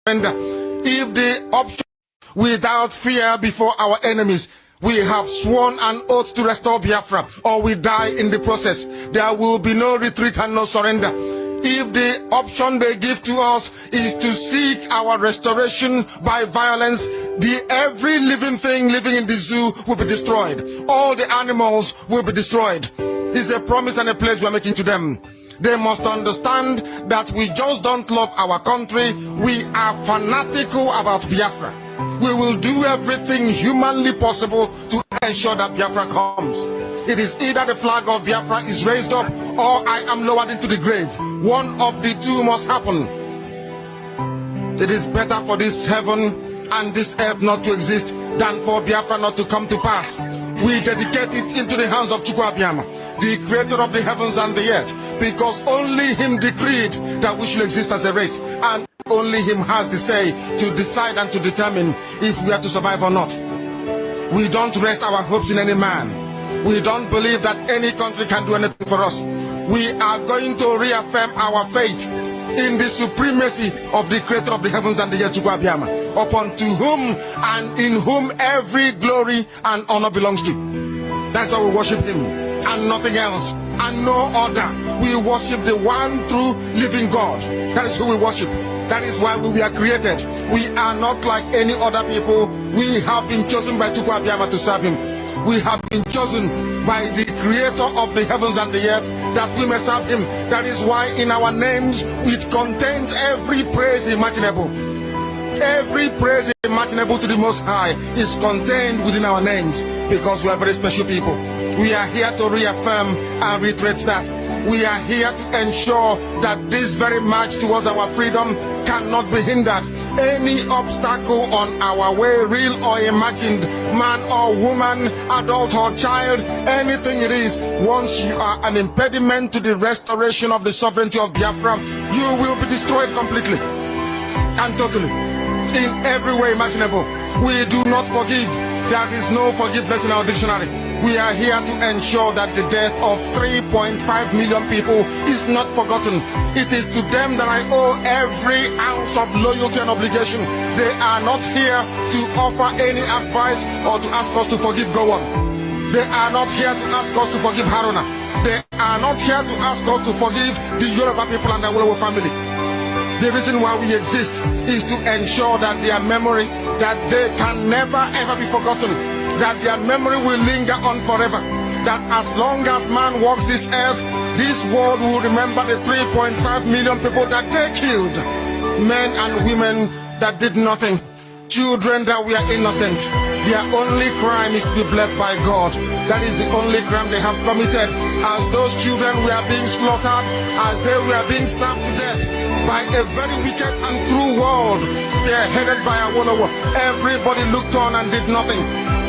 If the option without fear before our enemies, we have sworn an oath to restore Biafra, or we die in the process. There will be no retreat and no surrender. If the option they give to us is to seek our restoration by violence, every living thing living in the zoo will be destroyed. All the animals will be destroyed. It's a promise and a pledge we're making to them. They must understand that we just don't love our country. We are fanatical about Biafra. We will do everything humanly possible to ensure that Biafra comes. It is either the flag of Biafra is raised up or I am lowered into the grave. One of the two must happen. It is better for this heaven and this earth not to exist than for Biafra not to come to pass. We dedicate it into the hands of Chukwu Abiyama, the creator of the heavens and the earth, because only him decreed that we should exist as a race, and only him has the say to decide and to determine if we are to survive or not. We don't rest our hopes in any man. We don't believe that any country can do anything for us. We are going to reaffirm our faith in the supremacy of the creator of the heavens and the earth, Chukwu Abiyama, upon to whom and in whom every glory and honor belongs to. That's why we worship him and nothing else and no other. We worship the one true living God. That is who we worship. That is why we were created. We are not like any other people. We have been chosen by Chukwu Abiyama to serve him. We have been chosen by the creator of the heavens and the earth that we may serve him. That is why in our names it contains every praise imaginable. Every praise imaginable to the Most High is contained within our names, because we are very special people. We are here to reaffirm and reiterate that. We are here to ensure that this very march towards our freedom cannot be hindered. Any obstacle on our way, real or imagined, man or woman, adult or child, anything it is, once you are an impediment to the restoration of the sovereignty of Biafra, you will be destroyed completely and totally, in every way imaginable. We do not forgive. There is no forgiveness in our dictionary. We are here to ensure that the death of 3.5 million people is not forgotten. It is to them that I owe every ounce of loyalty and obligation. They are not here to offer any advice or to ask us to forgive Govt. They are not here to ask us to forgive Haruna. They are not here to ask us to forgive the Yoruba people and the Wolowo family. The reason why we exist is to ensure that their memory, that they can never ever be forgotten, that their memory will linger on forever, that as long as man walks this earth, this world will remember the 3.5 million people that they killed, men and women that did nothing, children that were innocent. Their only crime is to be blessed by God. That is the only crime they have committed. As those children were being slaughtered, as they were being stabbed to death by a very wicked and cruel world, spearheaded by Awolowo, everybody looked on and did nothing.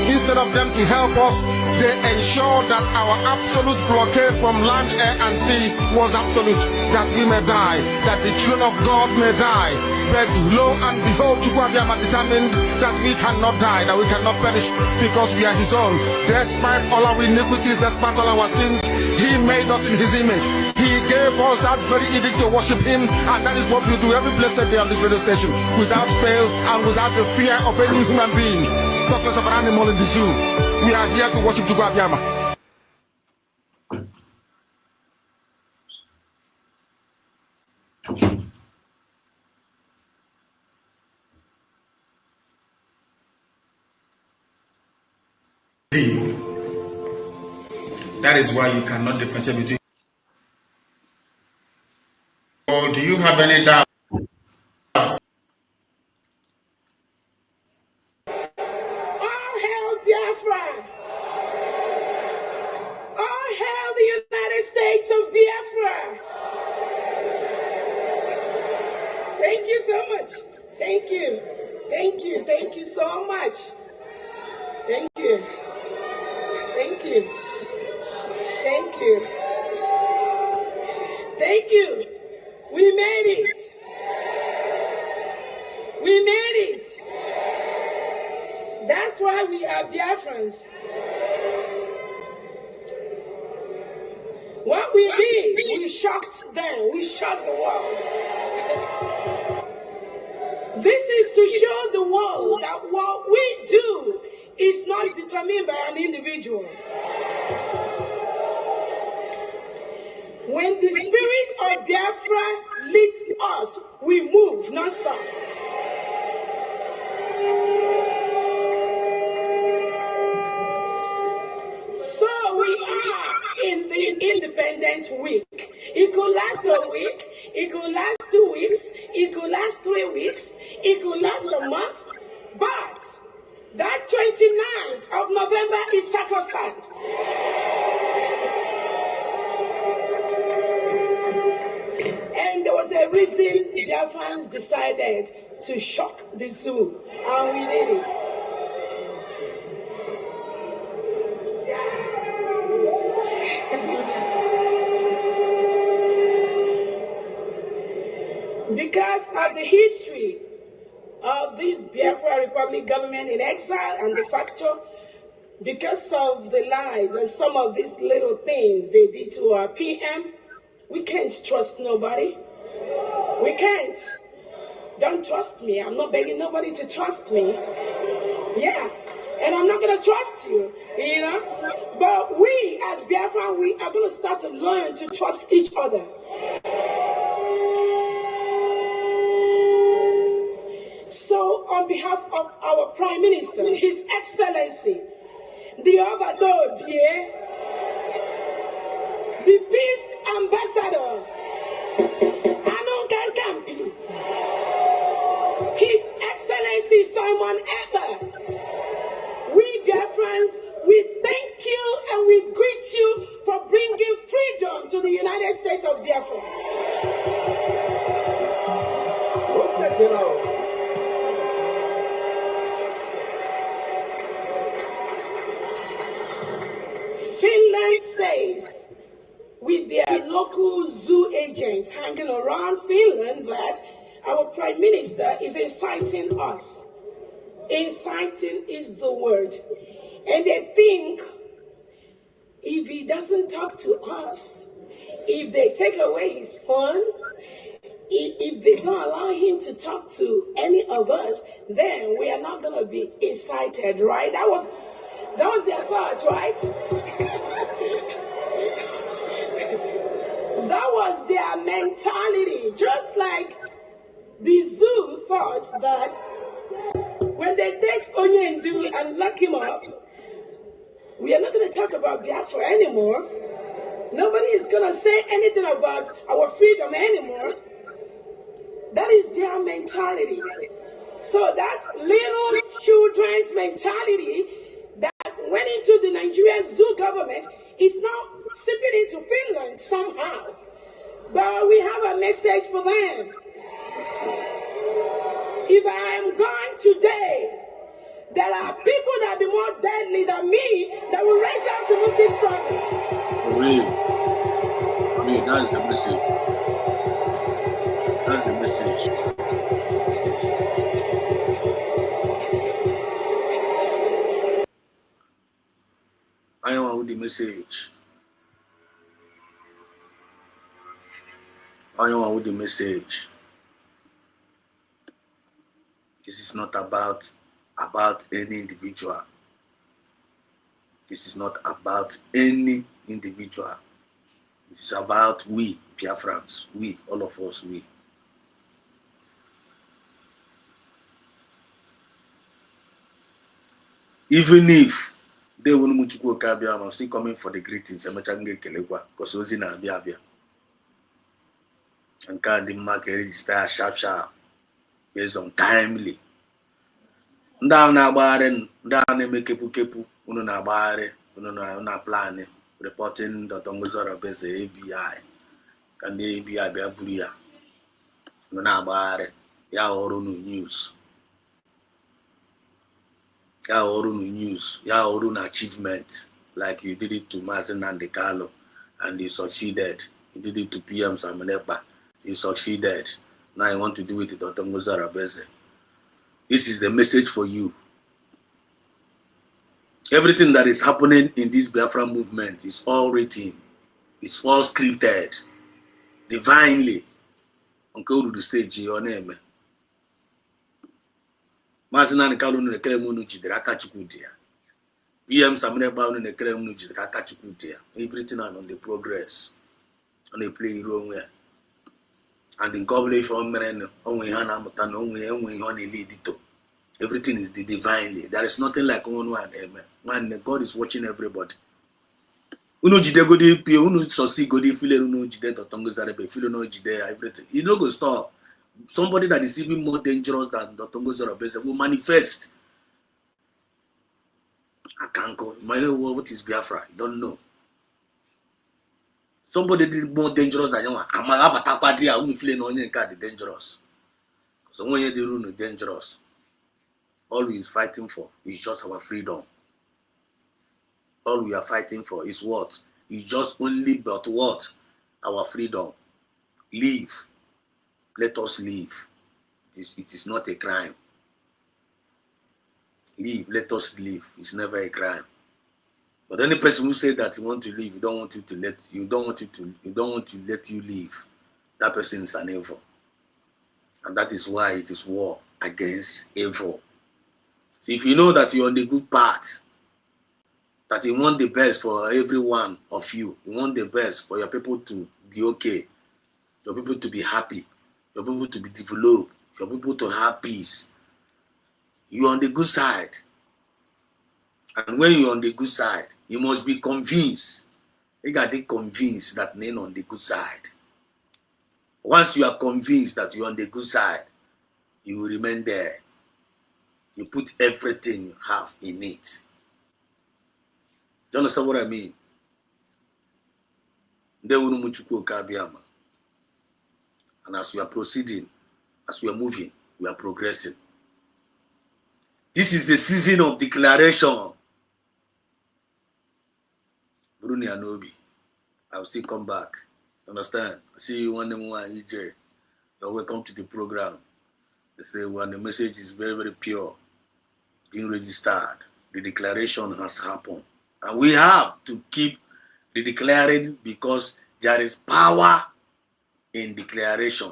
Instead of them to help us, they ensured that our absolute blockade from land, air, and sea was absolute, that we may die, that the children of God may die. But lo and behold, Chukwu Abiyama determined that we cannot die, that we cannot perish, because we are his own. Despite all our iniquities, despite all our sins, he made us in his image. He gave us that very edict to worship him, and that is what we do every blessed day on this radio station, without fail and without the fear of any human being, not less of an animal in the zoo. We are here to worship Chukwu Abiyama. That is why you cannot differentiate between. Or do you have any doubt? All hail Biafra! All hail the United States of Biafra! Thank you so much. Thank you. Thank you. Thank you so much. Thank you. Thank you. Thank you. Thank you. We made it. We made it. That's why we are Biafrans. What we did, we shocked them. We shocked the world. This know that what we do is not determined by an individual. When the spirit of Biafra leads us, we move non-stop. So we are in the Independence Week. It could last a week, it could last 2 weeks, it could last 3 weeks, it could last a month, but that 29th of November is sacrosanct. And there was a reason Biafrans decided to shock the zoo, and we did it. Because of the history of this Biafra Republic government in exile and de facto, because of the lies and some of these little things they did to our PM, we can't trust nobody. We can't. Don't trust me. I'm not begging nobody to trust me. Yeah. And I'm not going to trust you, you know. But we, as Biafra, we are going to start to learn to trust each other. So, on behalf of our Prime Minister, His Excellency, the Obadobie, the Peace Ambassador, Anon Kampi, His Excellency Simon Eber, we Biafrans, we thank you and we greet you for bringing freedom to the United States of Biafra. Finland says, with their local zoo agents hanging around Finland, that our Prime Minister is inciting us. Inciting is the word. And they think if he doesn't talk to us, if they take away his phone, if they don't allow him to talk to any of us, then we are not going to be incited, right? That was their thought, right? That was their mentality. Just like the zoo thought that when they take Onyendu and lock him up, we are not going to talk about Biafra anymore. Nobody is going to say anything about our freedom anymore. That is their mentality. So that little children's mentality that went into the Nigerian zoo government is now seeping into Finland somehow. But we have a message for them. If I am gone today, there are people that will be more deadly than me that will rise up to move this struggle. Real, that's the message. That's the message. I want with the message. I want with the message. This is not about any individual. This is not about any individual. This is about we, Biafrans. We, all of us, we. Even if they won't much go Kabia, I'm still coming for the greetings. I'm change Kelekwa, because Ozi na Biabia. And can't the market register sharp based on timely. Nda na agbare, nda na make kepu, unu na agbare, unu na plan reporting the Tongozora based ABI. Can the ABI be aburia? Unu na agbare, ya oru news. Ya oru news, ya oru achievement, like you did it to Mazen and De Carlo, and you succeeded. You did it to PM Samenepa, you succeeded. Now you want to do it to Dotongozara Beze. This is the message for you. Everything that is happening in this Biafra movement is all written, it's all scripted, divinely. Go to the stage, your name. Mazina Kalu Nekremunu Jidra Kachukudia. PM Samene Bound in the Kremunu Jidra Kachukudia. Everything on the progress. On the play room where. And in Govt from Men, only Hana Mutan, only lead it. Everything is divinely. There is nothing like one. Man, God is watching everybody. Uno jide godi pie, uno sosi godi file uno jide Dotongo Zarebe, file uno jide everything. You don't go stop. Somebody that is even more dangerous than Dotongo Zarebe will manifest. I can't go. My what is Biafra? You don't know. Somebody more dangerous than you. I'm a batapadia. Uno file no one card dangerous. So when you do no dangerous, all we is fighting for is just our freedom. All we are fighting for is what? It's just only but what? Our freedom. Live. Let us live. It is not a crime. Live. Let us live. It's never a crime. But any person who says that he want to live, you don't want to let you live. That person is an evil. And that is why it is war against evil. So if you know that you're on the good path, that you want the best for every one of you. You want the best for your people to be okay, your people to be happy, your people to be developed, your people to have peace. You're on the good side. And when you're on the good side, you must be convinced. You got to be convinced that you're on the good side. Once you are convinced that you're on the good side, you will remain there. You put everything you have in it. Do you understand what I mean? And as we are proceeding, as we are moving, we are progressing. This is the season of declaration. Bruni Anobi, I will still come back. Understand? I see you one more EJ. You're welcome to the program. They say when the message is very, very pure, being registered, the declaration has happened. And we have to keep the declaring because there is power in declaration.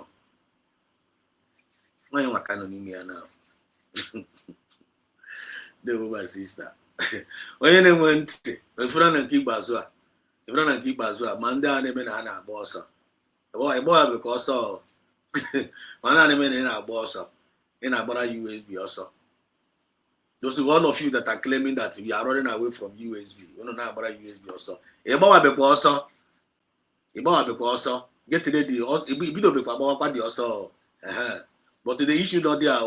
Why am I now? Devil, my sister. When you went, if you don't keep Bazua, Manda and even Anna Bossa. A boy because so. Man, and in our bossa. In our USB also. Those one of you that are claiming that we are running away from USB. We don't know about USB also. Ebowa also. Get ready. Also. But the issue not there.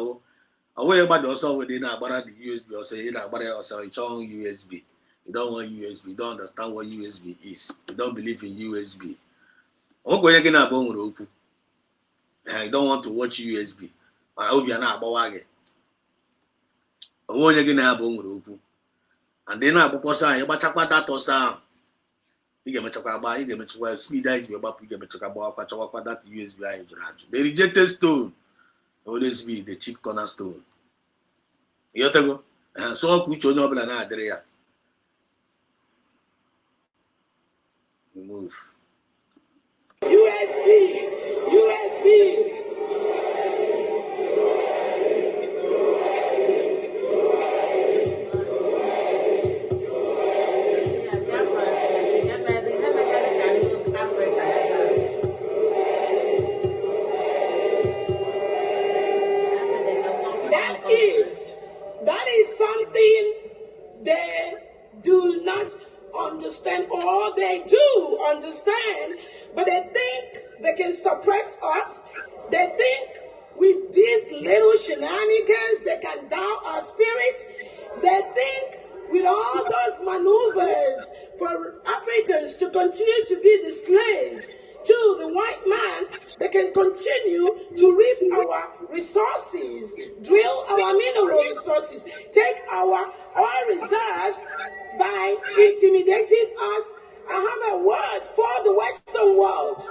Away about also within about the USB also. In about also it's on USB. You don't want USB. You don't understand what USB is. You don't believe in USB. You don't want to watch USB. I hope you are not about it. And then I because I about that or sound. You get me talk about you get me to speed that you about you get me talk about that USB. The rejected stone always be the chief cornerstone. You go and so kuch on over na adria. We move. USB. That is something they do not understand, or they do understand, but they think they can suppress us. They think with these little shenanigans they can down our spirits. They think with all those maneuvers for Africans to continue to be the slave to the white man, they can continue to reap our resources, drill our mineral resources, take our oil reserves by intimidating us. I have a word for the Western world.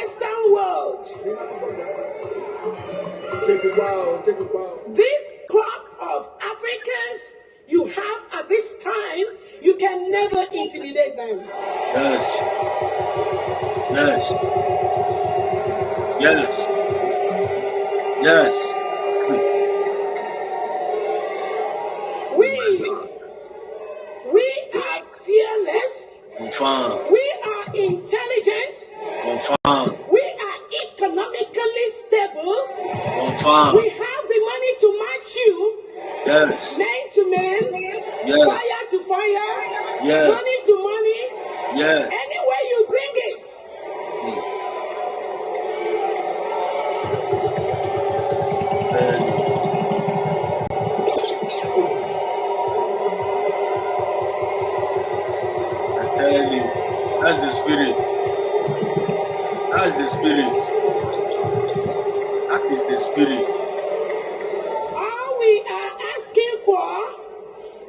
Western world. This crop of Africans you have at this time, you can never intimidate them. Yes. Yes. Yes. Yes. We are fearless. Confirm. We are intelligent. Confirm. We are economically stable. Confirm. We have the money to match you. Yes. Men to men. Yes. Fire to fire. Yes. Money to money. Yes. Anywhere you bring it. I tell you, that's the spirit. That's the spirit. That is the spirit. All we are asking for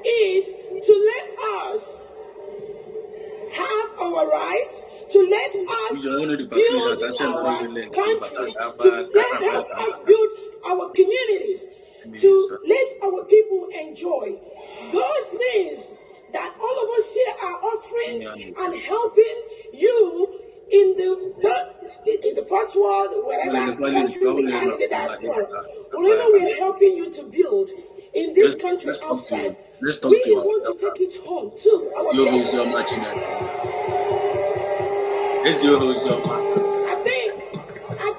is to let us have our rights, to let us build our countries, to help us build our communities, to let our people enjoy those things that all of us here are offering and helping you in the first world, wherever country we are in the diaspora, wherever we are helping you to build in this country outside, we want to take it home too. I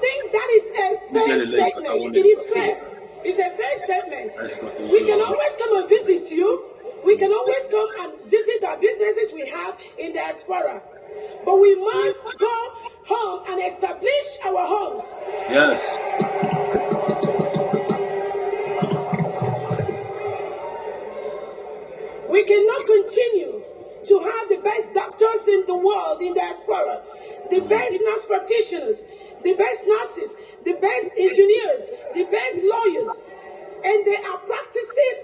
think that is a fair statement. It is fair. It's a fair statement. We can always come and visit you. We can always come and visit our businesses we have in diaspora. But we must go home and establish our homes. Yes. We cannot continue to have the best doctors in the world in diaspora, the best nurse practitioners, the best nurses, the best engineers, the best lawyers, and they are practicing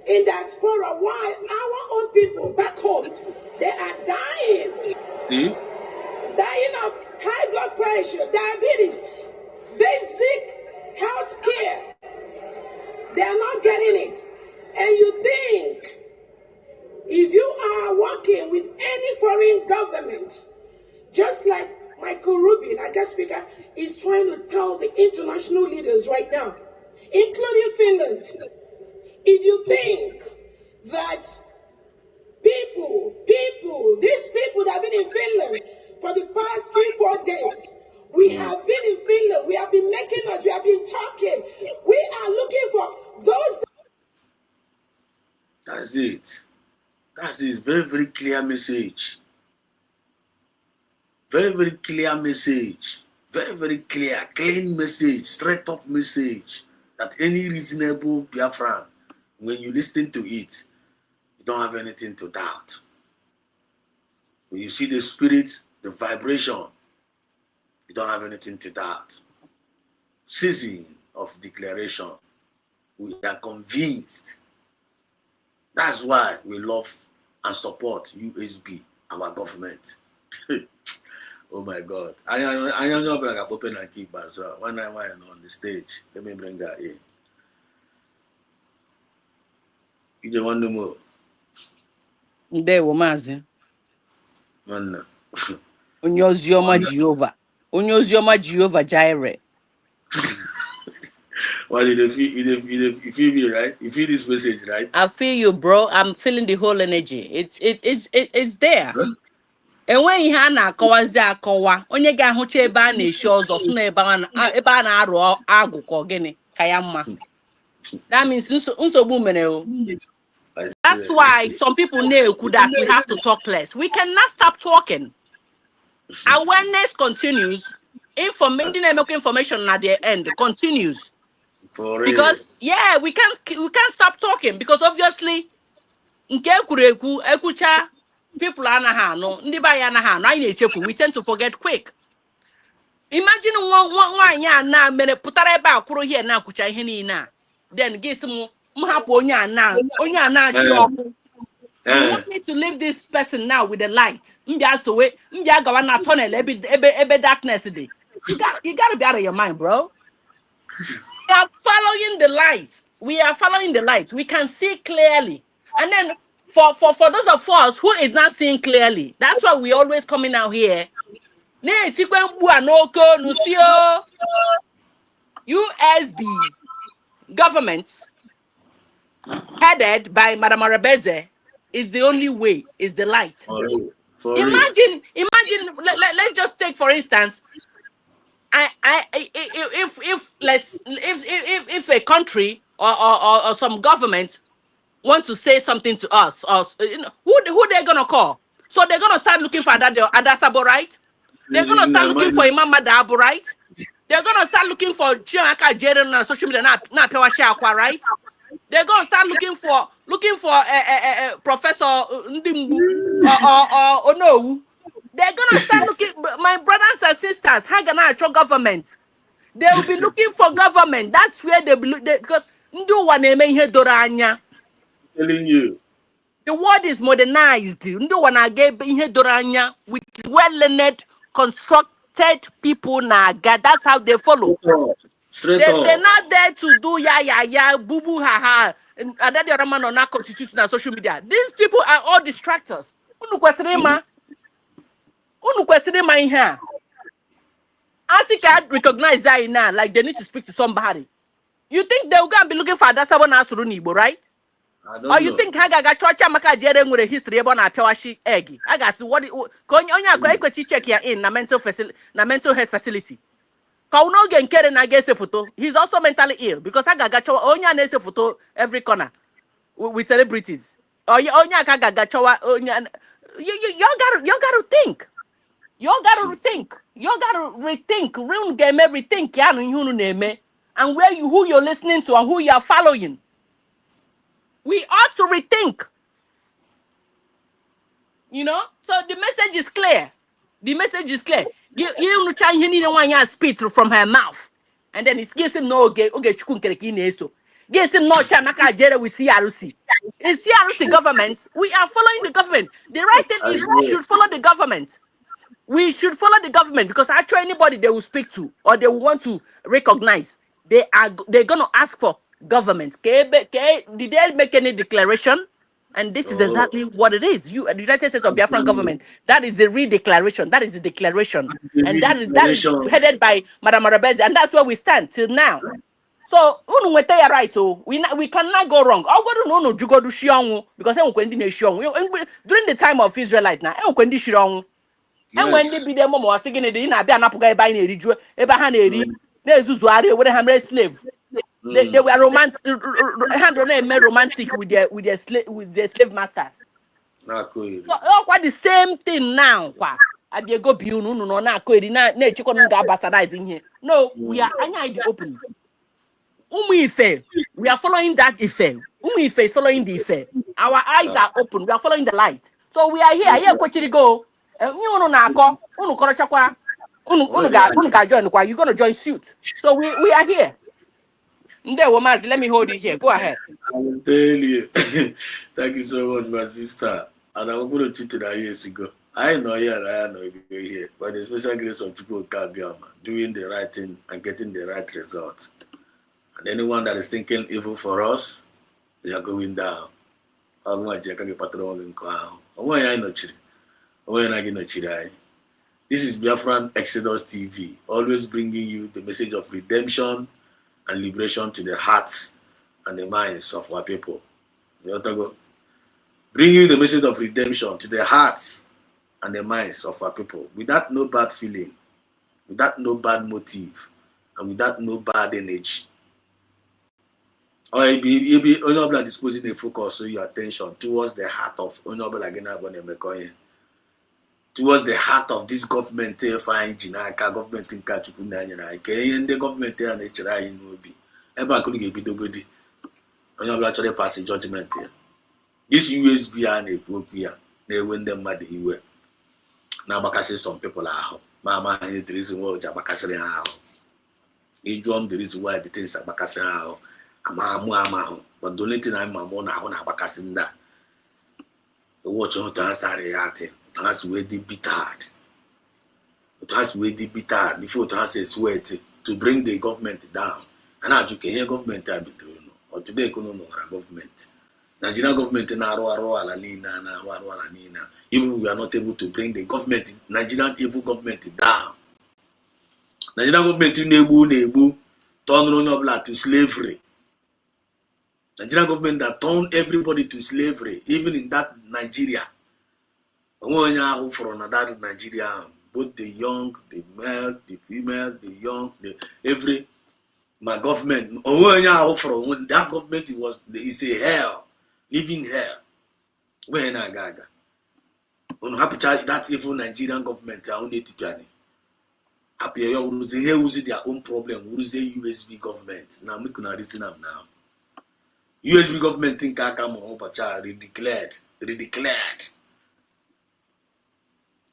in diaspora while our own people back home, they are dying. See? Dying of high blood pressure, diabetes, basic health care. They are not getting it. And you think, if you are working with any foreign government, just like Michael Rubin, our guest speaker, is trying to tell the international leaders right now, including Finland, if you think that these people that have been in Finland for the past 3-4 days, we have been in Finland, we have been making us, we have been talking, we are looking for those. That's it. That's it. Very, very clear message. Very, very clear message. Very, very clear, clean message, straight up message that any reasonable Biafran, when you listen to it, you don't have anything to doubt. When you see the spirit, the vibration, you don't have anything to doubt. Season of declaration, we are convinced. That's why we love and support USB, our government. Oh my God. I don't know if I can open and keep as well. When I'm on the stage, let me bring her in. You don't want to move? There, Womazi. Man. Onyozioma Jehovah. Onyozioma Jehovah Jireh. Well, you feel me, right? You feel this message, right? I feel you, bro. I'm feeling the whole energy. It's there. Huh? And when you have na kawazi akawa, onye ga ahucha ebe a na-eshi ọzọ so na ebe a na-arụ agụkọ gịnị ka ya mma. That means nsogbu mere o. That's why some people know that we have to talk less. We cannot stop talking. Awareness continues. Information at the end continues. For real. Because yeah, we can't stop talking because obviously people are we tend to forget quick. Imagine one na mere putara ebe akuro here na kucha ihe ni na. Then give some mhapu onya na you want me to leave this person now with the light. Mbia gawa na tunnel ebe darkness dey. You got to be out of your mind, bro. We are following the light. We are following the light. We can see clearly. And then for those of us who is not seeing clearly, that's why we always coming out here. USB government headed by Madam Arabeze is the only way, is the light. For real. Imagine, let's just take for instance, if a country or some government want to say something to us, or who they're gonna call? So they're gonna start looking for Adasabo, right? They're gonna start looking for Imam Madabo, right? They're gonna start looking for Chiamaka Jeren on social media, not Pewasha, right? They're gonna start looking for Professor Ndimbu or Ono. They're gonna start looking. My brothers and sisters, Hagana government. They will be looking for government. That's where they be because Ndu wane here doranya. Telling you. The word is modernized. Ndu wana gave here doranya with well-learned, constructed people. That's how they follow. They're not there to do ya boo boo ha ha. And that the other man on our constitution and social media. These people are all distractors. Unu kwesịrị ma ihe a. As you can recognize that now, like they need to speak to somebody. You think they're going to be looking for that someone else to Igbo, right? Or you think Hagaga Chocha Maka Jere with a history about a Pewashi egg? I got what check here in a mental health facility. Kaunogen Keren Agese photo. He's also mentally ill because Hagaga Chowa Onya Nese photo every corner with celebrities. Or Onya Kagaga Chowa Onya. You gotta think. You gotta rethink. You gotta rethink. Real game everything. And who you're listening to and who you are following. We ought to rethink. You know? So the message is clear. The message is clear. You try to speak from her mouth. And then it gives him no chukun. Gives him no chamaka jere with CRC. In CRC government, we are following the government. The right thing is we should follow the government. We should follow the government because actually anybody they will speak to or they will want to recognize, they're gonna ask for government. Did they make any declaration? And this is exactly what it is. The United States of Biafran government. That is the re-declaration. That is the declaration, and that is headed by Madam Arabezi, and that's where we stand till now. So right, we cannot go wrong. Because during the time of Israelite now, and when they be the mom was singing it in a Bianapuga by Neriju, Ebahaneri, Nezuari, with a slave. They were romantic with their slave masters. So, what the same thing now? I be go be no na query na chikon ga bastardize here. No, we are the open. We are following that effect. Ife is following the effect. Our eyes are open. We are following the light. So we are here. Here, Kochiri go. You're gonna join suit. So we are here. Let me hold it here. Go ahead. I will tell you. Thank you so much, my sister. And I'm going to cheat that years ago. I know you here. But the special grace of people can be doing the right thing and getting the right result. And anyone that is thinking evil for us, they are going down. This is Biafran Exodus TV, always bringing you the message of redemption and liberation to the hearts and the minds of our people. Bring you the message of redemption to the hearts and the minds of our people without no bad feeling, without no bad motive, and without no bad energy. Or you be honorable disposing the focus of your attention towards the heart of honorable towards the heart of this government government in the government and pass judgment here. This USB and they win them mad iwe. Now bakasi some people are mama the reason why bakasi are you drum the reason why the things are bakasi are but the only thing I'm on bakasi that watch on to answer reacting. That's where they beat hard. it has to wait bitter before it has a sweat to bring the government down. And I do hear government or today government. Nigerian government na ala nina na ala nina. Even we are not able to bring the government, Nigerian evil government down. Nigerian government nebu turn to slavery. Nigerian government that turned everybody to slavery, even in that Nigeria. From that Nigeria, both the young, the male, the female, the young, my government. That government is a hell, living hell. When I gaga, on happy charge that evil Nigerian government, I only to happy who's their own problem. Who is the USB government? Now we can listen them now. USB government think I come on redeclared.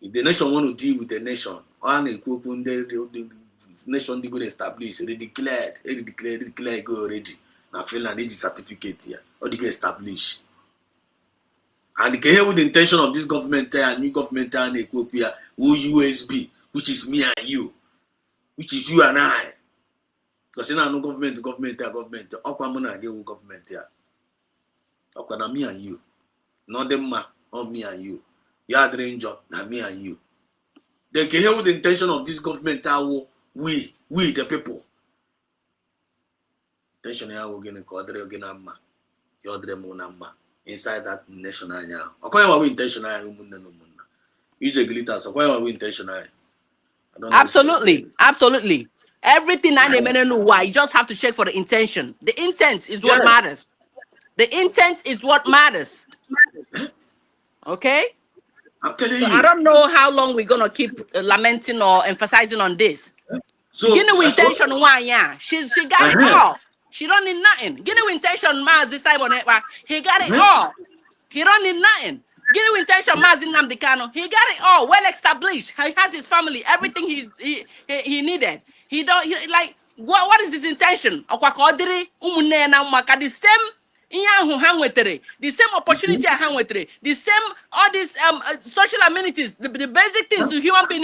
If the nation want to deal with the nation, the nation they go establish, redeclare go already. Now Finland need certificate here, or they get established. And they can hear with the intention of this government and new government and Ethiopia, who USB, which is me and you, which is you and I. Because you know no government. Okwa get government here. Okwa na me and you. Not them ma, or me and you. You are the job, na me and you. They can hear with the intention of this government how we the people. Intention here we gonna call the ma. You are ma. Inside that nation anya. Okwa we intention anya umunna no munna. Ije glitters. Okwa we intention anya. Absolutely. Everything I know why, you just have to check for the intention. The intent is what matters. The intent is what matters. Okay? I'm telling so you. I don't know how long we're gonna keep lamenting or emphasizing on this. So Guinea intention one, yeah. She got it all. She don't need nothing. Guinea intention Maz this time on it, he got it all. He don't need nothing. Guinea intention Maz in Namdekano, he got it all. Well established. He has his family, everything he needed. He don't like what is his intention? The same opportunity the same all these social amenities, the basic things to human being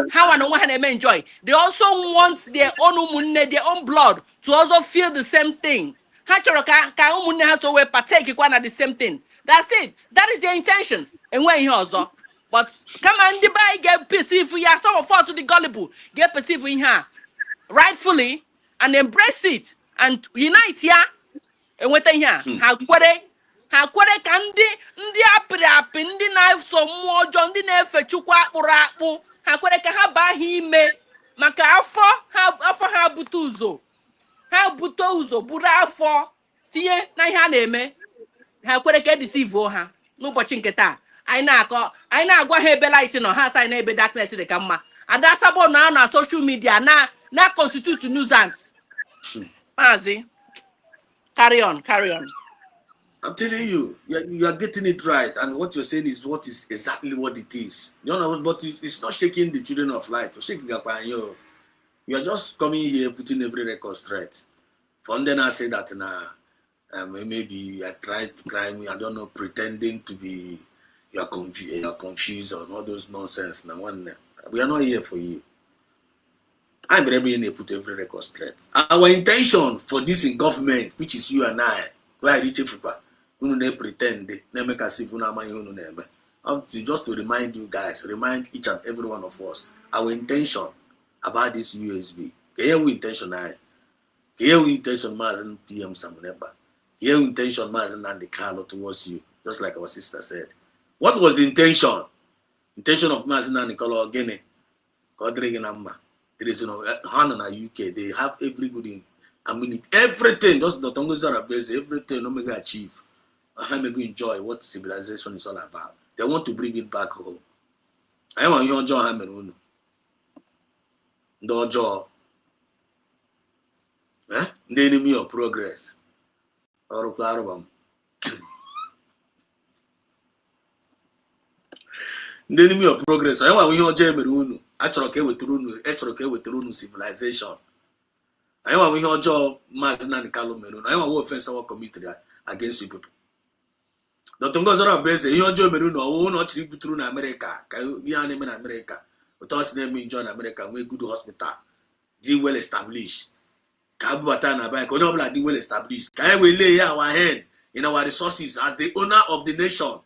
how and enjoy. They also want their own blood to also feel the same thing. Has to partake at the same thing. That's it. That is their intention. And when he also. But come on, the buy get perceived. Some of us to the gullible get perceived in her rightfully and embrace it and unite here. And what here? How kwere ka ndị apịrị ndị na-eso mmụọ ọjọọ ndị na-efe Chukwu akpụrụ akpụ ha kwere ka ha baa ha ime maka afọ ha bute ụzọ buru afọ tinye na ihe a na-eme ha kwere ka deceive ha n'ụbọchị nke taa anyị na-agwa ha ebe light nọ ha asị na ebe darkness dị ka mma ada sabo na social media na constitute nuisance. Mazi, carry on. I'm telling you, you are getting it right, and what you're saying is exactly what it is. You know, but it's not shaking the children of light. Shaking up on you. You are just coming here putting every record straight. From then I say that maybe you are trying to cry me. I don't know, pretending to be you are confused on all those nonsense. Now we are not here for you. I'm ready to put every record straight. Our intention for this in government, which is you and I, where I reach Africa. They pretend they make us if just to remind you guys, remind each and every one of us our intention about this USB. Here we intention Mazen PM Samuneba. Here we intention Mazen Nandi Carlo towards you, just like our sister said. What was the intention? Intention of Mazen Nandi Carlo Guinea, Kodriganamba. There is Hana UK, they have every good in. I mean everything, just the Tongos are base, everything Omega achieve. I'm going to enjoy what civilization is all about. They want to bring it back home. I want you to enjoy Hamerun. Dojo. The enemy of progress. Or Clarabam. The enemy of progress. I want you to enjoy Hamerun. I troke with Runu civilization. I want you to enjoy Mazina and Calomerun. I want to offense our committee against you people. The Tongos are based in your job, no, not trip through America. Can you be an in America? But us name in John America, we good hospital, deal well established. Kabubata by Konobla deal well established. Can we lay our hand in our resources as the owner of the nation?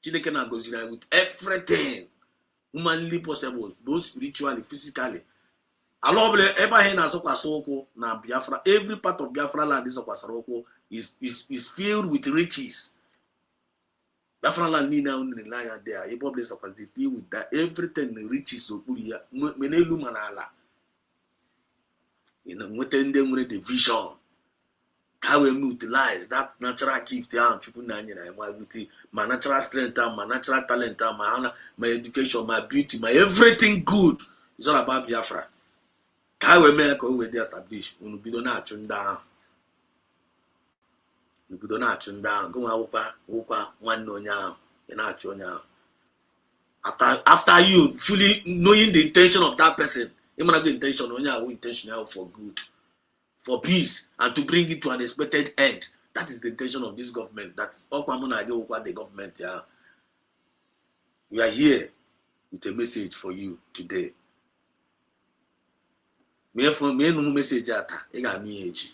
Chineke goes with everything humanly possible, both spiritually, physically. Alobele ever hen as Okasoko na Biafra, every part of Biafra land is Okasaroko is filled with riches. Biafra land need now lie there. A place of filled with that everything the riches of Uria Menelu Manala. You know, within them with the vision. How we utilize that natural gift my natural strength, my natural talent, my education, my beauty, my everything good. It's all about Biafra. How we make we dey establish. We be don't achun down. We be don't achun down. Go awupa one no now. You not achun now. After you fully knowing the intention of that person, you might have the intention on your intentional for good, for peace, and to bring it to an expected end. That is the intention of this government. That's all I'm gonna do what the government. Yeah, we are here with a message for you today. Me from me no message ata. I got me age.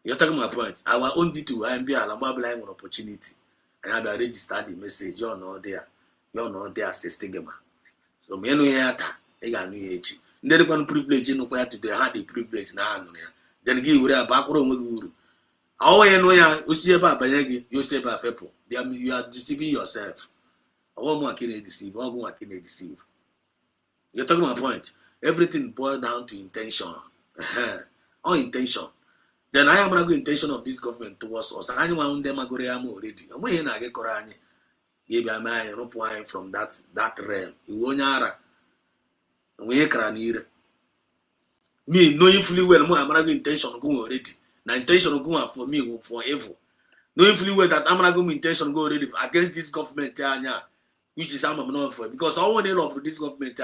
You're talking my point. Our own D2 I am be an opportunity, and I have registered the message. You're not there. You're not there assisting them. So me no here ata. I got me age. Ndere kwa privilege no kwa today had the privilege na anu ya. Then give we aba akoro nwe guru. Awo ye no ya osi eba abanyagi, you say eba fepo. You are deceiving yourself. Awo mo akine deceive, awo mo akine deceive. You're talking my point. Everything boils down to intention. Or intention. Then I am not good intention of this government towards us. I know them already. I'm going to get Korani. Maybe I'm not from that realm. You won't know. We can't hear. Me knowing fully well, I'm not good intention going already. The intention going for me forever. Knowing fully well that I'm not good intention go already against this government. Which is I'm not for because all one of this government,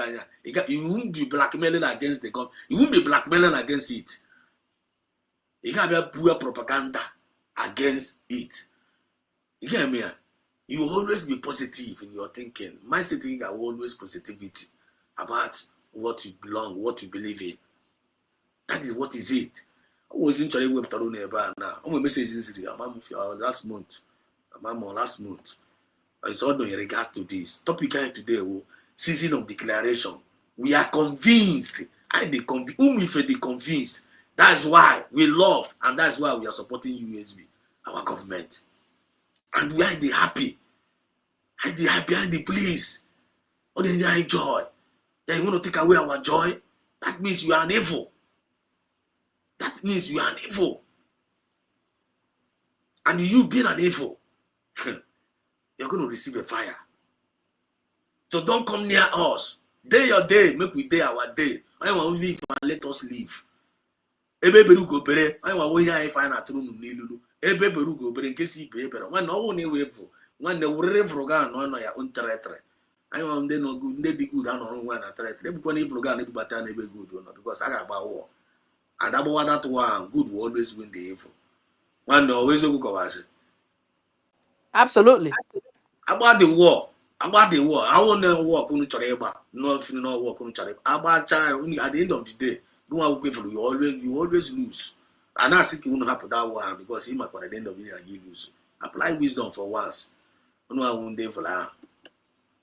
you won't be blackmailing against the government. You won't be blackmailing against it. You can't be a poor propaganda against it. You get me? You will always be positive in your thinking. My thinking are always positivity about what you belong, what you believe in. That is what is it. I was in Charlie Web Taruna now. I'm a message last month. Last month. It's all in regard to this topic today. Season of declaration. We are convinced. Whom if they convinced. That's why we love and that's why we are supporting USB, our government. And we are the happy. And the please. Or the joy. Then you want to take away our joy? That means you are an evil. That means you are an evil. And you being an evil. You're going to receive a fire. So don't come near us. Day your day, make we day our day. I want to live and let us live. Ebe beru go bere, I want we here find a true nilulu. Ebe beru go bere in case you pay better. One no one wave. One the whatever program no ya own territory. I want them no good, they be good and on one a territory. Because if program if batan be good or not because I got about war. And about that one good will always win the evil. One no always go cover. Absolutely. About the war. I want to walk on Chareba. No walk on Chareba. About child at the end of the day. Go out for you always lose. And I think you won't happen that one because he might at the end of the day give lose. Apply wisdom for once. No I won't day for that.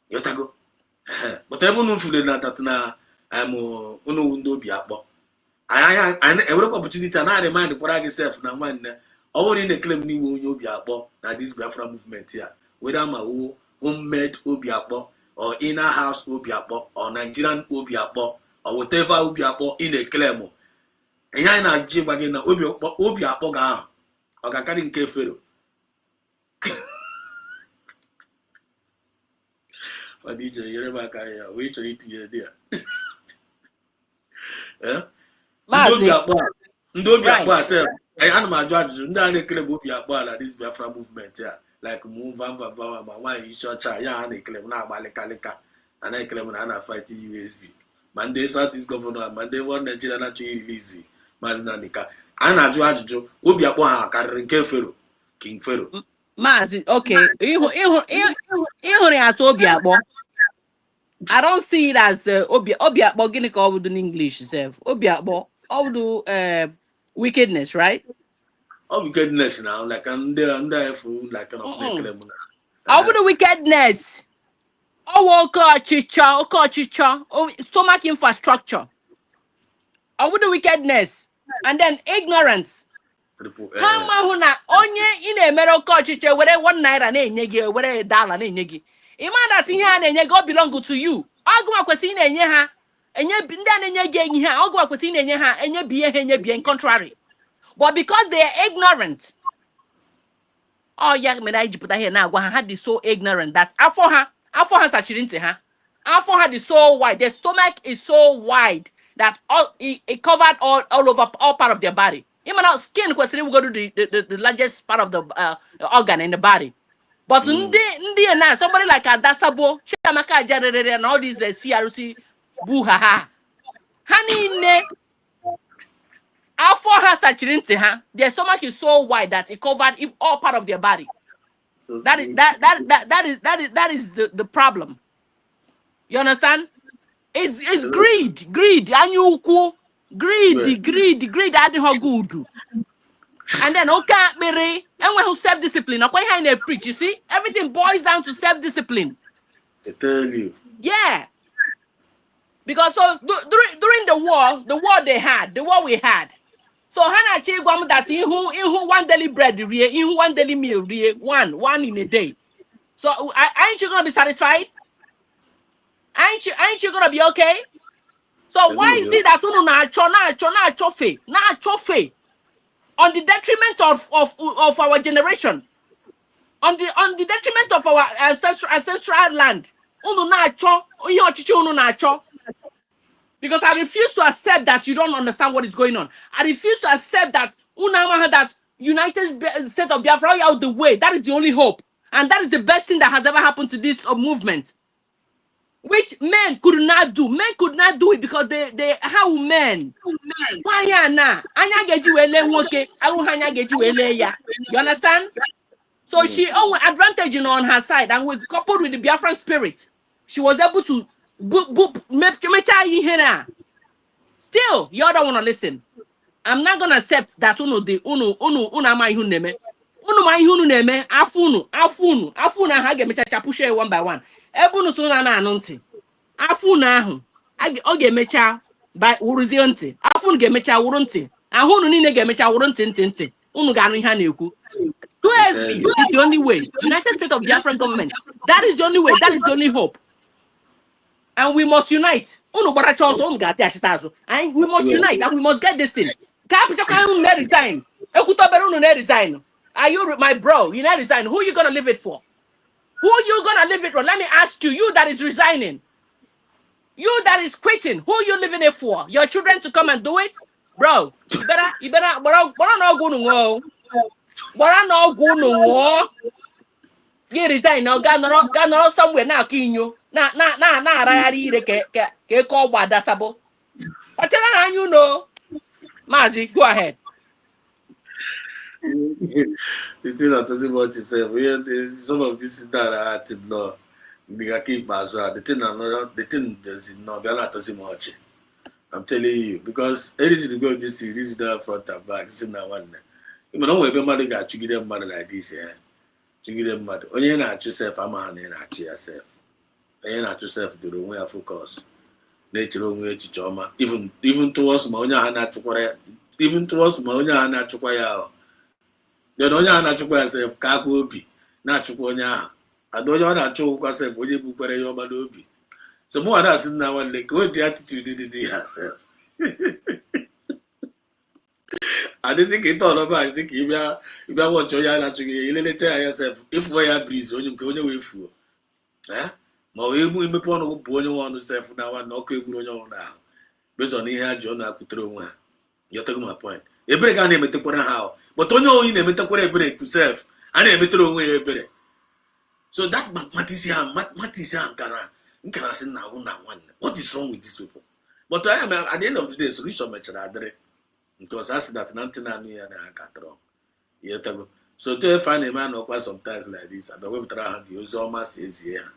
You go. But I won't feel that now I'm no be up. I every opportunity and I remind the Poragi self now man. I want in the claim new be up that this Biafra movement here. Whether my homemade Obiapo or inner house Obiapo or Nigerian Obiapo or whatever Obiapo in a claim. And here in a gym again, Obiapo ga or Kakadin Kefero. But DJ, you're back here. Wait till it here there. Obiapo self. I am my judge. None claim Obiapo this Biafra movement here. Like move on, why you short ya and claim now Baleka and I claim and I fight USB. Monday South is governor, Monday one Nigeria naturally release Mazinanika. And I judge will be upon carrying King Pharaoh. Mazi, okay. Ihuri aso Obiakpo. I don't see it as obiakpo gini ka obudu in English self. Obiakpo obudu wickedness, right? All wickedness now, like under fool, like kind of Mm-mm. necklace. Obudu wickedness. Okochicha, stomach infrastructure. Obudu wickedness. And then ignorance. Ha ma hụ na onye ị na-emere oke ọchịchị were 1 naira na-enye gị were $1 na-enye gị. Ịma that ihe a na-enye gị o belong to you. Ọgụma kwesịrị na-enye ha enye ndị a na-enye gị ihe a ọgụma kwesịrị na-enye ha enye bie in contrary. But because they are ignorant, oh ya mere anyị jipụta ihe na-agwa ha dị so ignorant that afọ ha sachiri ntị ha. Afọ ha dị so wide. Their stomach is so wide that it covered all over all part of their body. Even our skin kwesịrị we go to the largest part of the organ in the body. But ndị na somebody like Adasabo, Chiamaka Ajarere and all these CRC buhaha. Ha niile afọ ha sachiri ntị ha. Their stomach is so wide that it covered all part of their body. That is the problem. You understand? It's greed. Anyukwu. Greed adịghị good. And then and when self-discipline, I preach, you see, everything boils down to self-discipline. I tell you. Yeah. Because so during the war we had. So Hannah Chigwam that in one daily bread, in one daily meal, one in a day. So aren't you gonna be satisfied? Aren't you gonna be okay? So why is it that na chofe on the detriment of our generation, on the detriment of our ancestral land? Because I refuse to accept that you don't understand what is going on. I refuse to accept that that United States of Biafra are out the way. That is the only hope, and that is the best thing that has ever happened to this movement. Which men could not do. Men could not do it because they how men. Why na? Anya geji wele nwoke, aru hanya geji wele ya. You understand? So she own advantage on her side, and with coupled with the Biafran spirit, she was able to still, you don't want to listen. I'm not gonna accept that ama ihu neme. Ma ihu neme afunu ha ga-emecha push one by one. Ebunu so na anụ ntị. Afunu ahụ ọ ga-emecha by wuruzie ntị. Afunu ga-emecha wuru ntị. Ahụ unu niile ga-emecha wuru ntị. Unu ga-anụ ihe a na-ekwu. USB is the only way. United States of Biafran government. That is the only way. That is the only hope. And we must unite. Unu gbara chọọsọ unu ga-atị achịta azụ. And we must unite and we must get this thing. Ka apụchakwa unu na-resign. Ekwutobere unu na-resign. Are you my bro? You na-resign. Who you gonna leave it for? Who you gonna leave it for? Let me ask you. You that is resigning. You that is quitting. Who you leaving it for? Your children to come and do it? Bro, you better not go no more. You resign now. God somewhere now kinyo. Na arayari ire ke call Adasabo. But tell you know. Mazi, go ahead. The thing that doesn't much yourself. Some of this that are acting no. The thing does not. They're not doesn't much. I'm telling you because anything to go this series down front and back. This is not one. You know when everybody got to give them money like this, yeah. To give them money. Only not yourself. I'm on not yourself. Only not yourself to the way I focus. Nature way to trauma. Even towards my own hand to quiet. Even towards my own hand to quiet. The only hand to quiet self. Kabubi. Not to quiet. I don't know how to choke myself when you put your madobi. So more than that, now when they go the attitude did yourself. I don't think it all about. I think if you watch your yana to you let tell yourself if we are breeze when you go away for. Eh? Ma we mu me pon no bo onye one self now and okay guru onye one now. Based on ihe ajo na akutro nwa. You take my point. Ebere ga na emetekwara ha. But onye oyi na emetekwara ebere to self. Ana emetero onwe ebere. So that matisian nkara sin na one. What is wrong with these people? But I am at the end of the day solution mechara because I see that nothing na na katro. So to find a man sometimes like this, I don't try hand use almost easier.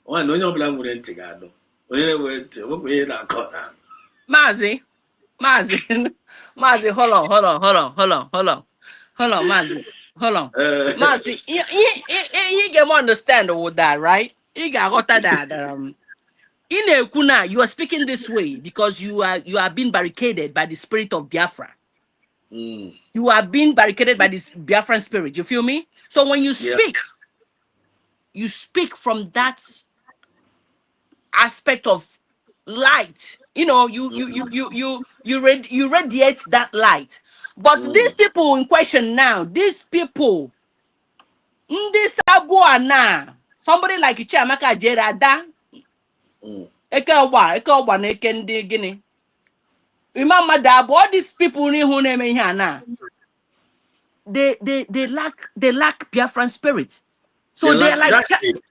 One no your black nwere ntị ga-adọ Onye went, what we na corner. Mazi, Mazi, hold on, Mazi, hold on. Mazi, you can understand all that, right? You got that. In Ekuna, you are speaking this way because you are being barricaded by the spirit of Biafra. You are being barricaded by this Biafran spirit. You feel me? So when you Yeah. speak, you speak from that aspect of light. You know, you radiate that light. But these people in question now, these people, this na somebody like Chiamaka Jerada, Eke na Eke ndi gini. Remember that all these people who name here now, they lack Biafran spirit. They So they're like like that's it.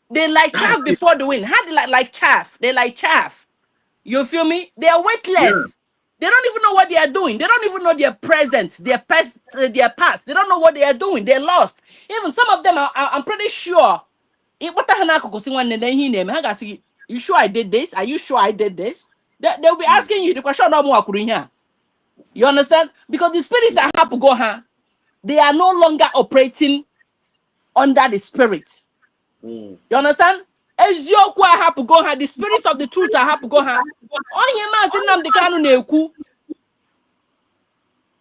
they like That's chaff it. before the wind. How they like chaff? They like chaff. You feel me? They are Yeah. weightless. They don't even know what they are doing. They don't even know their present, their past, their past. They don't know what they are doing. They're lost. Even some of them, I'm pretty sure. What the hell? You sure I did this? Are you sure I did this? They'll be asking you the question. No more here. You understand? Because the spirits that have to go, they are no longer operating under the spirit. You understand? Eziokwu ahapụ go ha, the spirits of the truth ahapụ go ha. Onye Maazị Nnamdi Kanu na-ekwu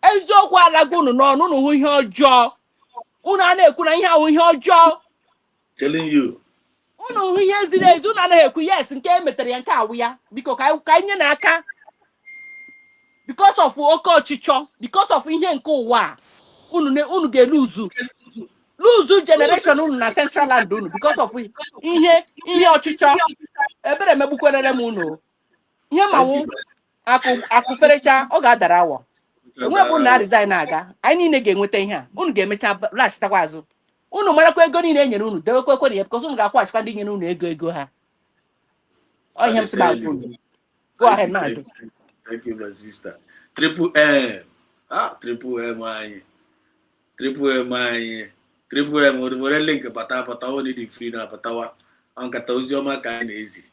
eziokwu alago unu n'ọnụ unu hụ ihe ọjọọ. Unu a na-ekwu na ihe ahụ ihe ọjọọ. Telling you. Unu hụ ihe ziri ezi, unu anaghị ekwu yes nke emetere ya nke awụ ya. Biko ka anyị nye n'aka. Because of oke ọchịchọ, because of ihe nke ụwa, unu ga-eluzu. Lose generation unu na Central Land unu because of ihe ọchịchọ. Ebere megbukwenere m unu. Ihe mawu akụferecha ọ ga-adara awọ. Enwe bụ na resign aga. Anyị niile ga-enweta ihe a. Unu ga-emecha laghachitakwa azụ. Unu marakwa ego niile enyere unu, dewekwa ekwe ya because unu ga-akwụghachikwa ndị nyere unu ego ha. Ọ ihe m sị ba unu. Go ahead, Maazị. Thank you, my sister. Triple M. Triple M anyị. Triple M anyị. Triple M nwere link pata only the free na patawa. Nkata oziọma ka anyị na-ezi.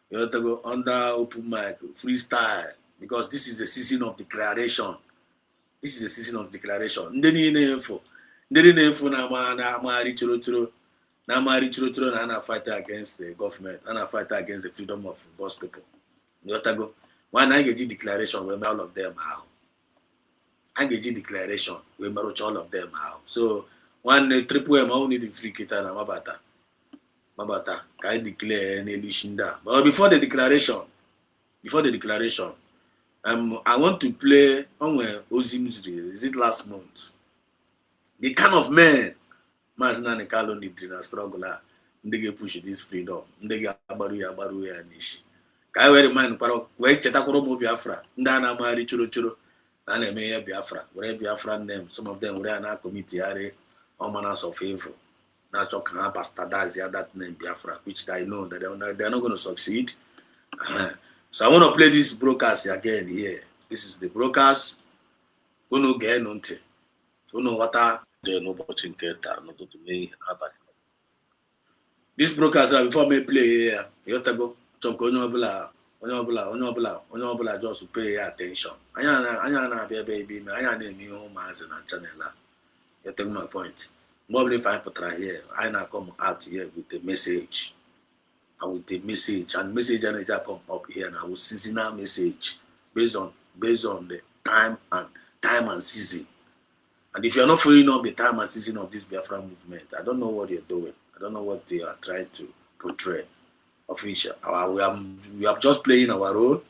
You have to go under open mic, freestyle, because this is the season of declaration. This is the season of declaration. Ndị niile info na-amagharị choro na fight against the government, na fight against the freedom of God's people. You have to go. One I get declaration we all of them out. I get declaration we march all of them out. So one triple M only the free kita na mabata. Can I declare any lishinda? But before the declaration, I want to play on where Ozim's is it last month? The kind of man Mazna Nekalo need to struggle. They push this freedom. They get abaru ya nishi. Can I wear mind paro? Where Chetakoro Biafra? Ndana Mari Churo. And I may Biafra. Where Biafra name. Some of them were an committee are all manners of evil. Now talking about bastardizing that name Biafra, which I know that they're not going to succeed. So I want to play this broadcast again here. This is the broadcast. Uno get nonte. Uno water. They no watching get not to me. This broadcast before me play here. You have to go. Onye ọbụla just pay attention. Anya na baby me. Anya na emi home as na channel. You take my point. Probably if I put right here, I now come out here with a message. And with the message and message energy come up here and I will seasonal message based on the time and season. And if you're not following up the time and season of this Biafra movement, I don't know what you're doing. I don't know what they are trying to portray. Official. We are just playing our role,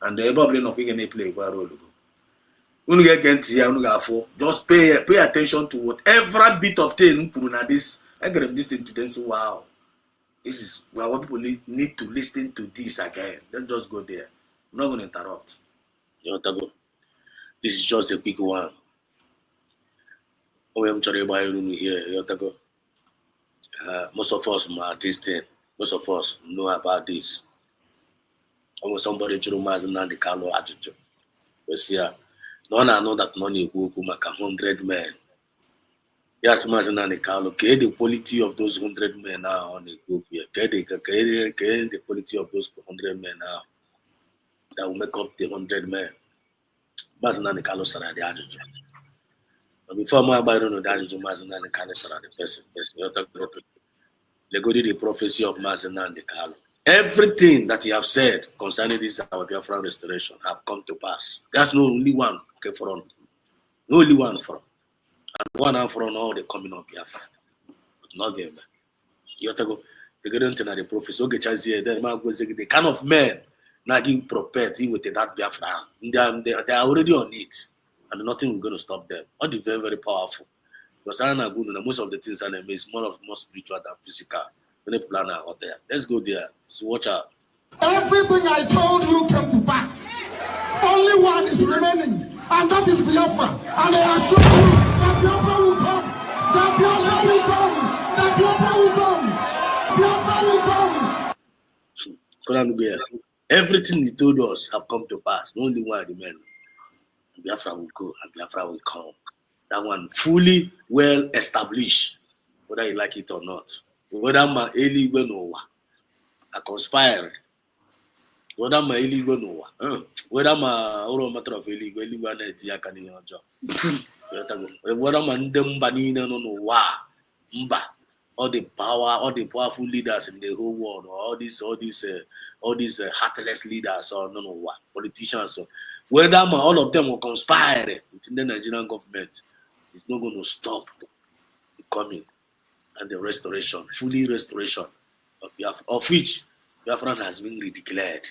and the probably not going to play our role. Just pay attention to whatever bit of thing this. I get this thing to them. So wow, this is what people need to listen to this again. Let's just go there. I'm not going to interrupt. This is just a quick one. Most of us are this thing. Most of us know about this. When somebody drew Mazina the Carlo attitude, we see no one know that money will go make 100 men. Yes, Mazinani Carlo, the quality of those 100 men now on the group here. The quality of those 100 men now that will make up the 100 men. Mazinani Carlo Saradi Ajuju. But before my Baron of Ajuju, Mazinani Carlo Saradi person. They go to the prophecy of Mazinani Carlo. Everything that he have said concerning this our Biafra restoration have come to pass. There's no only one okay, for no only one for one and for all the coming of Biafra. But not them. You have to go. They get into the prophecy. Okay, Chazi, then the kind of men now getting prepared with that Biafra. They are already on it, and nothing is going to stop them. All the very, very powerful. Because most of the things are more spiritual than physical. Many people are out there. Let's go there. So watch out. Everything I told you came to pass. Only one is remaining, and that is Biafra. And I assure you that Biafra will come. That Biafra will come. That Biafra will come. Biafra will come. Everything he told us have come to pass. Only one remains. Biafra will go and Biafra will come. That one fully well established, whether you like it or not. Whether my Eli Benowa are conspired, whether my Eli Benowa, whether my oral matter of Eli Benowa, whether my Ndembanina no wa mba, all the power, all the powerful leaders in the whole world, all these heartless leaders or no what politicians, or whether all of them will conspire within the Nigerian government, it's not going to stop the coming and the restoration, fully restoration of Biafra, of which Biafra has been redeclared.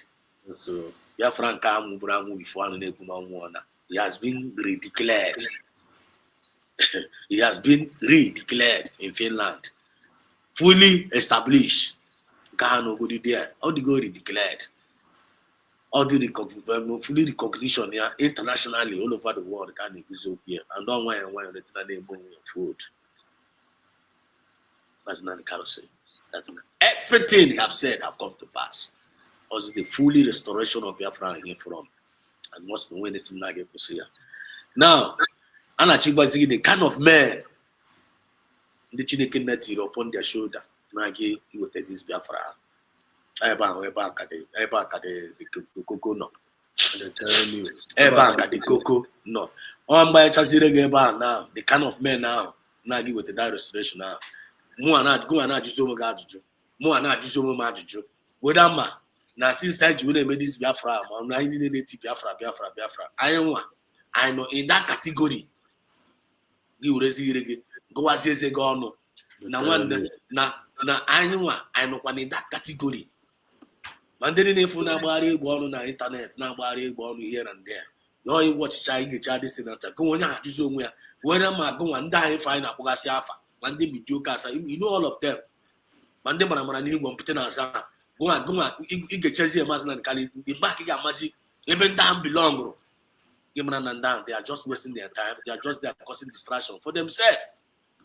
So Biafra came before he has been redeclared. He has been redeclared in Finland, fully established. Nobody there. All the go redeclared. All the fully recognition here internationally all over the world can be and don't want the name of food. That's not the carousel. That's not everything they have said have come to pass. Also the fully restoration of Biafra here from and must know anything like it. Now, Anachibasi, the kind of man the Chineke net upon their shoulder. Nagi, he will take this Biafra. I back at the cocoa no. I'm telling you, back at the cocoa no. On by Chazire now, the kind of men now, Nagi with the direct restoration now. Moana go and just over Gajuju. Moana just over Majuju. Wedama, now since you made this Biafra, I need Biafra. I know in that category. You will go as you say, go no. Now, I know in that category. Mandiri ne phone abari go na internet na abari go here and there. No you watch child this thing after go nya adizo mu ya. Whether ma go and die fine apogasi afa. Mande video kasa you know all of them. Mande mana ni go mpete na asa. Go igechezi e mazina kali the back ya mazi even down belong bro. They are just wasting their time. They are just there causing distraction for themselves.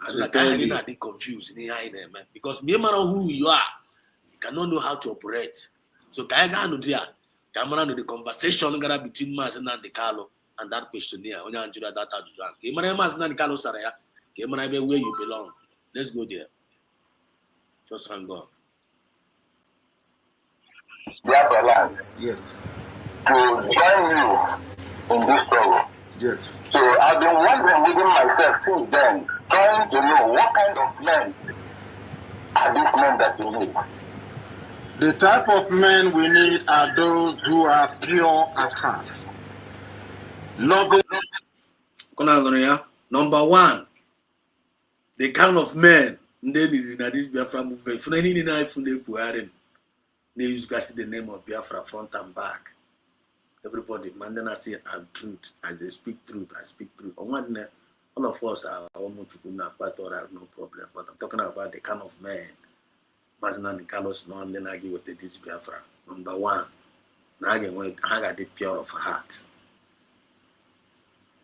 So that I they confused because no matter who you are, you cannot know how to operate. So Kaiga no dia, Kamara no the conversation between Mazina and the Carlo and that questionnaire. Onya Anjura that Ajujan. Kemana Mazina and Carlo Saraya. Kemana be where you belong. Let's go there. Just hang on. Biafra land. Yes. To join you in this struggle. Yes. So I've been wondering within myself since then, trying to know what kind of men are these men that you need. The type of men we need are those who are pure at heart. Loving. Number one, the kind of men then is in this Biafra movement. If any in Buhari, they use to see the name of Biafra front and back. Everybody, Mandana say I'm truth. I speak truth. I speak truth. All of us are almost no problem. But I'm talking about the kind of men. Mazina and Carlos no and then I give with this Biafra. Number one, I got the pure of heart.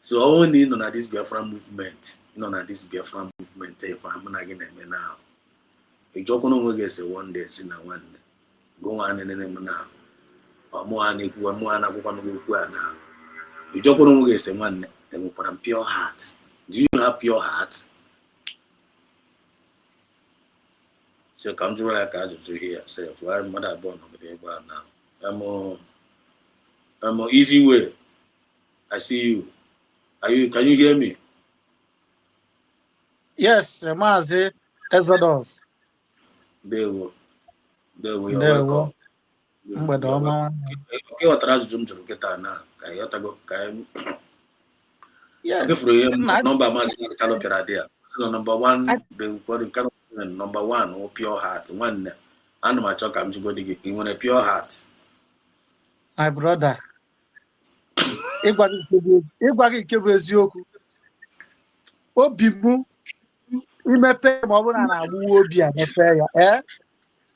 So all we need on this Biafra movement, this Biafra movement, if I'm gonna get them now. The joke on we get say one day, see now one day. Go on and then now. Or more and go now. The joke on we get say one day, then we put on pure heart. Do you have pure heart? So come to where I to here. Say, why mother born over there now? I'm a easy way. I see you. Can you hear me? Yes, Maazị Exodus. There we you're Ndewo. welcome. Mgbede You're welcome. ọma. Okay, what I jump to get now. Okay, Yes. for him, Na- number man cannot get there. So number one, the number one, oh, pure heart. One, and my chuck, I'm to go dig it. You want a pure heart. My brother. Ịgwa gị nke bụ eziokwu. Obi m imepe ma ọ bụrụ na na-agbụwa obi a mepee ya.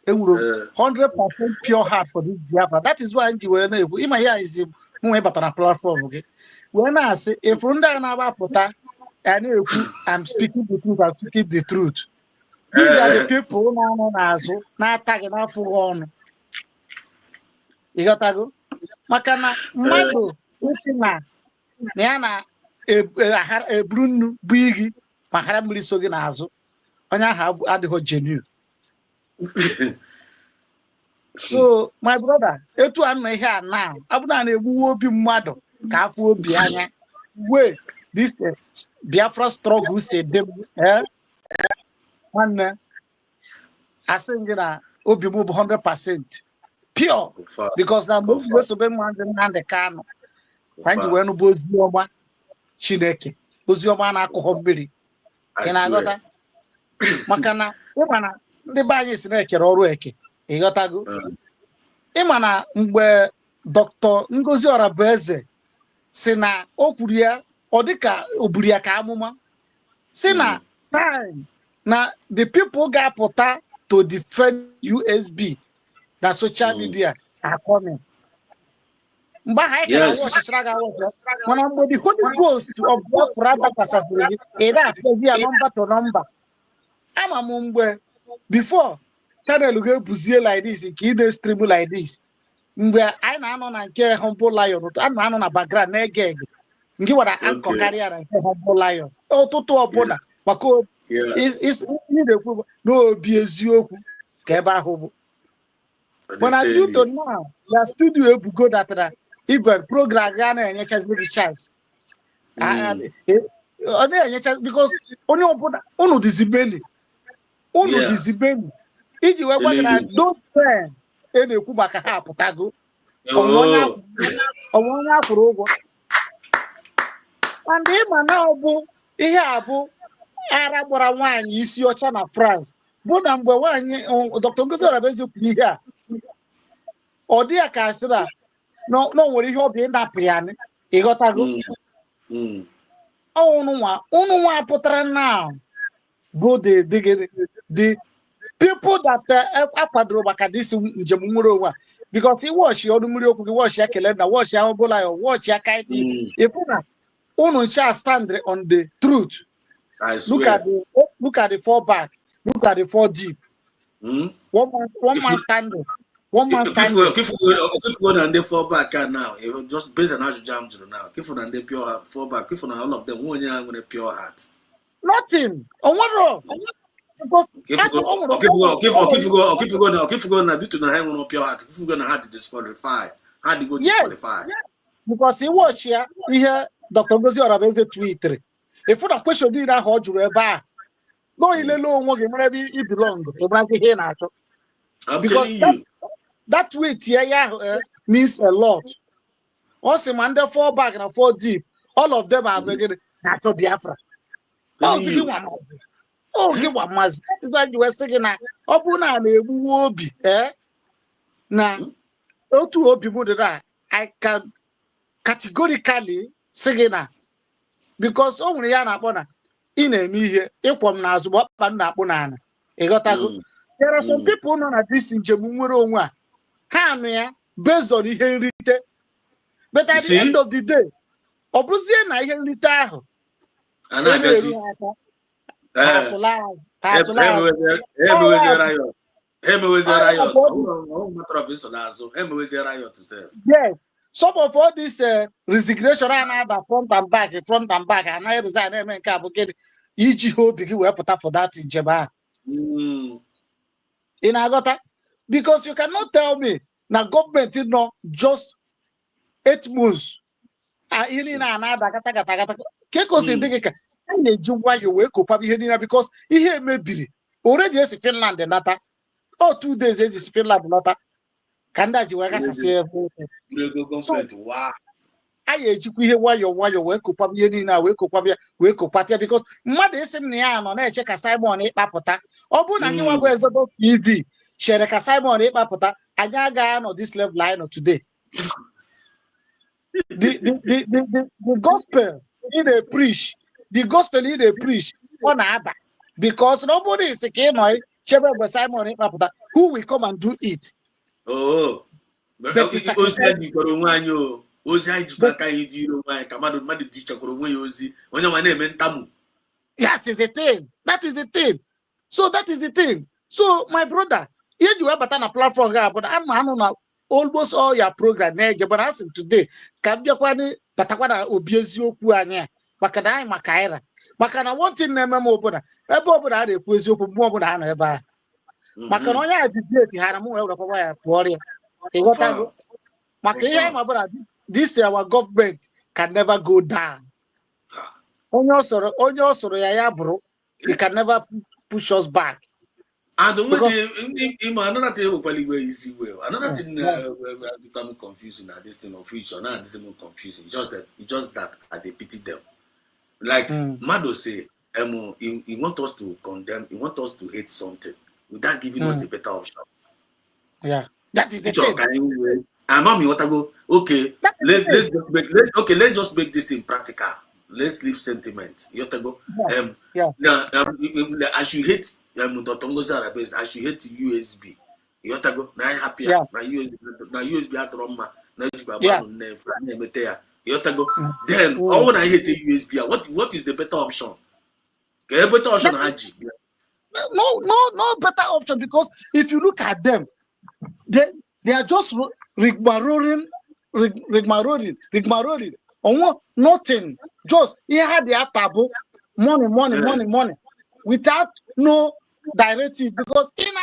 Enwere 100% pure heart for this Biafra. That is why m ji wee na-ekwu. Ịma ya izi mụ wee batara platform gị. Wee na-asị, efu ndị a na-agbapụta a na-ekwu, I'm speaking the truth, I'm speaking the truth. These are the people na-anọ n'azụ na-ata gị n'afọ ọnụ. Ịghọtago? Maka na mmadụ isi na ya na-eburu nnu bụ igi ma ghara mmiri so gị n'azụ, onye ahụ adịghị genuine. So my brother, etu a nọ ihe a na abụ na na-egbuwe obi mmadụ ka afọ obi anya wee this Biafra struggle si dị nwanne asị gị na obi m bụ 100% pure because na mgbe m wesobe mmadụ Nnamdi Kanu ka m ji wee nụba ozi ọma Chineke, ozi ọma na-akụghọ mmiri. Ị na-aghọta? Maka na ịma na ndị be anyị si na-ekere ọrụ eke. Ịghọtago? Ịma na mgbe Dr. Ngozi Orabueze si na o kwuru ya, ọ dịka o buru ya ka amụma si na time na the people ga-apụta to defend USB na social media are coming. Mgbe ahụ anyị kara ọchịchịra ga mana mgbe the Holy Ghost of Biafra dakwasịrị gị, ị na-akpọzi ya nọmba to nọmba. Ama m mgbe before channel ga-ebuzie like this nke ị na-stream like this, mgbe anyị na-anọ na nke Humble Lion, a na-anọ na background na-ege ege nke nwere akọ karịa na nke Humble Lion ụtụtụ ọbụla maka na-ekwu n'obi eziokwu ka ebe ahụ bụ. Mana due to now ya studio ebugo datara even program ga na-enyechazi gị chance ọ na-enyecha because onye ọbụla unu dizibeli iji wee gwa gị na those men na-ekwu maka ha apụtago onwe onye akwụrụ ụgwọ. And ịma na ọ bụ ihe a bụ ara gbara nwaanyị isi ọcha na France bụ na mgbe nwaanyị Dr. Ngozi Orabueze kwuru ihe a, ọ dị ya ka asịra na nwere ihe ọ bụ ịnapụ ya. Ịghọtago? Unu nwa pụtara now bụ the people that akwadoro maka this njem nwere onwe, because i watch ọnụ mmiri okwu gị, watch ya kele na watch ya ọbụla ya, watch ya kaiti ịpụ na unu ncha stand on the truth. Look at the four back, look at the four deep. One man standing. If you go and they fall back now, just based on how you jam to now. If you and they pure heart fall back, if you all of them, who are going to pure heart? Nothing. On what wrong? If you go now, due to the hang on pure heart, if you go to have to disqualify, how do you go disqualify? Because he watch here, we hear Dr. Ngozi Orabueze tweet. If you don't question you that hold you back, no, you know what you belong. Because that tweet here means a lot. Also, man, they fall back and fall deep. All of them are making natural Biafra. Give one must. That is why you were saying that. Obuna na obi, na otu obi mu that I can categorically say na because only ya na akpọ ị na-eme ihe ịkwọ m n'azụ gbakpa na akpụ n'ana. Ịghọtago? There are some people nọ na this njem nwere onwe a ha anụ ya based on ihe nrite, but at the end of the day ọ bụrụzie na ihe nrite ahụ yes, some of all this resignation and front and back and I resign. I nke a bụ gịnị iji ha obi gị wee pụta for that njem ahụ. Because that tweet ya ya means a lot. Also, man, they fall back and fall deep. All of them are making natural Biafra. Because that tweet ya ya means a lot. in Agota. Because you cannot tell me now government is not just 8 months. Ini na another kata. Keko si dike na eji wayo we kopa ihe niile because ihe mebiri. Already is Finland nata. 2 days is Finland nata. Kanda ji wega sase. So wow. I ejikwa ihe wayo we kopa ihe niile we kopa because mmadụ isi m na ya nọ na-eche ka Simon ịkpapụta. Ọ bụ na gị nwa bụ Ezebo TV shere ka Simon ịkpapụta, anyị agaghị nọ this level line today. The gospel he they preach, on Abba. Because nobody is the king or Simon who will come and do it. Oh, but it's a that is the thing. So that is the thing. So my brother, here you have a platform, but I'm almost all your program but as today can be patakwana obiezi okwu anya maka na anyị makaira maka na one thing na-eme m obodo ebe obodo a na-ekwu eziokwu mgbe obodo a nọ ebe a maka na onye a debate ha na m wee wekwa ya pụọ ya ịghọtago maka ihe anyị mabara this our government can never go down. Onye ọsọrọ ya bụrụ he can never push us back. And another thing easy well. Another thing becoming confusing at this thing of which or not this is more confusing. Just that I they pity them. Like Mado say, he want us to condemn, he want us to hate something without giving us a better option. Yeah, that is the thing. And mommy, what I go? Okay, let's just make this thing practical. Let's leave sentiment. You have to go. Now, I should hate. I should hate USB. You have to go. Now I'm happy. Now USB at Roma. Now you have to go. Then, all when I hate the USB, what is the better option? Okay, better option, Haji. No better option because if you look at them, they are just rigmaroling. Nothing. Just he had the taboo money without no directive because in a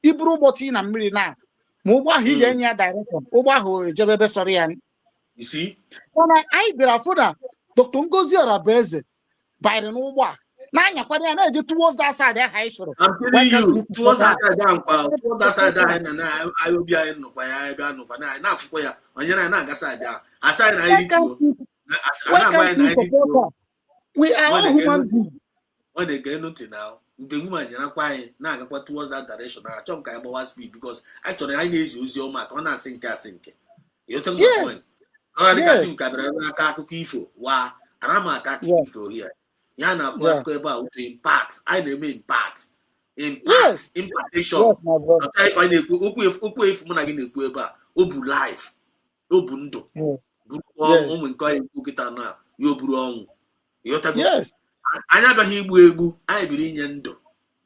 Hebrew but in a million now. Mobile he any direction. Over Jebebe Sorian. You see? When I be a footer, Dr. Ngozi Arabeze by the Noba. Nanya Padana towards that side there high shore. I'm telling you, towards that side down, towards that side down, and I will be in no enough for you. On your side down. Aside I need to. We are all human beings. When they get nothing now, the woman you're not quiet now towards that direction. I jump about speed because actually I need to use your mark on a sink. You talking about point. I think I can wow, and I'm a kakifo here. Yana about to impart. I mean part. Impartation. If I need if when I get a obu life. Obundo. Yes. I never hear Webu, I believe in Yendo.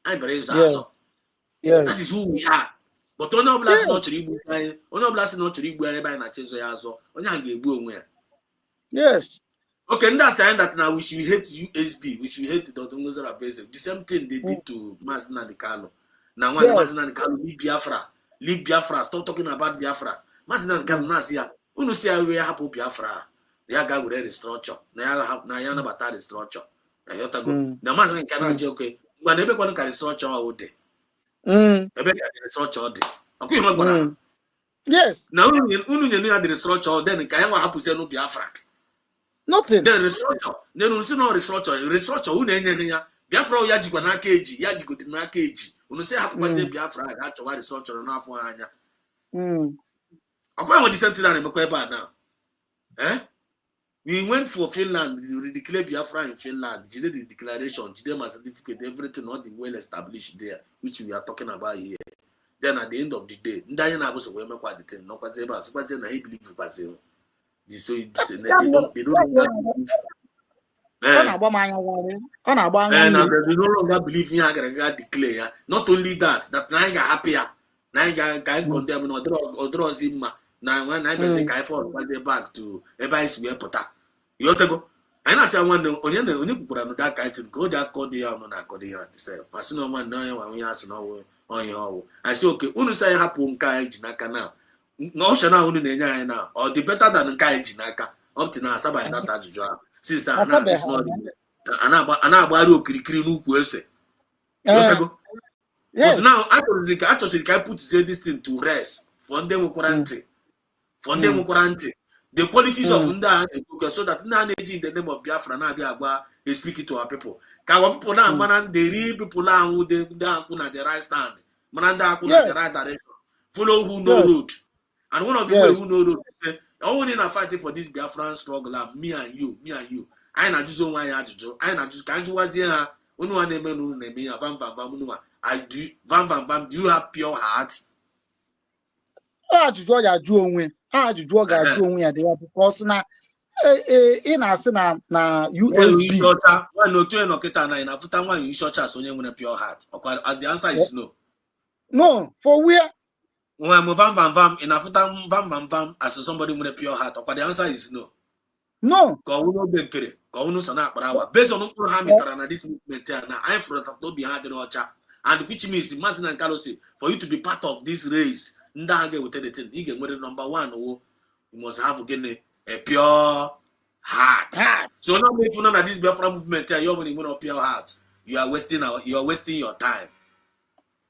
I believe that is who we are. But on our blast not to read, on our blast not to read where everybody matches the azo, on your game where. Yes. Okay, that's saying that now we should hate USB, we should hate the Dongozara basic. The same thing they did to Masina de Carlo. Now, when Masina de Carlo leave Biafra, stop talking about Biafra. Masina de Carlo Nasia. Unu see how we happy Biafra. They are going with the structure. Now you know about the structure. Now you have to go. The man cannot joke. When they want to carry structure out there. They the structure out there. Yes. Now unu know the structure. Then can you happen say no Biafra? Nothing. Then restructure. Then unu see no restructure. Restructure. Unu enye Biafra ya jikwa na keji. Ya jikwa na keji. Unu see happen say Biafra. That to restructure na afọ anya. Why would this now? We went for Finland, we declared Biafra in Finland, did the declaration, did my certificate, everything not well established there, which we are talking about here. Then at the end of the day, Diana was away quite the thing, no Pazeba, suppose I believe in Pazeo. So they don't and they no longer believe me. I can declare. Not only that now you're happier. Now you can condemn or draw him. Now when I say I fall back to everybody's way pota. You have to go. And I say one only put another guy to go that call the on a call the say. As no one know when we ask no on your I say okay, unu say happen nka eji n'aka now. No option na unu na-enye anyị now, or the better than nka eji n'aka. Up to now, Asaba that ajụjụ ahụ. Since now it's not ana agbari okirikiri n'ukwu ese. Yes. But now actually can put this thing to rest for them for them the qualities of Nda so that now in the name of Biafra now they speak it to our people. Can people now man the real people now who they at the right stand, mananda at the right direction, follow who know road. And one of the way who know road say, all we are fighting for this Biafran struggle are me and you. I na just why I na just can't you was here. I do do you have pure heart? Ajụjụ ọ ga-ajụ onwe ya dị ya because na ị na-asị na USB pure heart. The answer is no. No, for where? Vam as somebody with a pure heart. The answer is no. No. Based on this movement now, I'm for to be hard and which means Martin and Carlos say for you to be part of this race, number one, you must have again a pure heart. So now if you know that this Biafra movement, you're going to pure heart. You are wasting your time.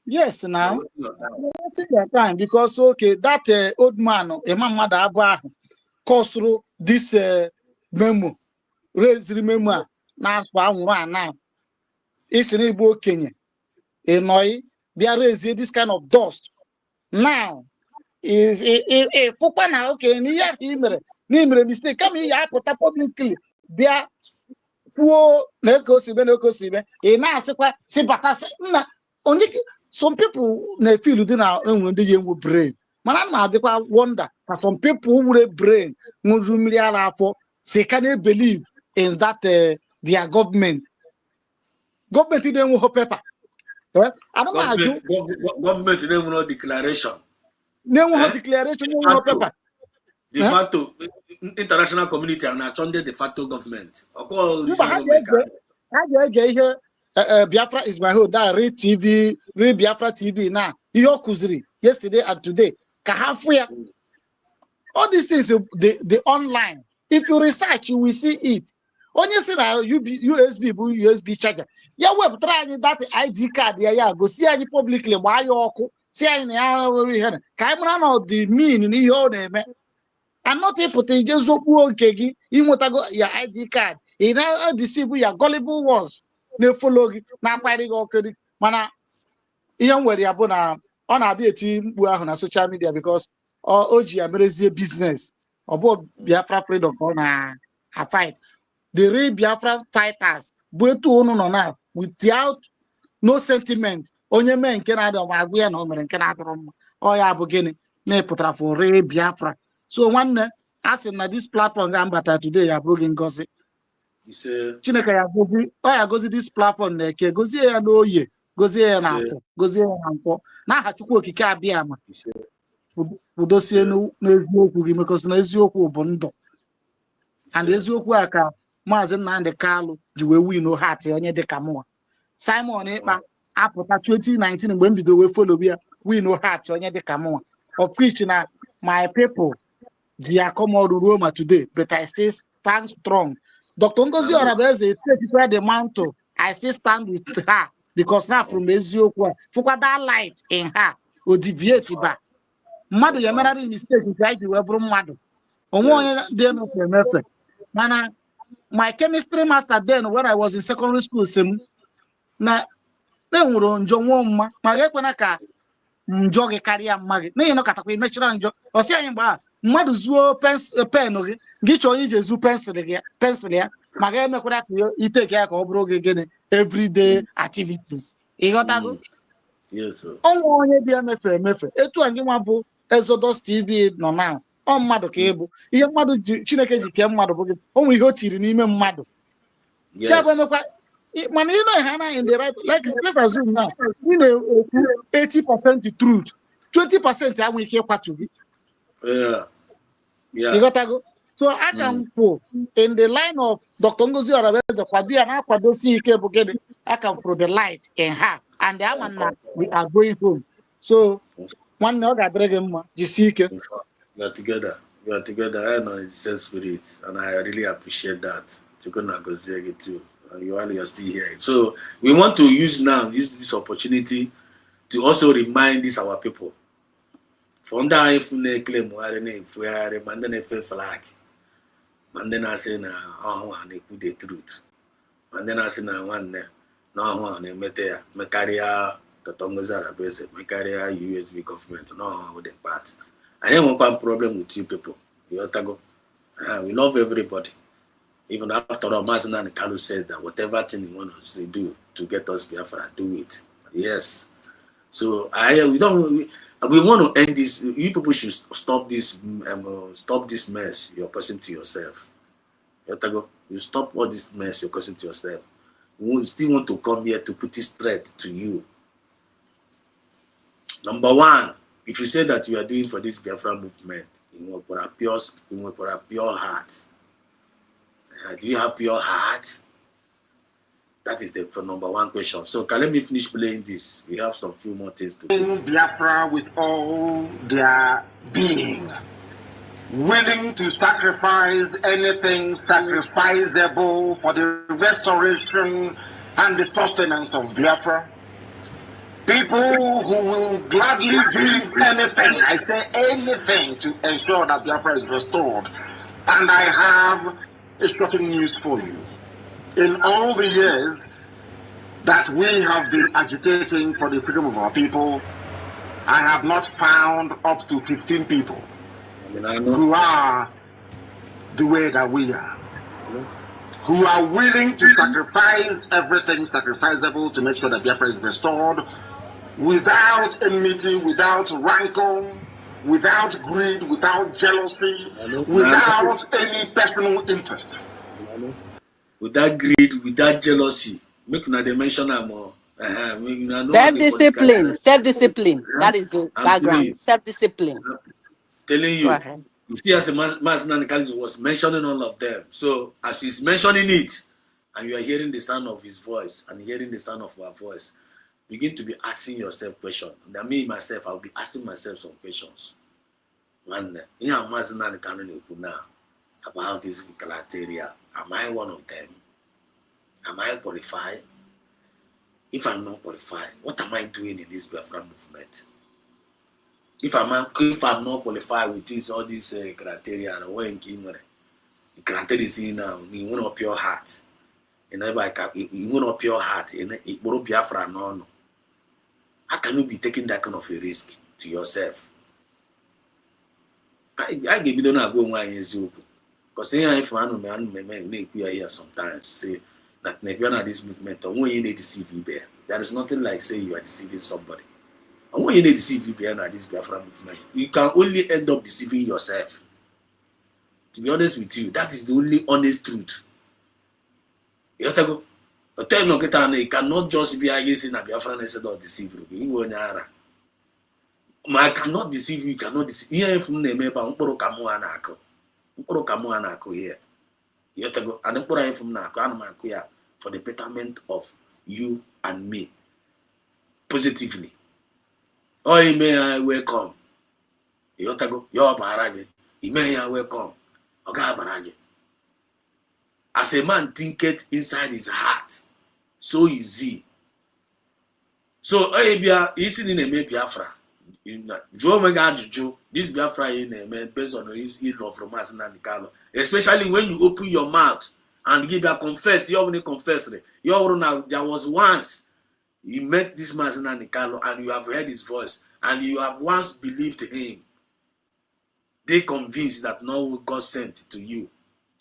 Yes, now you're wasting your time because okay, that old man, a man mother cost through this memo. Raise remember now now. It's an able Kenya. They are raising this kind of dust. Now is a now okay, nimere mistake. Come here, put up publicly. They are poor no only some people they feel they now when they young brain. Man, I wonder that some people with a brain they can't believe in that their government. Government didn't want paper. I don't know. Government didn't want declaration. They want declaration. No paper. De facto, international community are not under de facto government. Biafra is my home. That read TV, read Biafra TV now. Iyo Kuzri yesterday and today. Kahafia. All these things the online. If you research, you will see it. Only say that USB charger. Yeah, web try that ID card. Yeah, go see any publicly. Why you see any camera no the mean in your name. And not able to just go kegi. You want to go your ID card. You know deceive your gullible ones. They follow na fighting okay. Mana young where you are on a be team we are on social media because OG American business about Biafra freedom on a fight. The real Biafra fighters, now without no sentiment. Onye men can add on we are no man can add on or ya beginning ne putra for real Biafra. So one asking na this platform gambata today ya broken gossip. Chineke ya gozi ya gozi this platform ke gozi ya no ye gozi ya na afọ gozi ya na nkwo na ha chukwu okike abịa ma udosie n'eziokwu gị because na eziokwu bụ ndụ and eziokwu aka Maazị Nnamdi Kalu ji wee win heart onye dịka mụwa Simon Ekpa apụta 2019 mgbe m bidoro wee follow ya win heart onye dịka mụwa of which na my people they are come all Roma today but I still stand strong. Dr. Ngozi Orabeze take the mantle. I still stand with her because now from eziokwu fukwa that light in her o deviate ba mmadụ ya mere mistake nke anyị ji wee bụrụ mmadụ onwe onye dị n'ofe mana my chemistry master then when I was in secondary school sim na enwere njọ nwa mma ma ga-ekwena ka njọ gị karịa mma gị n'ihi na katakwa imechara njọ ọsị anyị mgbe mmadụ zuo pen gị chọọ onye iji ezu pensụl ya ma ga-emekwara ka iteke ya ka ọ bụrụ oge gịnị everyday activities ịghọtago ọnwa onye dị emefe etu anyị nwa bụ Exodus TV nọ na ọ mmadụ ka ịbụ ihe mmadụ Chineke ji kee mmadụ bụ gị o nwere ihe o tiri n'ime mmadụ ya bụ emekwa mana ị nọ ha na in the right like let's assume now ị na-ekwu 80% truth 20% anwụ ike ịkwatu gị you got to go. So I can go in the line of Dr. Ngozi Orabeze kwado ya na-akwadosi ike bụ gịnị I can throw the light in her and the man we are going home. So one no got dragon jisike. We are together. We are together. I know it's the spirit, and I really appreciate that. You too. You are still here. So we want to use this opportunity to also remind this our people. From that, if we claim we are mandate flag, mandate I say na and the truth, mandate I say na one no one metea mekaria the Tongos Arabese, mekaria USB government no with the part. I have one problem with you people. We love everybody. Even after all, Mazina and Kalu said that whatever thing you want us to do to get us Biafra, do it. Yes. So we want to end this. You people should stop this mess you're causing to yourself. You stop all this mess you're causing to yourself. We still want to come here to put this threat to you. Number one, if you say that you are doing for this Biafra movement, you want for a pure heart. Do you have pure heart? That is the number one question. So let me finish playing this. We have some few more things to do. Biafra with all their being, willing to sacrifice anything sacrificable for the restoration and the sustenance of Biafra. People who will gladly give anything, I say anything, to ensure that Biafra is restored. And I have a shocking news for you. In all the years that we have been agitating for the freedom of our people, I have not found up to 15 people who are the way that we are, who are willing to sacrifice everything sacrificable to make sure that Biafra is restored, without enmity, without rancor, without greed, without jealousy, without any personal interest. Without greed, without jealousy. Make una dimension more. Self-discipline. Self-discipline. That is the background. Self-discipline. Telling you, you see, as a man was mentioning all of them. So as he's mentioning it, and you are hearing the sound of his voice and hearing the sound of our voice, begin to be asking yourself questions. And me myself, I'll be asking myself some questions. And now about this criteria, am I one of them? Am I qualified? If I'm not qualified, what am I doing in this Biafra movement? If I'm not qualified with all these criteria, the criteria is now you want a pure heart. You want a pure heart. You Biafra no. How can you be taking that kind of a risk to yourself? I give you don't go one years old. Because if I here sometimes say that if you're not this movement, or when you need to deceive you there. There is nothing like say you are deceiving somebody. And when you need to deceive you there this Biafra movement, you can only end up deceiving yourself. To be honest with you, that is the only honest truth. You have to go. You cannot just be against Biafra and say don't deceive you. I cannot deceive you, cannot deceive you. Here from the member, here. You have to go and from for the betterment of you and me. Positively. Oh, you may welcome. You have to go, you're barage. You may welcome. As a man thinketh inside his heart, so is he. So, he's in a Biafra. This Biafra based on his love from us and Carlo. Especially when you open your mouth and give a confess, you only confess. There was once you met this man and Carlo and you have heard his voice and you have once believed him. They convinced that no God sent to you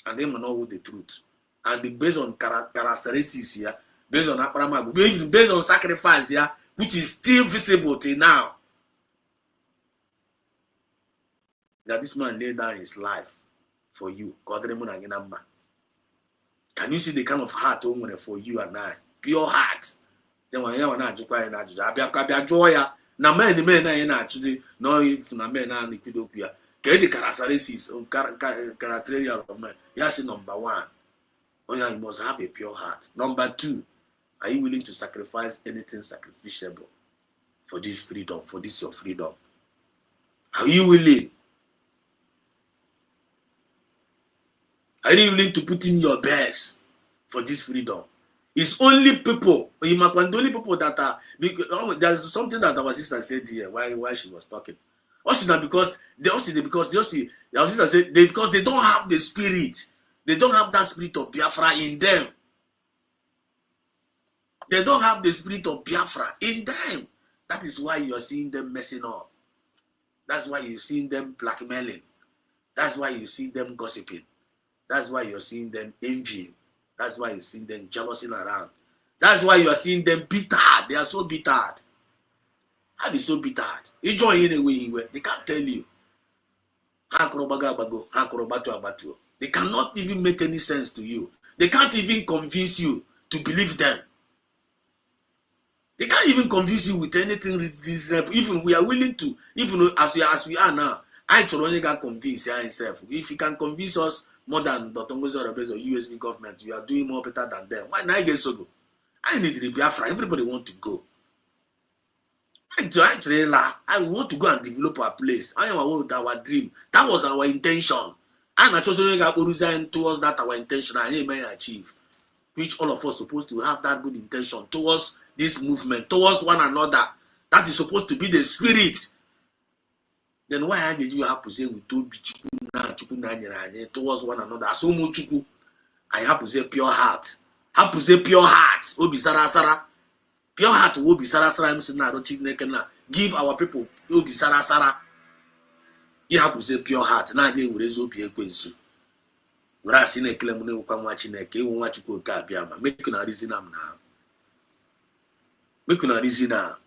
and they know the truth. And based on characteristics here, based on Abraham, even based on sacrifice here, which is still visible till now. That this man laid down his life for you. Can you see the kind of heart for you and I? Pure heart. Then when you are not joy. Now men actually no if na men na Nikidopia. Get the characteristics of criteria of man. Yes, number one. You must have a pure heart. Number two, Are you willing to sacrifice anything sacrificable for this freedom, for this your freedom? Are you willing? Are you willing to put in your best for this freedom? It's only people, the only people that are, there's something that our sister said here while she was talking. Also, because they don't have the spirit, they don't have that spirit of Biafra in them. They don't have the spirit of Biafra in them. That is why you're seeing them messing up. That's why you're seeing them blackmailing. That's why you see them gossiping. That's why you're seeing them envying. That's why you're seeing them jealousing around. That's why you are seeing them bitter. They are so bitter. How are they so bitter? Enjoy anyway. They can't tell you. They cannot even make any sense to you. They can't even convince you to believe them. They can't even convince you with anything. Even we are willing to, even as we are now, I only got convinced himself. If he can convince us more than Dr. Ngozi Orebeze or USB government, you are doing more better than them. Why not get so go? I need the Biafra. Everybody want to go. I want to go and develop our place. I want our dream. That was our intention. And I chose to resign towards that our intention. I may achieve, which all of us supposed to have that good intention towards this movement, towards one another. That is supposed to be the spirit. Then why did you have to say we told towards one another? So much I have to say pure heart. Have to say pure heart. Obi Sara Sara. Pure heart will be Sara Sara. Give our people Obi Sara Sara. You have to say pure heart. Now they will raise up your quincy. We're asking a claim come watching a game, watch you go Gabiama. Make a reason now. Make a reason now.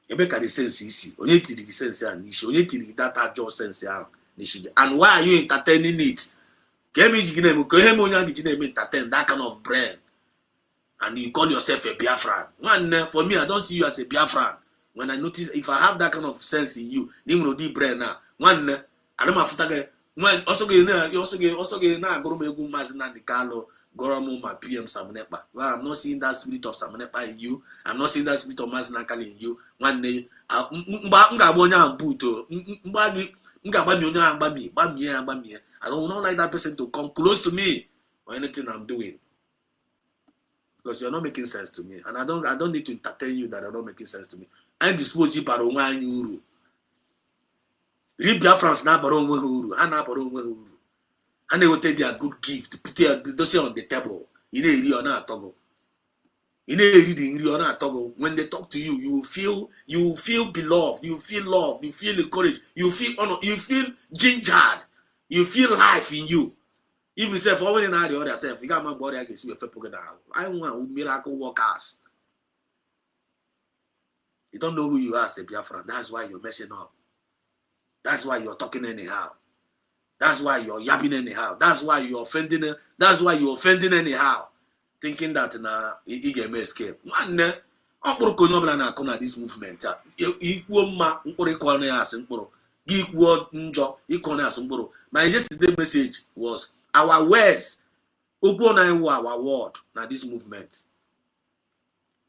You make a sense easy. Only to the sense and issue. Only to that just sense and why are you entertaining it? Entertain that kind of brain. And you call yourself a Biafran. One, for me, I don't see you as a Biafran. When I notice, if I have that kind of sense in you, you deep brain now. One, I don't have to when also get now go to Mazina Nicalo, Goromo, my PM Samunepa. Well, I'm not seeing that spirit of Samunepa in you. I'm not seeing that spirit of Mazina in you. One day, Mbabonya and Buto, Mbagi, Bamia. I don't not like that person to come close to me or anything I'm doing. Because you're not making sense to me. And I don't need to entertain you that are not making sense to me. I dispose you para one euro. Read Biafrans now para one euro. And now para 1 euro. And they will take their good gift, put their dossier on the table. In a real or not toggle. In a reading, real or not toggle. When they talk to you, you feel beloved, you feel love, you feel encouraged, you feel honor, you feel gingered, you feel life in you. Even if forward in the other self, you got my body, I can see a fair now. I want miracle workers. You don't know who you are, say Biafra. That's why you're messing up. That's why you're talking anyhow. That's why you're yapping anyhow. That's why you're offending. That's why you're offending anyhow. Thinking that you get escape. One I'm going to this movement. My yesterday message was our words. Our word. Now this movement.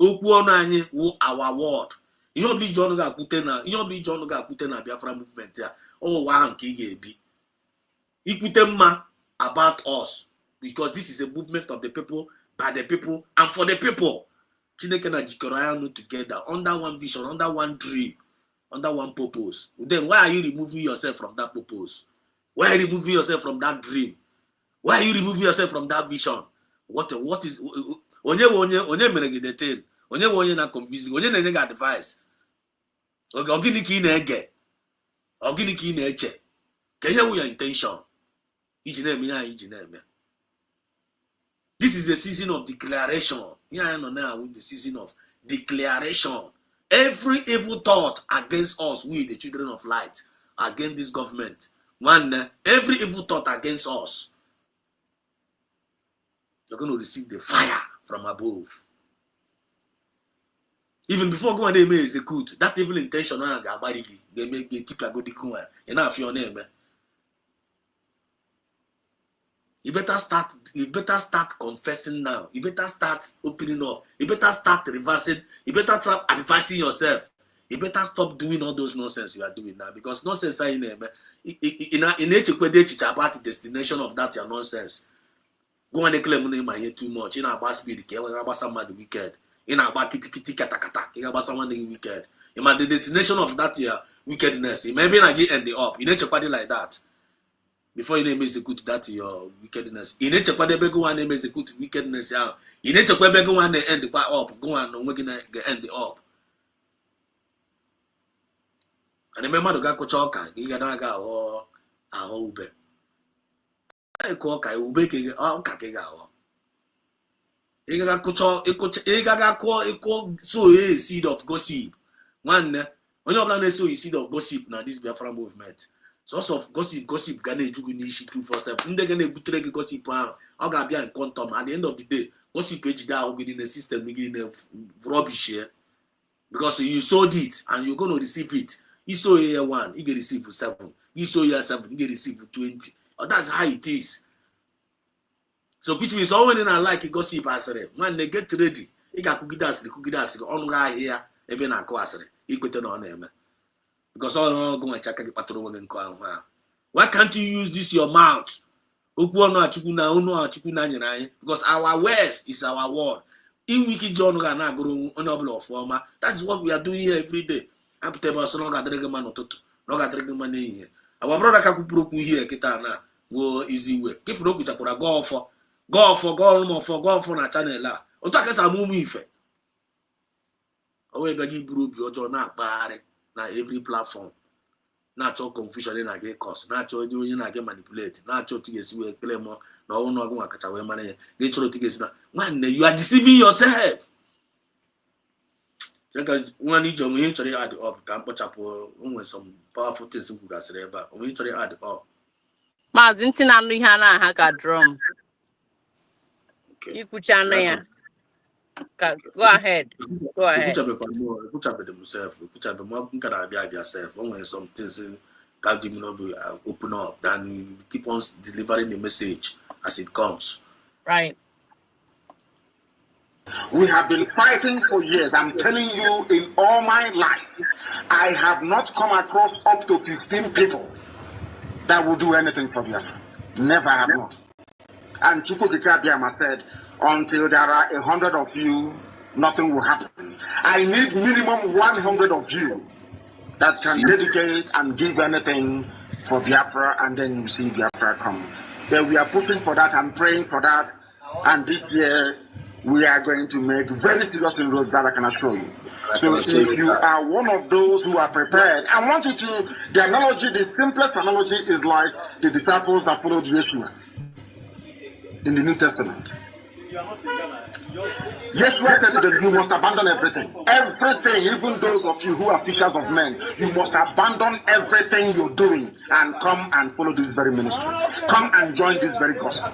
Our word. You don't be John Gakutena. You don't be John Gakutena Biafra movement. Oh, wow, Kigebi. Ikutema about us. Because this is a movement of the people, by the people, and for the people. Chineke na Jikoraya together, under one vision, under one dream, under one purpose. Then why are you removing yourself from that purpose? Why are you removing yourself from that dream? Why are you removing yourself from that vision? What is onye mere the thing? Onye na confusing? Onye na advice? Ogini ki na ege? Ogini ki na eche? Kenya your intention? This is a season of declaration. Here I am now with the season of declaration. Every evil thought against us, we the children of light, against this government. Every evil thought against us, you're going to receive the fire from above. Even before going to execute that evil intention, they make a tip go enough your name. You better start confessing now. You better start opening up. You better start reversing. You better start advising yourself. You better stop doing all those nonsense you are doing now, because nonsense are in nature about the destination of that your nonsense. Go and claim my here too much. In about speed, about somebody wicked. In about kitty kata, about someone wicked. In the destination of that your wickedness. Maybe I get end up. In nature party like that. Before you name execute that your wickedness. In nature party go one name execute wickedness. In nature party go one end the up. Go on no making the end up. And remember the guy Kochoka, you got or ube. I call Kai Ube Kakega. You got Kocho, so a seed of gossip. One, when you're planning so you seed of gossip now, this Biafra movement. Source of gossip, Gane Juguni shit 247. They're gonna betray gossip. I'll get behind quantum. At the end of the day, gossip page down within the system, within the rubbish here. Because you sold it and you're going to receive it. You sold year 1, you get receive 7. You sold year 7, you get receive 20. Oh, that's how it is. So which means all when I like it gossip asere. When they get ready, you got cookie dust on guy here, even a coasere. You could turn on them. Because all go and check the patrol and call. Why can't you use this your mouth? Because our words is our word. In wiki John Gana grow honorable of former. That's what we are doing here every day. I'm table so long at Dregaman or Toto, long at Dregaman here. Our brother Kakuproku here, Kitana, go easy way. Give Rokucha for a golf for a channel. Otakas are moving. Away begging group your John Barry, now every platform. Natural confusion in a gay cost, natural doing a get manipulate, natural tickets will claim more. No one will catch away money. Natural tickets. Man, you are deceiving yourself. One each of me actually add up, Campo Chapo, with some powerful things who got say about we actually add up. Mazintina Hana Haka drum. You could channel. Go ahead. Go ahead. Put up with themselves, put up the more can be yourself. When some things God open up, then you keep on delivering the message as it comes. Right. We have been fighting for years. I'm telling you, in all my life, I have not come across up to 15 people that will do anything for Biafra. Never have not. And Chukwukika Biama said, until there are 100 of you, nothing will happen. I need minimum 100 of you that can dedicate and give anything for Biafra, and then you see Biafra come. Then we are pushing for that and praying for that. And this year, we are going to make very serious inroads that I can assure you. So if you are one of those who are prepared, I want you to, the analogy, the simplest analogy is like the disciples that followed Yeshua in the New Testament. Yeshua said to them, you must abandon everything. Everything, even those of you who are fishers of men, you must abandon everything you're doing and come and follow this very ministry. Come and join this very gospel.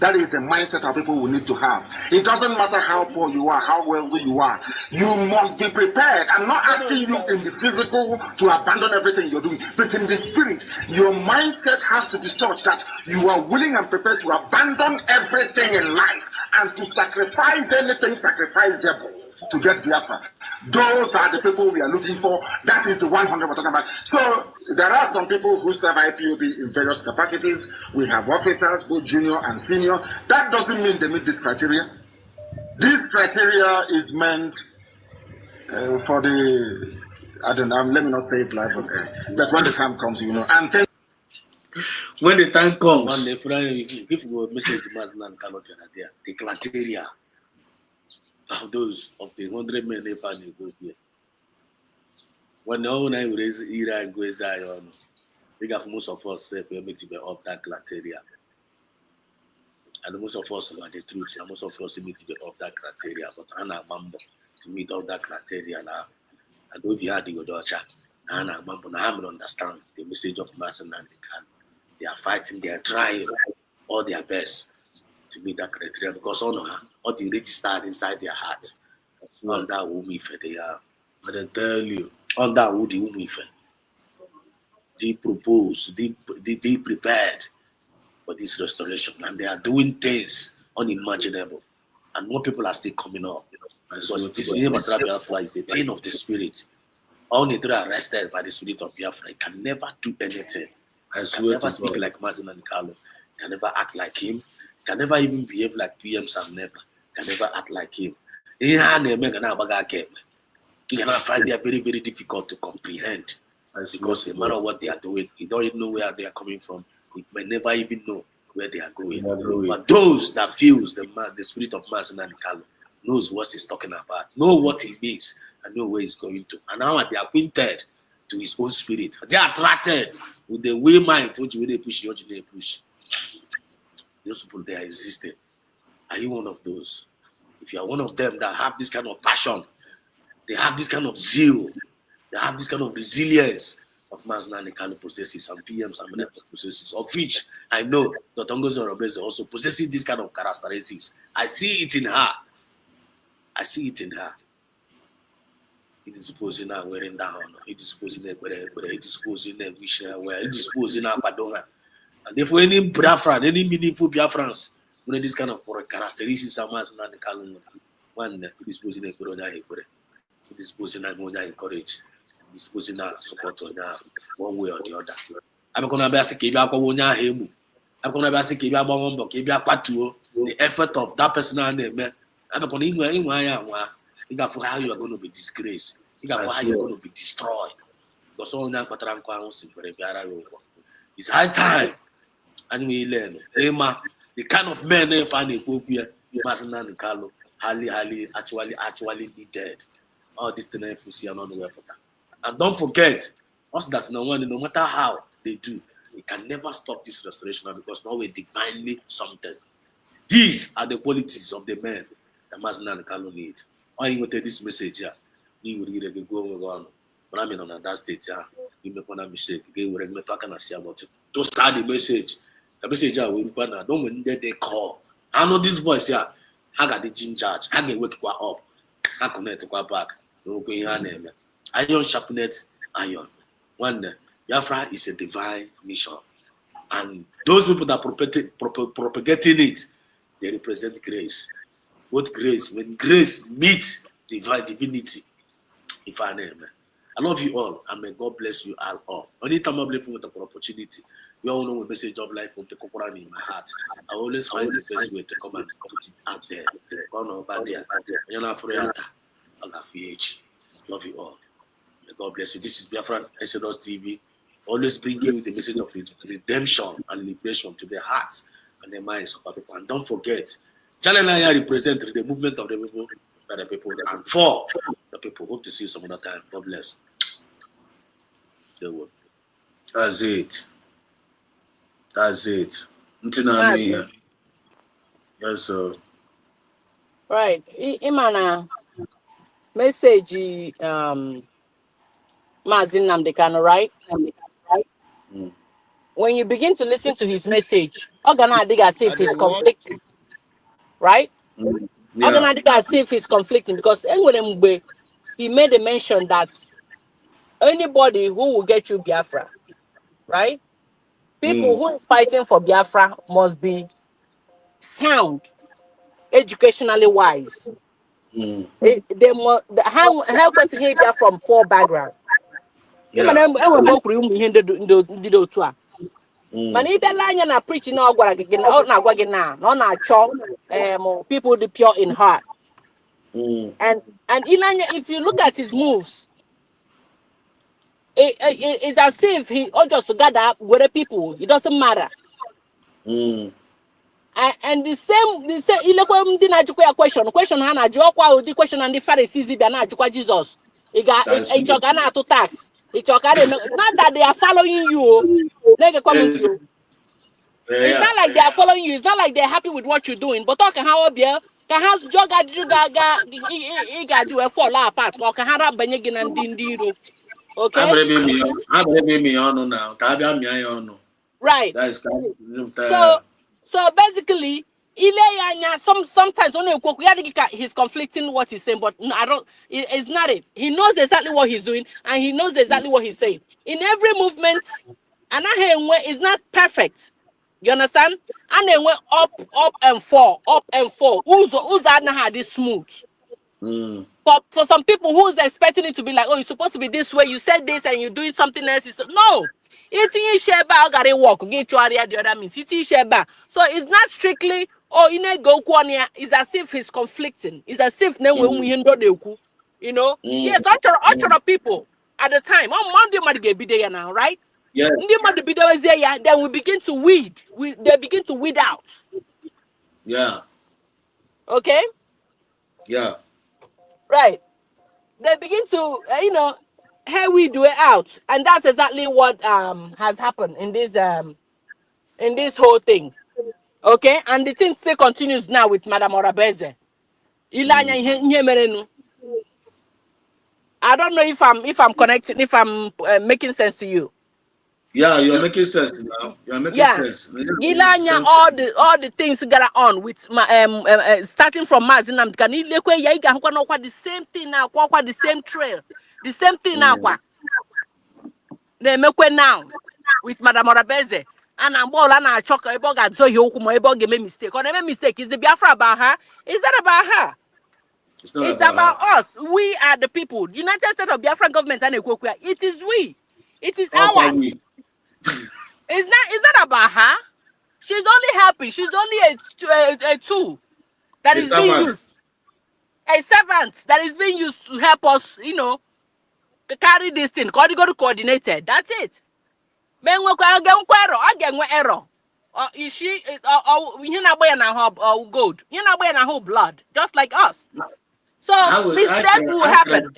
That is the mindset our people will need to have. It doesn't matter how poor you are, how wealthy you are. You must be prepared. I'm not asking you in the physical to abandon everything you're doing, but in the spirit, your mindset has to be such that you are willing and prepared to abandon everything in life and to sacrifice anything, sacrifice devil to get Biafra. Those are the people we are looking for. That is the 100 we're talking about. So there are some people who serve IPOB in various capacities. We have officers, both junior and senior. That doesn't mean they meet this criteria. This criteria is meant for the, I don't know, let me not say it live, okay. But when the time comes, you know. And then when the time comes, if you message the man cannot get the criteria of those of the 100 men they find go here. When no one will raise Ira and go Zion, we got most of us say we meet of that criteria. And most of us are the truth, and most of us meet of that criteria, but Anna Mambo to meet all that criteria now. I don't be hard to go to Anna Mambo, I haven't understand the message of Mason and the can. They are fighting, they are trying all their best to meet that criteria because all the registered inside their heart on that woman they are. But I tell you, on that woman they propose, they prepared for this restoration, and they are doing things unimaginable, and more people are still coming up. Because this Biafra is the thing of the spirit. Only they are arrested by the spirit of Biafra. He can never do anything. I can never speak like Martin and Carlo. Can never act like him. Can never even behave like PM Sam Never. Can never act like him. You cannot find they are very, very difficult to comprehend. Because no matter what they are doing, you don't even know where they are coming from. You may never even know where they are going. But those that feels the spirit of Martin and Carlo knows what he's talking about, know what he means, and know where he's going to. And now they are acquainted to his own spirit. They are attracted with the way mind, what you push, what you push. Those people, they are existing. Are you one of those? If you are one of them that have this kind of passion, they have this kind of zeal, they have this kind of resilience of Maznani kind of possesses and PM some possesses, of which I know that Ongozo Robes also possesses this kind of characteristics. I see it in her. I see it in her. It is supposing her wearing down, it is supposing her it is supposing her wishing her well, it is supposing her Padona. And if any Biafra, any meaningful Biafrans, when this kind of characteristics are Maznani Kalun, one it is supposing her Corona, it is supposing her Mona encourage. Disposing that support on one way or the other. I'm going to be asking him. I'm going to be asking the effort of that person. I'm going to how you are going to be disgraced. How you are going to be destroyed. Because all that it's high time. And we learn. The kind of men they find a book here, actually needed. All this thing if you see another way for that. And don't forget, also that no matter how they do, we can never stop this restoration because now we're divinely something. These are the qualities of the men that Mazna and Carlo need. Or you will take this message here. You will either go on. But I mean on that state, you make one mistake. Again, we're not talking about it. Don't start the message. The message we require don't when they call. I know this voice here. I got the ginger. I can wake you up. I connect you back. Don't go in your name. Iron sharpeneth iron. One, Biafra is a divine mission. And those people that propagating it, they represent grace. What grace? When grace meets divine divinity, if I name. I love you all, and may God bless you all. Only time I'm living with the opportunity, we all know the message of life from the Kokoran in my heart. I always find the best way to come and put it out there. Gone over there. Love you all. May God bless you. This is Biafra Exodus TV. Always bringing the message of redemption and liberation to the hearts and the minds of our people. And don't forget, Jalanaya represents the movement of the people, by the people, and for the people. Hope to see you some other time. God bless. That's it. That's it. Until here. Yes, sir. Right. Imana message Mazin Namdekano, right? When you begin to listen to his message, Ogana dig as if he's conflicting, right? Ogana dig as if he's conflicting because he made a mention that anybody who will get you Biafra, right? People who is fighting for Biafra must be sound, educationally wise. They must help us hear from poor background. Man, either line na preaching now people the pure in heart. And Ilanya, if you look at his moves, it's as if he just gather with the people. It doesn't matter. And the same question Hannah the question and the Pharisees Jesus. It got to tax. Not that they are following you. It's not like they are following you. It's not like they're happy with what you're doing. But talking how can have joga got you fall apart. Or can have Benyagin and Dindiro. Okay. Right. So basically, sometimes only he's conflicting what he's saying, but no, it's not it. He knows exactly what he's doing and he knows exactly what he's saying. In every movement, and it's not perfect. You understand? And they went up and fall. Uzo had this smooth. For some people who's expecting it to be like, oh, you're supposed to be this way, you said this and you're doing something else. No. Eating sheba got to work. Get you area the other means. Eating sheba. So it's not strictly, oh, you know, go kwanya. It's as if he's conflicting. It's as if you know. Yes, all people at the time. On Monday might be there now, right? Yeah. Then we begin to weed. They begin to weed out. Yeah. Okay? Yeah. Right. They begin to, hey, we do it out. And that's exactly what has happened in this whole thing. Okay? And the thing still continues now with Madam Orabeze. I don't know if I'm connecting, if I'm making sense to you. Yeah, you're making sense now. You're making sense. Gilanya, all the things that are on with my starting from Mazinam Kani Lekwe Yaiga the same thing now, the same trail, the same thing now. They make now with Madam Orabeze. And I'm all and I choke a bog at Zoyo Kumo, a bog make mistake. Or never mistake is the Biafra about her. Is that about her? It's about us. We are the people. The United States of Biafra government and it is we. It is ours. It's not about her. She's only helping. She's only a tool that is being used. A servant that is being used to help us, to carry this thing. Go to coordinated. That's it. Error. Is she gold? Blood, just like us. So mistake will happen.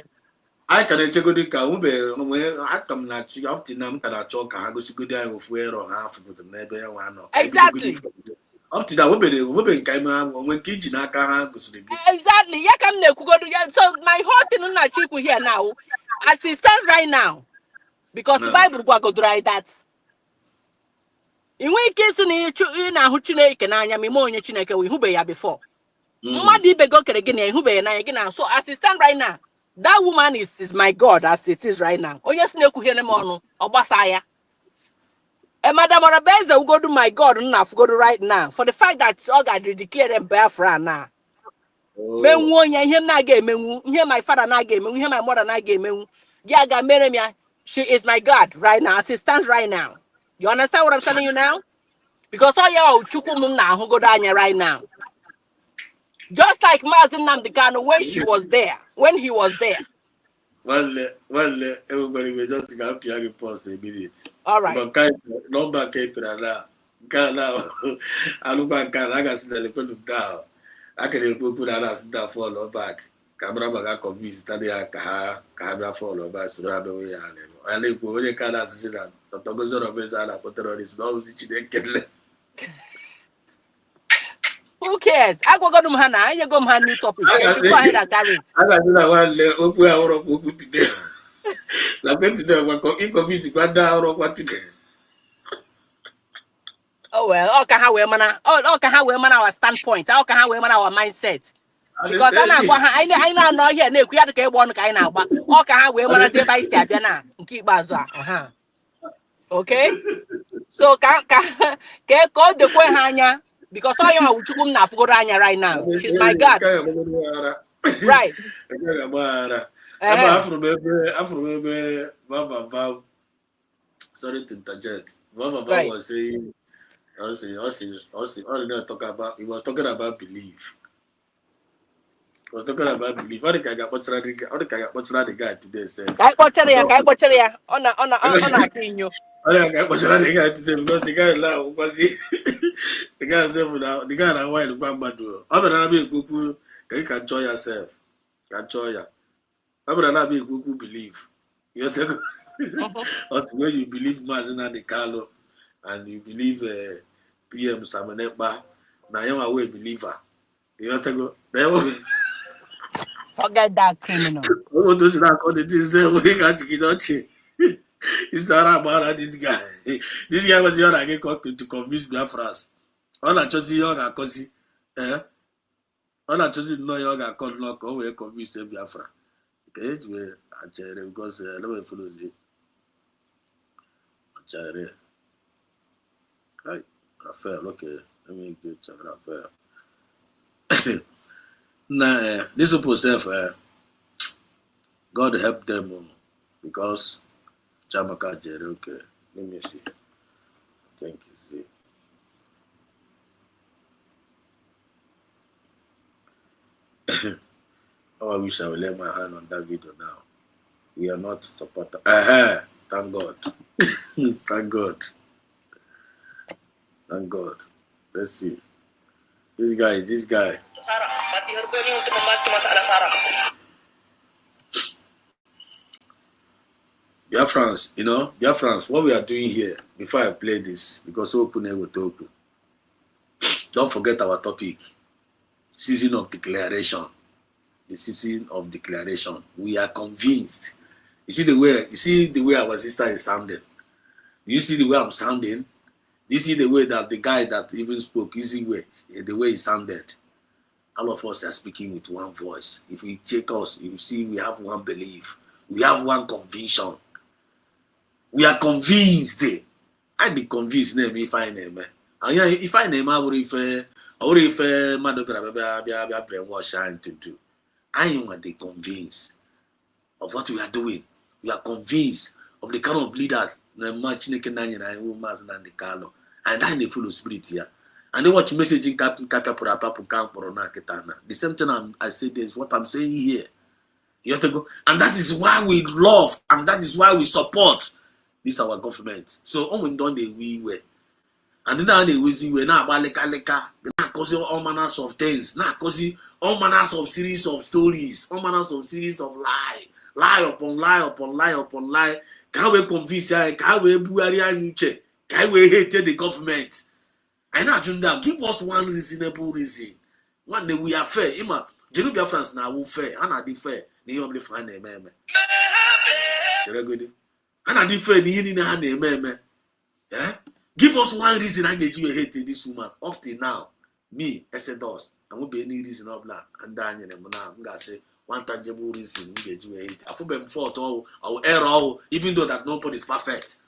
I can check good I come not you up to them can I talk I go to good eye of where or half of the maybe one. Exactly. Up to that woman came out when Kijinaka goes to the exactly. So my whole thing on Chiku here now, as it stands right now, because the Bible go dry that. In one case, in a Huchine can I am more in Chineke with Hube before. Madi be go again, Hube and I again. So as it stands right now, that woman is my God as it is right now. Oh, yes, no, could hear them on Obasaya. And Madam Orabeze will go to my God enough, go to right now. For the fact that all got to declare them Biafra now. Men won him na game, hear my father na game, hear my mother na game. Yaga Meremia, she is my God right now, as it stands right now. You understand what I'm telling you now? Because all y'all chukum now who go down here right now. Just like Mazin Namdekano when she was there, when he was there. Well, everybody will just go to your post a minute. All right. No back now. I look back, I can see the put down. I can put that down for no back. Camera back convince Tadia Kaha follow by Surabe. I live with a car as that. The Togozo of Bezana, but there is no situation. Who cares? I go to Hana, I go to new topic. Go ahead and carry it. I got that one open our book today. La bête de what today. Oh well, all can have women our standpoint, all can have women our mindset. Because I know here, no, we have to get one kind now, but all can have women say by Sabiana and keep Bazwa. Okay? So can go the Hanya because I am Chukum Nafgoranya right now. She's my God. Right. Sorry to interject. Vava was saying, he was talking about belief. He was talking about belief. How the guy today said. I watch area on a opinion. Because the guy now was the guy said the guy now why the back battle. I'm gonna be a cuckoo. You can enjoy yourself. Can enjoy ya. I'm gonna be a cuckoo believe. You know, when you believe Mazina de Carlo and you believe PM Samaneba, now you're a way believer. You know, forget that criminal. What does that call the things that we got to get on? It's not about this guy. This guy was here again to convince Biafras. All I just see you on Kosi. All I just know you on call knock over convince Biafra. Okay, because let me follow you. Right. Raphael, okay. Let me get Raphael. Nah, this people self, God help them because Jamaka Jerry, okay. Let me see. Thank you. See. How I wish I would lay my hand on that video now. We are not supporters. Thank God. Thank God. Thank God. Let's see. This guy. Biafrans, Biafrans, what we are doing here, before I play this, because don't forget our topic. Season of declaration. The season of declaration. We are convinced. You see the way our sister is sounding. Do you see the way I'm sounding? Do you see the way that the guy that even spoke, the way he sounded? All of us are speaking with one voice. If we check us, you see we have one belief. We have one conviction. We are convinced. I be convinced name if I name. If I name, I would if mother brainwash to do. I am what they convinced of what we are doing. We are convinced of the kind of leader and I'm the full of spirit here. And then watch messaging the same thing I say this, what I'm saying here. You have to go, and that is why we love and that is why we support this our government. So when done the we were. And then they we now about leka now causing all manners of things, now causing all manners of series of stories, all manners of series of lie upon lie upon lie upon lie. Can we convince can we can we hate the government? And now give us one reasonable reason. One day we are fair. Ima Genubia France now will fair. And I be fair. Ni obli fine meme. And I be fair. Ni na meme. Give us one reason I get you hate this woman. Up till now, me, Esedos, I won't be any reason of that. And Daniel, I'm gonna say one tangible reason we get you hate. I feel them fault all our error, even though that nobody is perfect.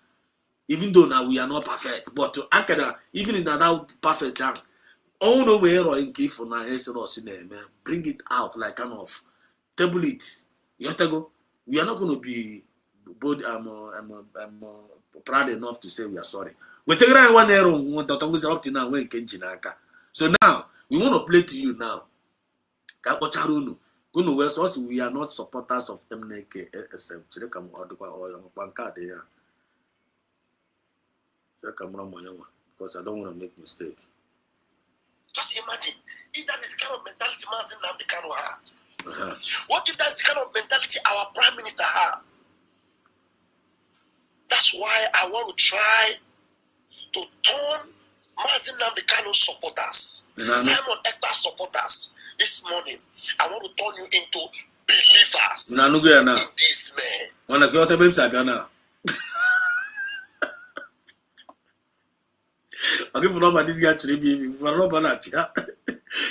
Even though now we are not perfect, but to Ankara, even in that now perfect time, all the way or in Kif for now, Esedos in there, man. Bring it out like kind of table it. You have to go. We are not going to be both. I'm proud enough to say we are sorry. We take one error. We want to talk up to now when Kenjinaka. So now we want to play to you now. Kapocharuno. We are not supporters of MNK SM. Because I don't want to make mistake. Just imagine if that is the kind of mentality Mazin Nnamdi Kanu had. What if that's the kind of mentality our prime minister have? That's why I want to try to turn Mazin Nnamdi Kanu supporters, Simon Ekpa supporters. This morning, I want to turn you into believers in this man. Okay, for number this guy to be for number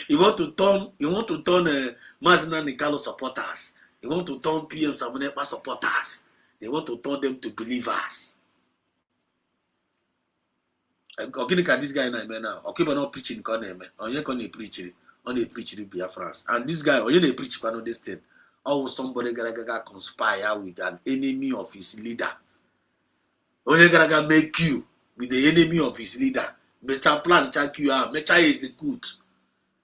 you want to turn Mazin Nnamdi Kanu supporters. You want to turn PM Simon Ekpa supporters. They want to turn them to believers. Okay, look at this guy now. Okay, but not preaching name. On you can preach the Biafrans. And this guy, you preach on this thing. Or somebody gotta conspire with an enemy of his leader. Or you gotta make you with the enemy of his leader. Mecha plan, mecha QR, mecha execute.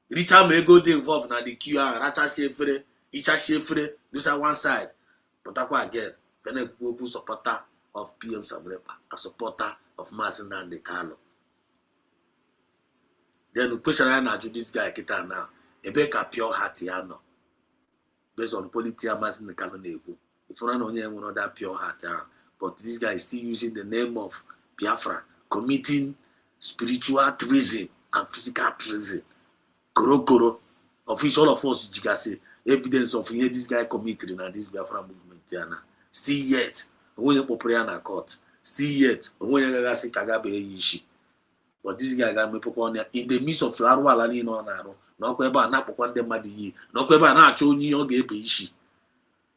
Richard may go to involved na the QR, Racha Shefre, Icha Shefre, those are one side. But again, then a good supporter of PM Sabrepa, a supporter of Mazin Nnamdi Kanu. Then the question I ask this guy kita now, a beka pure heart yano. Based on politics, Mazin Nnamdi Kanu. If you don't know that pure heart, but this guy is still using the name of Biafra, committing spiritual treason and physical treason. Koro, of which all of us say evidence of this guy committed in this Biafra movement. Still yet, when you prepare na court, still yet, when you say Kagabe Yishi. But this guy got me in the midst of Larwa Lani no Naro, no Queba na Pokwan Madi, no Queba na Choni Oge Ishi.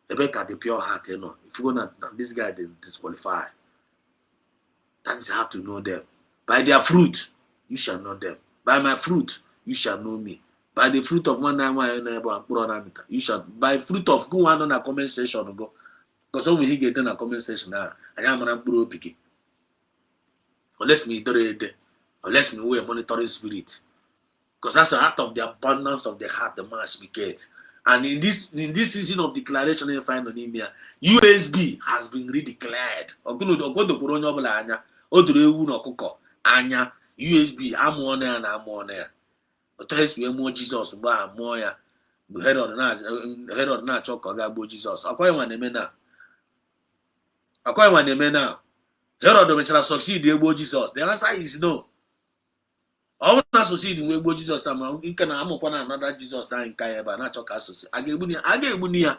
The back at the pure heart, If you want this guy disqualify. That is how to know them. By their fruit, you shall know them. By my fruit, you shall know me. By the fruit of one you shall by fruit of go on a comment section go. Because when he get in a comment section now, I am an puro picky. Unless me do unless me we a monitoring spirit. Because that's out of the abundance of the heart the man speaketh. And in this season of declaration you find on email, USB has been redeclared. USB I'm on there and I'm on there. But tell me more Jesus more ya. Head on na chok or Jesus. I'll call you one name now. I'll call you one name now. Head on the which succeed the Jesus. The answer is no. I want to succeed in way Jesus. You can am upon another Jesus and Kayaba, not your castle. I gave Bunia.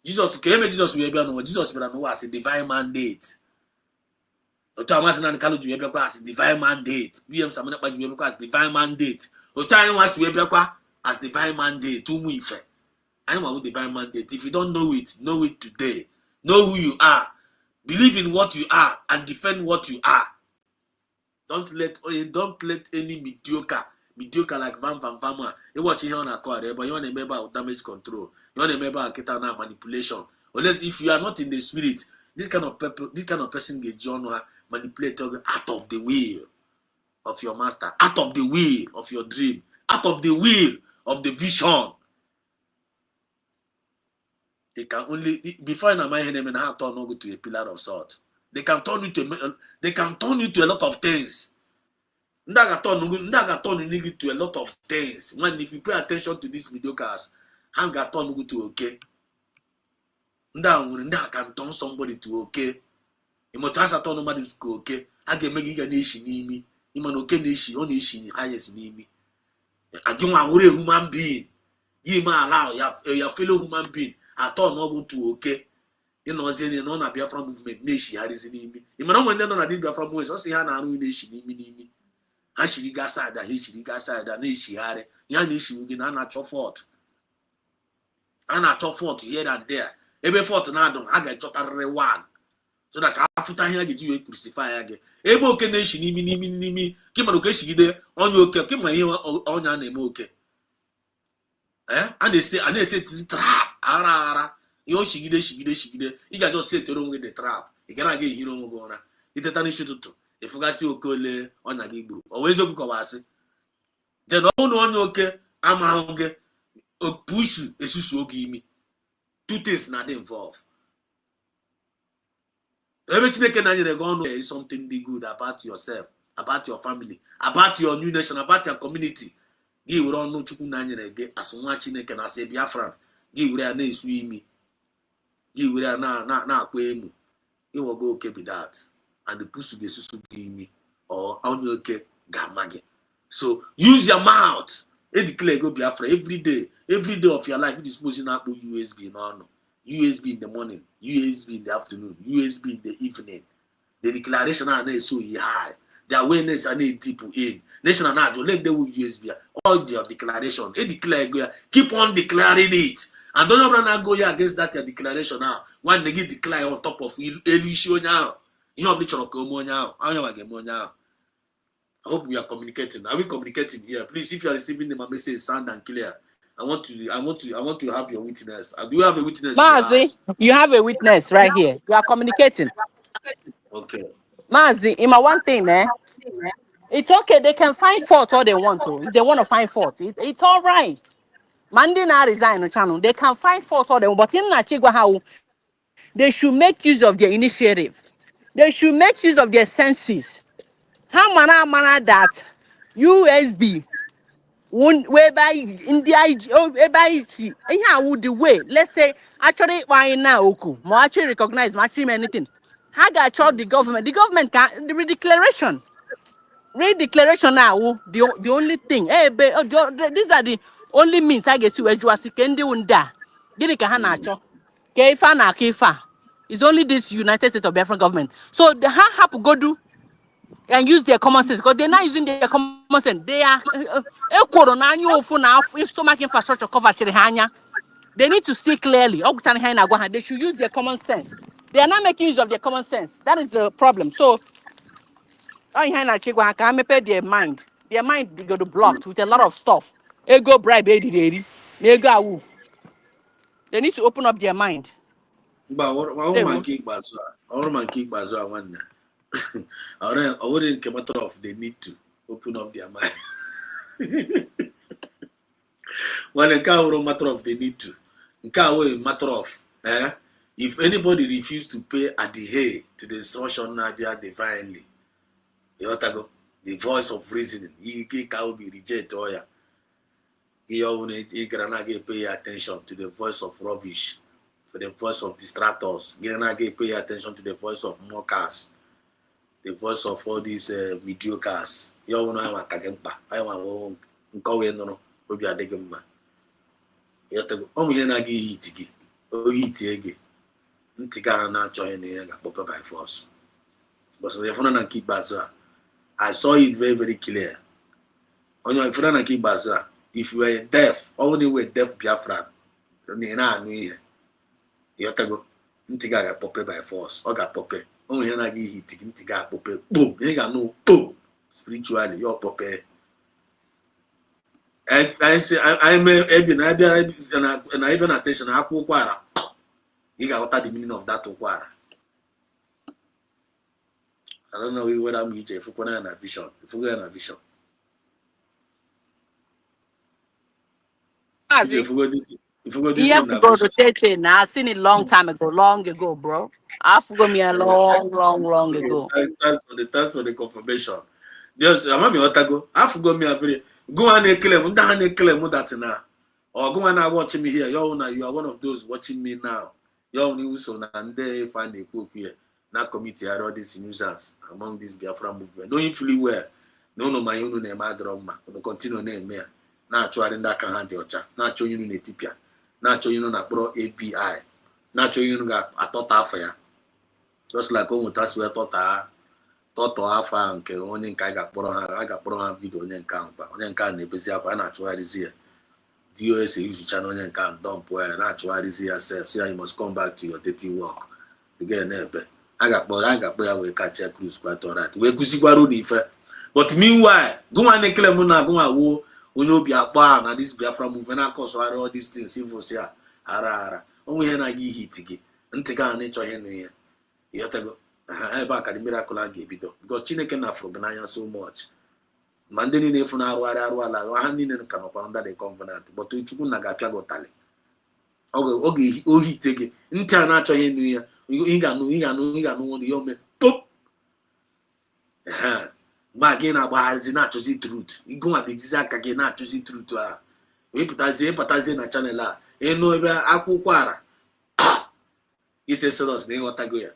Jesus came, Jesus will be on Jesus will as a divine mandate. Thomas and Kalu Juebeka as a divine mandate. We have some as divine mandate. Otime was Webeka as divine mandate. To me, I am a divine mandate. If you don't know it today. Know who you are. Believe in what you are and defend what you are. Don't let any mediocre like Van Van. You watch here on a call, but you want a member of damage control. You want a member of ketana manipulation. Unless if you are not in the spirit, this kind of person get genre manipulated out of the will of your master, out of the will of your dream, out of the will of the vision. They can only before in my head and how to go to a pillar of salt. They can turn you to a lot of things. Ndaga turn you to a lot of things. When if you pay attention to these mediocres, I'm gonna turn you to okay. Nda can turn somebody to okay. You must have turn somebody to okay. I can make you an issue me. You must okay issue only issue highest in me. And you are a human being. You may allow your fellow human being. I turn over to okay. You know, saying you know, Biafra movement nation has in me. You know, when they're not Biafra movement, so say, I know nation in me. I should gas side that he should gas side that nation had it. Young nation will get an actual fault. An actual fault here and there. Every fault now don't have a total one. So that after here get you crucify again. Ebo okay nation, me. Kim on occasion there on your okay, Kim my on your name okay. And they say trap. Ara. You shigide. You can just say to don't get the trap. You cannot get hero go on. It a tanish to. If you guys see okole on a giggle, always look kawasi. Then all on your okay, I'm hungry. A push a susu give me. Two things not involved. Everything can go is something good about yourself, about your family, about your new nation, about your community. Give we don't know to as much in can I say Biafra. Give we are na swim. Give we are na kwemu. You will go okay with that. And the push to the susu give me or on your okay gamage. So use your mouth. And declare go Biafra every day of your life. You dispose up to USB no. USB in the morning, USB in the afternoon, USB in the evening. The declaration are not so high. The awareness are not deep in. National Najo, let them USB. All the declaration. They declare, keep on declaring it. And don't ever go against that declaration now. When they get declare on top of Elusio now. You have literally now. I hope we are communicating. Are we communicating here? Please, if you are receiving my message sound and clear. I want to have your witness. Do you have a witness? Mazi, you have a witness right here. You are communicating. Okay. Mazi, in my one thing, it's okay. They can find fault all they want to. If they want to find fault, it's all right. Monday now resign the channel. They can find fault all they want. But in Nachigwa, how they should make use of their initiative. They should make use of their senses. How mana that USB whereby India whereby the way let's say actually why now oku more actually recognize actually anything. How got the government can the redeclaration now the only thing these are the only means I guess you kendi unda gini ka ha na acho ke ifa na akifa it's only this United States of Biafra government so the have go do and use their common sense because they're not using their common sense. They are stomach infrastructure cover. They need to see clearly. They should use their common sense. They are not making use of their common sense. That is the problem. So Oh, you na chigwa can mepe their mind. Their mind go to blocked with a lot of stuff. Ego bribe edi. Ego awoof. They need to open up their mind. But They what man will. keep bazo? Our man keep bazo one. I wouldn't come matter of they need to open up their mind. Well, a matter of they need to. A matter of if anybody refuse to pay adhere to the instruction Nadia divinely, you ought to go. The voice of reasoning. He can be rejected. Oh yeah. He cannot pay attention to the voice of rubbish, for the voice of distractors. He cannot pay attention to the voice of mockers, the voice of all these mediocres. You know I'm a kagempa. I want to go in no. Obi adegema. You ought to go. Oh, you na gi hit. Oh, hit again. Ntiga na join the ga by force. But so if na keep baza, I saw it very very clear. On your if na keep baza, if you were deaf, only were deaf Biafra, you na anu here. You to go. Ntiga ga pop by force. O ga pop. Oh, you na gi hit. Ntiga pop. Boom. You ga no boom. Spiritually, you pop. I say I'm even a station. I you got the meaning of that ukwara. I don't know whether I'm if you go a vision. If you go a vision. If you go this You have to go to Tete now. I seen it long time ago, long ago, bro. I forgot me a long ago. Thanks for the confirmation. Just I'm me otago. I forgot me a very go and claim that now. Or go and watch me here. You are one of those watching me now. You're only so and they find a cook here. Now committee all these nuisance among this Biafra movement. Knowing fully well. No, my own name, Adroma. But continue name here. Now trying that can hand your chat. Now show you in Ethiopia. Now show you pro API. Now show you got a thought affair. Just like that's where thought affair and only I got pro video on account. On account, the busy up and actually here. DOS use channel and can dump where naturally see yourself. See, you must come back to your dirty work. Again, I got we catch a cruise quite all right. We could see but meanwhile, go and claim go and be a bar and this Biafra movement and cause all these things. If say ara. Only when I give hit again. And take a nature here. You have to go. I back at the miracle I gave it because Chineke na from so much. Mandeni ne funa arwala ahani ne kama kwa under the covenant but chukwu na ga-apia go tali oge ohitege nti a na-achọ ihe nu ya ị ga-anụ ihe ome pop ma gị na-agbaghazi na-achọzi truth igu nwa ga-ejizi aka gị na-achọzi truth a ịpụtazie na chanel a ịnụ ebe akwụkwọ ara ise soros na ịghọtago ya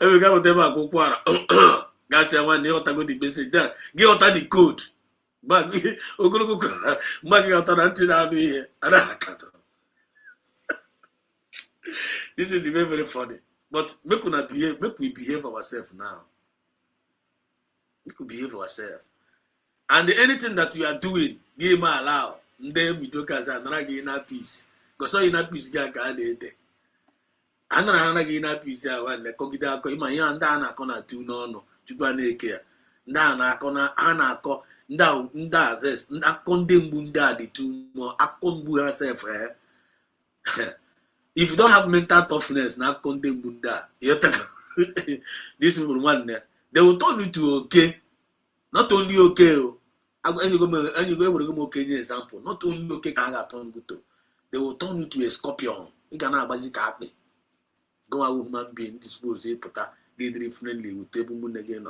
every guy with them go kwara. Guys say one you go the message there. Give out the code. But ogologo magi out until I be here. This is very very funny. But make we behave ourselves now. Make we behave ourselves. And anything that we are doing, give me allow. Then we do cause another gain peace. Because so in peace ga dey. Anara anaghị na apịsị awa lekọgide akọ ịma ihe ndị a na-akọ na tu n'ọnụ chukwu a na-eke ya ndị a na-akọ na ha na-akọ ndị azes akọ ndị mgbu ndị a dị tu mụọ akọ mgbu ha sef if you don't have mental toughness na akọ ndị mgbu ndị a this people nwanne they will turn you to okay not only okay enyigo ewere m okay nye example not only okay ka ha ga-atọ nguto they will turn you to a scorpion ị ga na-agbazi ka akpị go a woman being disposed pụta get friendly with table moon again.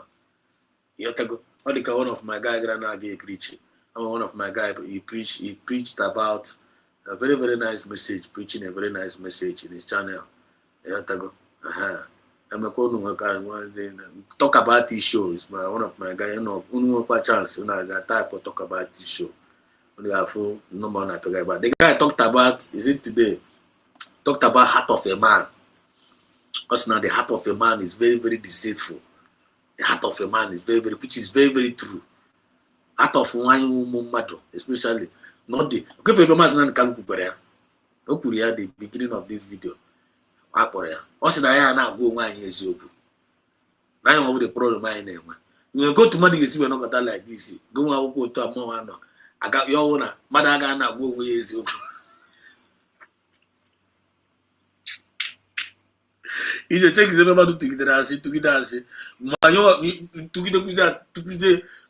You have to go. All the one of my guy gonna get preaching. One of my guy he preached about a very very nice message, preaching a very nice message in his channel. You have to go. I'm a talk about these shows. But one of my guy, one chance, got type of talk about this show. Only have full no more not talk about. The guy talked about is it today? Talked about heart of a man. Because now the heart of a man is very, very deceitful. The heart of a man is very, very, which is very, very true. Heart of one woman, especially not the. Okay, for a man, kwuru ya the beginning of this video. Akpọrọ ya. Ọ sị na ya na-agwa onwe anyị eziokwu. Na anyị nwere the problem anyị na-enwe. You go to mmadụ ga-esi wee nọkọta like this. Go nwa akwụkwọ otu a mmanwụ anọ. Aga ya ọwụ na mmadụ aga na-agwa onwe ya eziokwu. Ije chekize ebe mmadụ tụgidere asị ma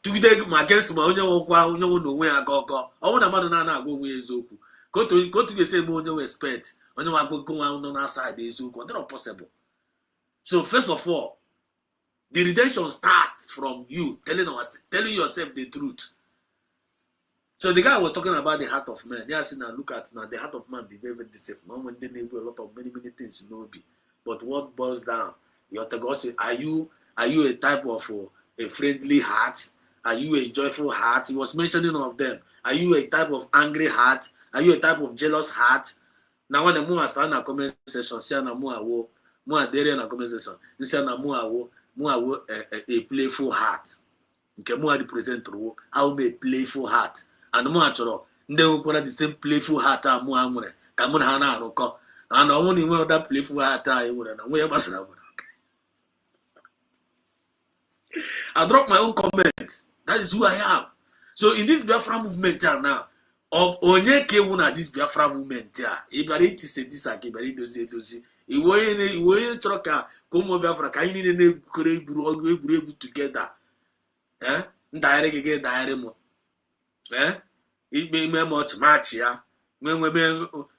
tụgide ma against ma onye nwekwa onye nwe na onwe ya akọ ọ bụ na mmadụ na-agwa onwe ya eziokwu ka otu ga-esi eme onye nwe expect onye nwe agụgụ nwa nọ na side eziokwu ọ dịrọ possible. So first of all, the redemption starts from you telling yourself the truth. So the guy was talking about the heart of man. They are saying, now look at now the heart of man be very, very deceitful. When they do a lot of many things you know be. But what boils down, your say, are you a type of a friendly heart? Are you a joyful heart? He was mentioning of them. Are you a type of angry heart? Are you a type of jealous heart? Now when the more stand na comment section, say na more there na comment section. You say na more a playful heart. Nke more represent through how a playful heart. And more choro ndị nwekwara the same playful heart a mụ ha nwere ka mụ na ha na-arụkọ. And I want to know that playful heart I would and where was I drop my own comment. That is who I am. So in this Biafra movement now, of Onyeke wuna this Biafra movement here, ibari ti say this akibari dozi. Iwe troka komo Biafra ka ini ne kure egwu together. Ndaire gege daire mo. Igbe much match ya.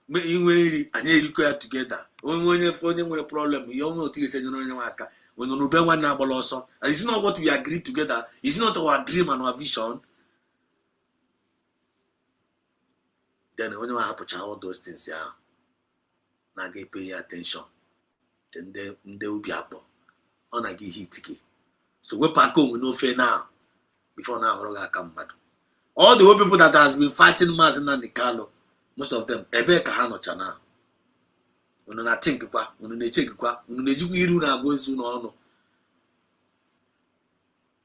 Inwe iri anyị erikọ ya together. Onye nwere problem you know to say onye nwaka onye nube nwa na agbala ọsọ. It's not what we agree together. It's not our dream and our vision. Then onye nwa hapụcha all those things ya na ga pay attention. Then ndị obi akpọ ọ na gị hit gị. So wepụ aka onwe n'ofe now before now ọrụ aka mmadụ. All the whole people that has been fighting Mazi Nnamdi Kanu, most of them ebe ka ha nọcha na unu na think kwa unu na check kwa unu na ejikwa iru na agụ ezu n'ọnụ.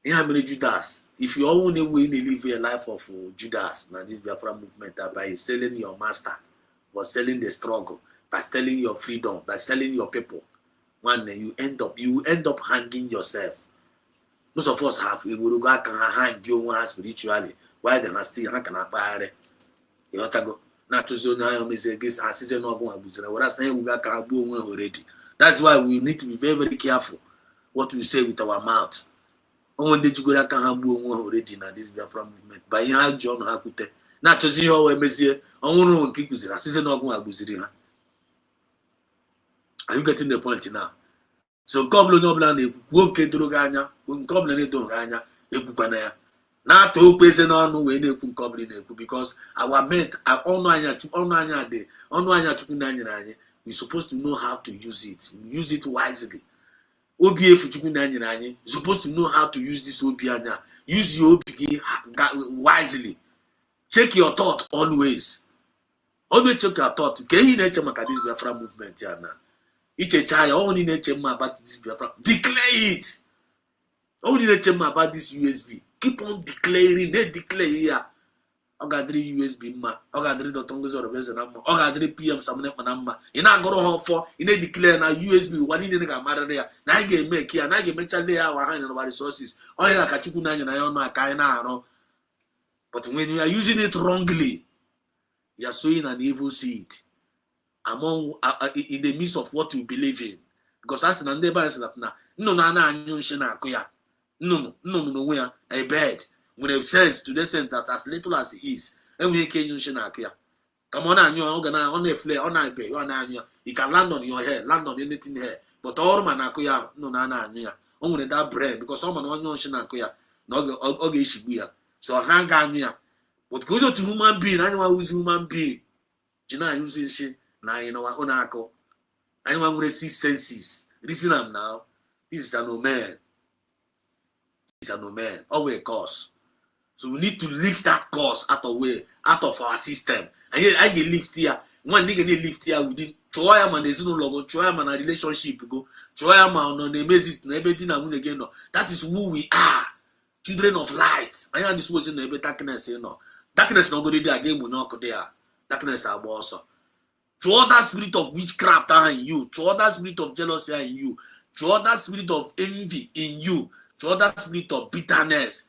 Ihe mere Judas, if you all want to live a life of Judas na this Biafra movement by selling your master, by selling the struggle, by selling your freedom, by selling your people, one day you end up hanging yourself. Most of us have we will go can hang you spiritually while they are still can apare. You go not to zone against our season of one. What I say we got already. That's why we need to be very, very careful what we say with our mouth. When did you go that can have already now this Biafra movement? By your John Hakute. Not to see how Messi on kick with a season of one. Are you getting the point now? So Goblo Noblan won't get Drogana, won't Goblin Dogana, Epupanea. Not to present on when they could cover because our men are online to online day, online to 99. We're supposed to know how to use it wisely. OBA for 99, you're supposed to know how to use this OBA. Use your OBA wisely. Check your thought always. Always check your thought. Can you nature this Biafra movement here now? Each a child, only nature about this Biafra. Declare it. Only nature about this USB. Keep on declaring. They declare here. I got 3 USB ma. I got 3 dotongs or a number. I got 3 PM some number. In I go home for in a declare now USB. One in a matter there. Now I get make here. Now I get mention there our hand and our resources. Oh yeah, Kachuku and I don't know. I know. But when you are using it wrongly, you are sowing an evil seed among in the midst of what you believe in. Because that's an neighbor is that now. No, where a bed when it says to the sense that as little as it is, and we can use Shinakia. Come on, you're on a flare on iPay, you can land on your head, land on anything here. But all Manakoya, no, only that bread because someone on your Shinakoya, no, okay, Shibuya. So hang on here. But go to human being, anyone who is human being. Jina using shit, now you know, Onako. Anyone with 6 senses. Listen up now. This is an old man. It's an old man. Always cause. So we need to lift that cause out of our system. And yet I get lift here. One nigga need lift here within Troya man, there's no logo, Troya man a relationship go. Troya man on the basis, everything I'm going again. That is who we are. Children of light. I am this was in the darkness, you know. Darkness not going to do again, we not there. Darkness are also. Throw that spirit of witchcraft in you. Throw that spirit of jealousy in you. Throw that spirit of envy in you. Throw that spirit of bitterness.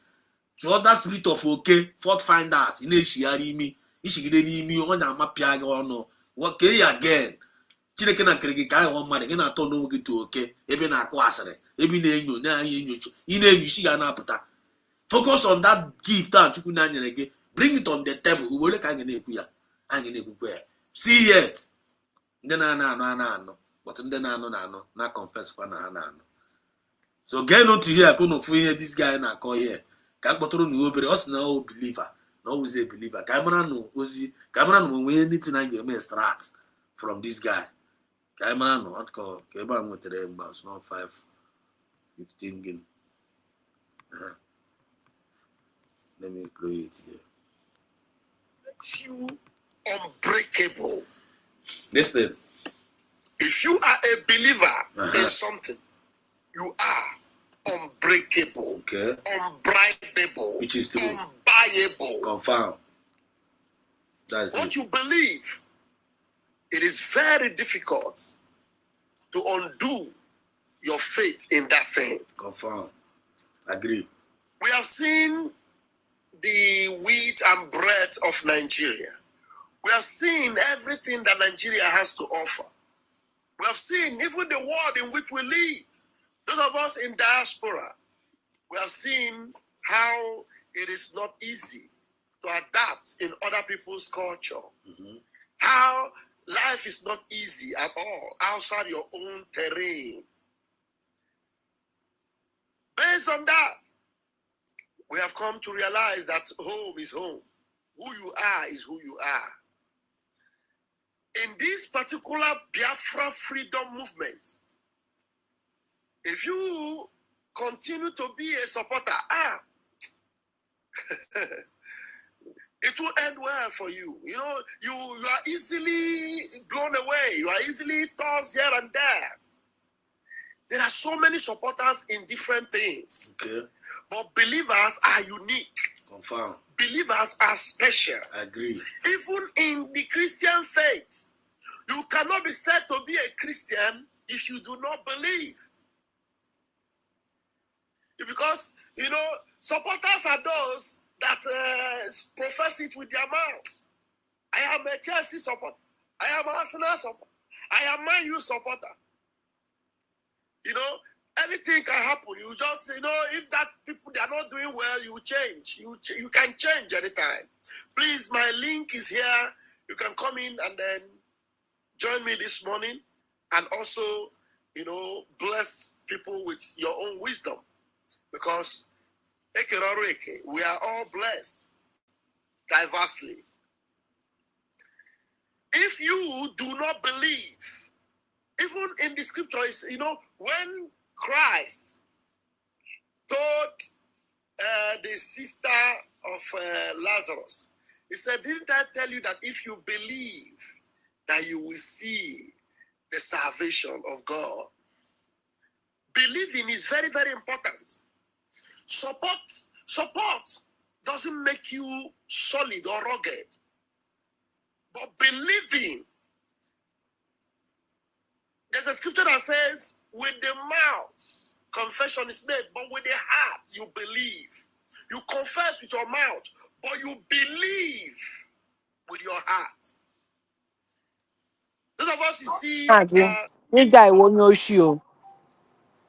Throw that spirit of fault finders. In Ishiarimi, Ishigidemi, on a mapiago or no. What again? Chineke na kere gị ka anyị mmadụ gị na-atọ n'onwe gị to ebe na-akụ asịrị ebe na-enyo na-enyocha ị na-enyo isi ga na-apụta. Focus on that gift a Chukwu na-nyere gị. Bring it on the table. Ugboro ka anyị na-ekwu ya. Anyị na-ekwukwa ya. Still yet. Ndị na-anọ but ndị na-anọ na confess kwa na ha na-anọ. So get not to hear kono fu ihe this guy na-akọ here. Ka akpọtụrụ na obere ọ sị na o believer. Na always a believer. Ka mara no ozi, ka mara no onwe anything I ga-eme start from this guy. Kaimana no atko keba ngotere mba no 5:15 game. Let me play it here. Makes you unbreakable. Listen. If you are a believer in something, you are unbreakable. Okay. Unbribable. Which is true. Unbuyable. Confirm. That's what you believe. It is very difficult to undo your faith in that thing. Confirm. Agree. We have seen the wheat and bread of Nigeria. We have seen everything that Nigeria has to offer. We have seen even the world in which we live. Those of us in diaspora, we have seen how it is not easy to adapt in other people's culture. Mm-hmm. How life is not easy at all outside your own terrain. Based on that, we have come to realize that home is home. Who you are is who you are. In this particular Biafra freedom movement, if you continue to be a supporter, it will end well for you. You know, you are easily blown away. You are easily tossed here and there. There are so many supporters in different things. Okay. But believers are unique. Confirm. Believers are special. I agree. Even in the Christian faith, you cannot be said to be a Christian if you do not believe. Because, you know, supporters are those that profess it with their mouth. I am a Chelsea supporter. I am an Arsenal supporter. I am Man U supporter. You know, anything can happen. You just, you know, if that people, they are not doing well, you change. You can change anytime. Please, my link is here. You can come in and then join me this morning and also, you know, bless people with your own wisdom. Because we are all blessed diversely. If you do not believe, even in the scriptures, you know, when Christ told the sister of Lazarus, he said, didn't I tell you that if you believe that you will see the salvation of God? Believing is very, very important. Support doesn't make you solid or rugged. But believing, there's a scripture that says, with the mouth, confession is made, but with the heart, you believe. You confess with your mouth, but you believe with your heart. Those of us, you see... this guy won't know you.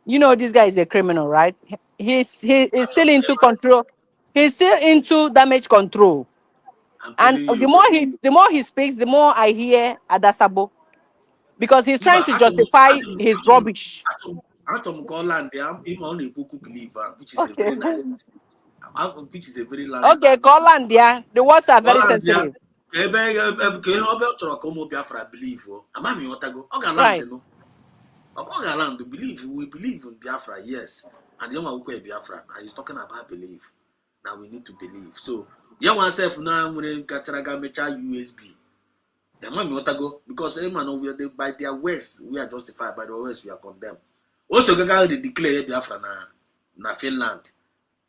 You know this guy is a criminal, right? He's still into control. He's still into damage control. And the more he speaks, the more I hear Adasabo. Because he's trying to justify his rubbish. Which is a very large. Okay, Golandia. The words are very sensitive. Right. We believe in Biafra, yes. And the young Biafra, and he's talking about belief. Now we need to believe. So, young oneself now when Kacharaga mecha USB. Because by their words, we are justified, by their words, we are condemned. Also, Gaga declare Biafra na Finland.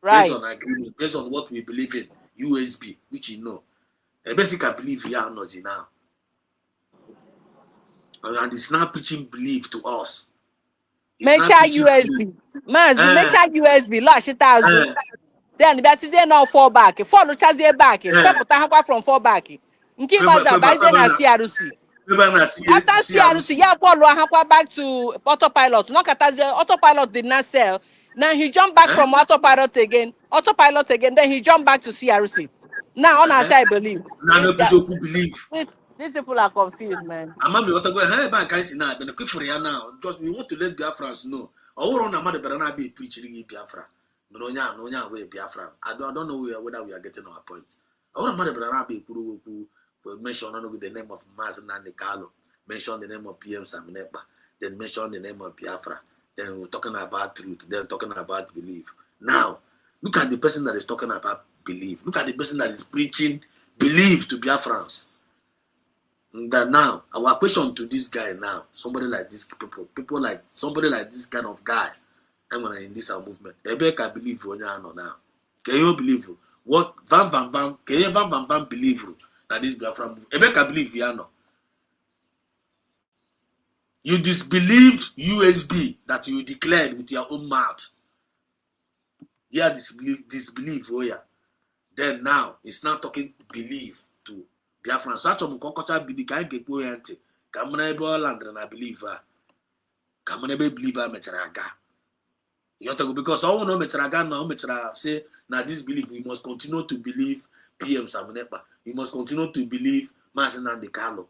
Right. Based on agreement, based on what we believe in, USB, which you know. Basically, believe here now. And it's not preaching belief to us. Mecha USB. Mazi, mecha USB. Lash it out. Then that is now fall back. Follow chazi back. Pepota hakwa from fall back. Nki maza baze na CRC. After CRC, yeah, follow hakwa back to autopilot. No katazi autopilot did not sell. Now he jumped back from autopilot again. Then he jumped back to CRC. Now on our side, I believe. These people are confused, man. Now because we want to let Biafrans know. Be preaching Biafra. Biafra. I don't know whether we are getting our point. Mention the name of Maz Nandekalo, mention the name of PM Saminepa, then mention the name of Biafra. Then we're talking about truth, then talking about belief. Now, look at the person that is talking about belief. Look at the person that is preaching belief to Biafrans. That now, our question to this guy now, somebody like this people like somebody like this kind of guy, I'm gonna in this movement. Ebe can believe you now. Can you believe what Van can you Van believe that this Biafra movement? Ebe can believe you. You disbelieved USB that you declared with your own mouth. Yeah, disbelief, oh yeah. Then now it's not talking belief to Biafra. Such a mukokocha belief can get go ante. Kamana ebo landra na believer. Kamana ebe believer mecharaga. You have to go because all no mecharaga now mechara say now this belief we must continue to believe PM Samunepa. We must continue to believe Masin and the Carlo.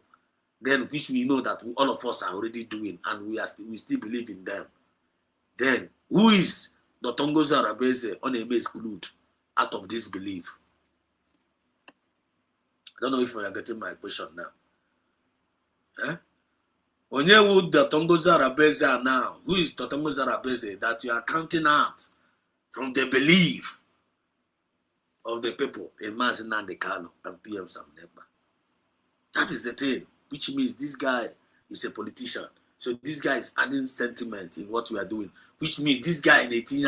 Then which we know that all of us are already doing and we still believe in them. Then who is the Tongoza Rabeze on a exclude out of this belief? I don't know if you are getting my question now. Onye would the Tongoza Rabeze now? Who is the Tongoza Rabeze that you are counting out from the belief of the people in Mazin and the Kano and PM Samnepa? That is the thing. Which means this guy is a politician. So this guy is adding sentiment in what we are doing. Which means this guy in 18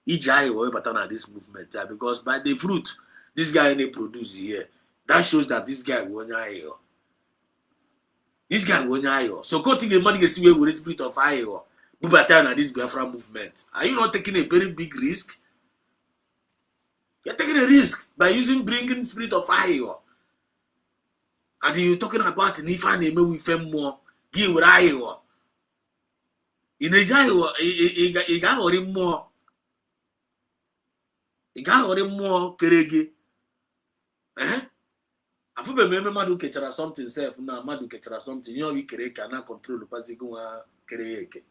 this movement. Because by the fruit, this guy they produce here, that shows that this guy won. This guy won. So go think the money see with the spirit of Iowa. Bubatana this Biafra movement. Are you not taking a very big risk? You're taking a risk by bringing spirit of Iowa. And you're talking about Nifa name with fem more, give with Iowa. In a Iowa, he got more. He got more, Keregi. I feel remember Madu Ketchera something self now, Madu Ketchera something, you know, we cannot control the Pasigo Kereke.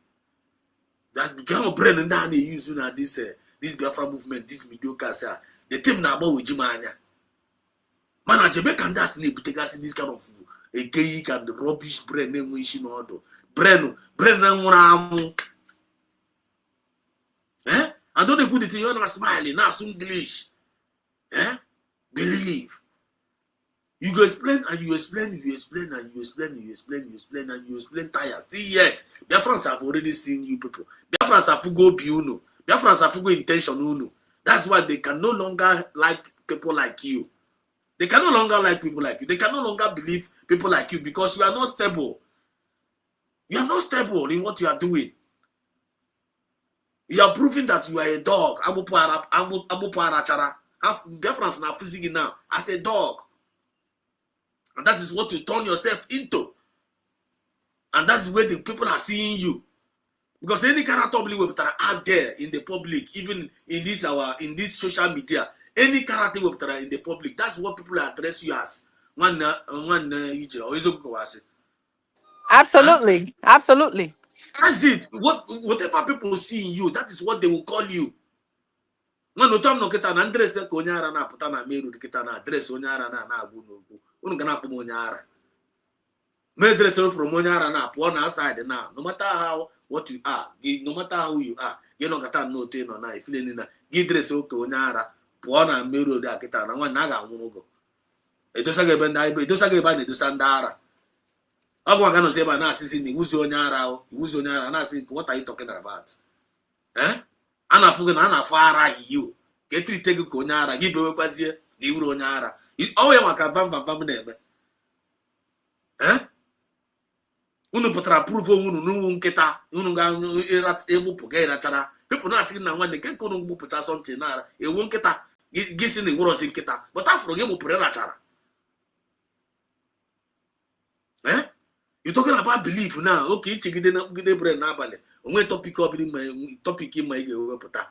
That become brain down they use this Biafra movement, this mediocre, sir. The team now about with Jimania. Man, I can just sleep take us this kind of a cake and the rubbish brain name we should not do. Brain, I don't they put it in your smiling, now some English. Believe. You go explain and you explain and you explain tires. Still yet, Biafrans have already seen you people. Biafrans have go Biuno. Biafrans have go intention Uno. That's why they can no longer like people like you. They can no longer like people like you. They can no longer believe people like you because you are not stable. You are not stable in what you are doing. You are proving that you are a dog. Biafrans now physically now as a dog. And that is what you turn yourself into. And that's where the people are seeing you. Because any character that are out there in the public, even in this social media, any character that are in the public, that's what people address you as. Absolutely. Absolutely. That's it. Whatever people see in you, that is what they will call you. No time no kita na address ko nyara na puta na meru kita na address onyara na agwu n'okwu. Unu ga na akpọ onyara. No address from onyara na apụ na outside now. No matter how what you are, no matter how you are, you no gata no te no na ifile na. Gi address ko onyara pụọ na meru de kita na nwa na ga anwụ go. Edosa ga ebe na edosa ndara. Agwa ga no se ba na asisi ni wuzi onyara o, wuzi onyara na asị what are you talking about? Anafuga na anafu ara you. Get treated go onyara, give bewekwazie na iwuru onyara. Is always maka vam na ebe. unu pụtara prove unu n'ụmụ nkịta unu ga-egbupụ ga ịrachara people na-asị na nwanne nke unu gbupụta something na ewu nkịta gị si na iwurozi nkịta but afụrụ gị gbupụrụ ịrachara. You talking about belief now? Okay, chigide na gide brain n'abalị onwe topic ọbụla topic ịma ị ga-ewepụta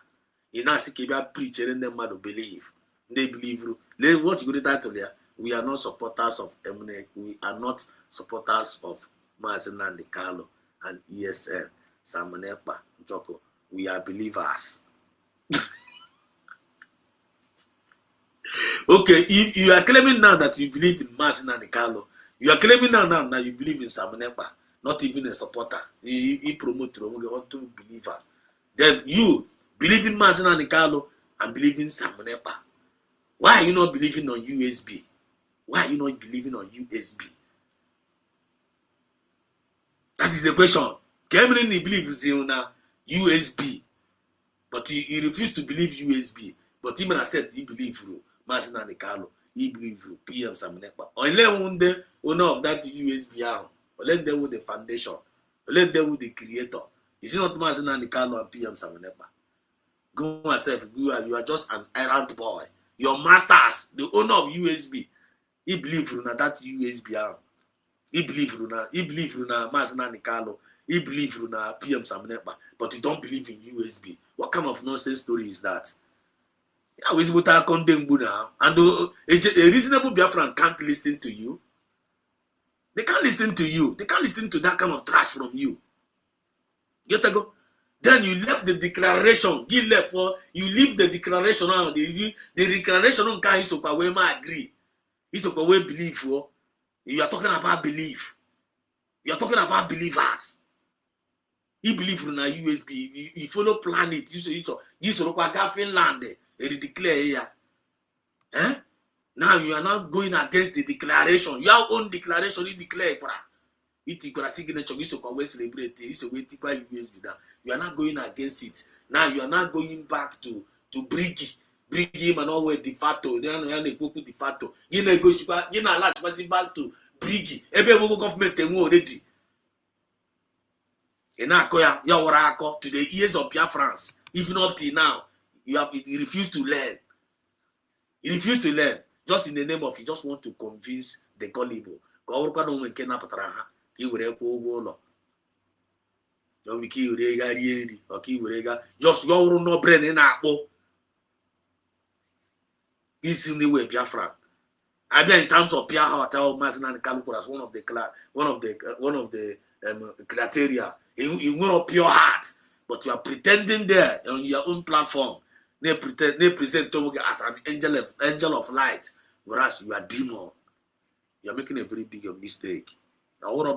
ị na-asị ka ị bịa preachere ndị mmadụ believe ndị believe what you go title ya we are not supporters of MNEC, we are not supporters of Maazị Nnamdi Kanu and ESN Simon Ekpa Njoko, we are believers. Okay, if you are claiming now that you believe in Maazị Nnamdi Kanu, you are claiming now you believe in Simon Ekpa, not even a supporter. You promote your want to believer. Then you believe in Maazị Nnamdi Kanu and believe in Simon Ekpa. Why are you not believing on USB? Why are you not believing on USB? That is the question. Cameron believes in USB, but he refused to believe USB. But even I said he believed through Maazị Nnamdi Kanu, he believed through PM Simon Ekpa. Or let one day owner of that USB arm, or let them with the foundation, or let them with the creator. Is it not Maazị Nnamdi Kanu and PM Simon Ekpa? Go yourself, you are just an errand boy. Your masters, the owner of USB, he believed through that USB arm. He believe in Maazị Nnamdi Kanu. He believe in PM Simon Ekpa, but you don't believe in USB. What kind of nonsense story is that? Yeah, we will condemn now, and a reasonable Biafran can't listen to you. They can't listen to you. They can't listen to that kind of trash from you. Get to go. Then you left the declaration. You leave the declaration now. The declaration on can is where I agree. It's where believe for. You are talking about belief. You are talking about believers. He believe in a USB. You follow planet. You so Finland. They declare here. Now you are not going against the declaration. Your own declaration. You declare. It is signature. You so celebrate. You so wait USB. You are not going against it. Now you are not going back to Briggy. Bring him and always de facto. Then they go de facto. You know, go back to Briggy. Every government they already. And now, to the ears of Biafrans, even up till now, you refuse to learn. You refuse to learn. Just in the name of you just want to convince the gullible. Just your no brain in apple. This is the way Biafra. I mean, in terms of Pia Hotel, Maazị Nnamdi Kanu as one of the criteria. You want a pure heart, but you are pretending there on your own platform. They present Tomoge as an angel of light, whereas you are demon. You are making a very big mistake. You're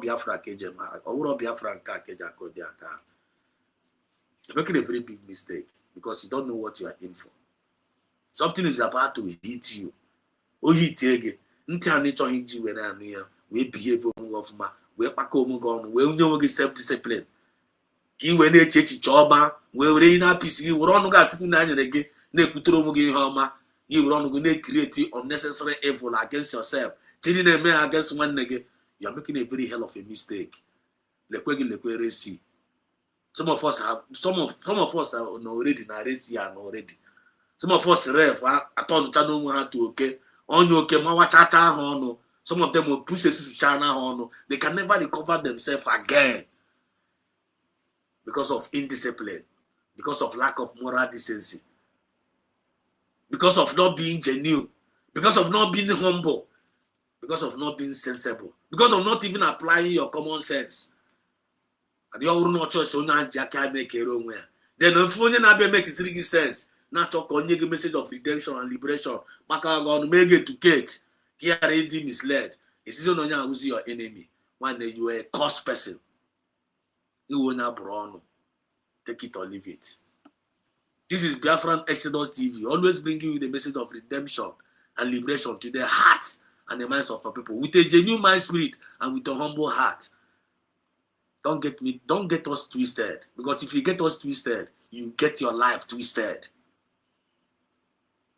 making a very big mistake because you don't know what you are in for. Something is about to hit you. Oh, hit you again. Until hit you when I'm here. We behave of my. We pack on. We don't self-discipline. He went a church job. We were in a PC. We run got to nine again. Ne kutromugi homa. You run to create unnecessary evil against yourself. Telling a man against one nigga. You are making a very hell of a mistake. See. Some of us are already na race already. Some of us ref aton chano ha to okay. On you okay, ma cha hono. Some of them will push to China hono. They can never recover themselves again. Because of indiscipline, because of lack of moral decency, because of not being genuine, because of not being humble, because of not being sensible, because of not even applying your common sense. And you all no choice on that make your own way. Then if you never make sense, not talk on your message of redemption and liberation, back on make it to Kate. Here already misled. It's not who's your enemy. One day you are a cursed person. You will not brown. Take it or leave it. This is Biafran Exodus TV. Always bringing you the message of redemption and liberation to the hearts and the minds of our people with a genuine mind spirit and with a humble heart. Don't get us twisted. Because if you get us twisted, you get your life twisted.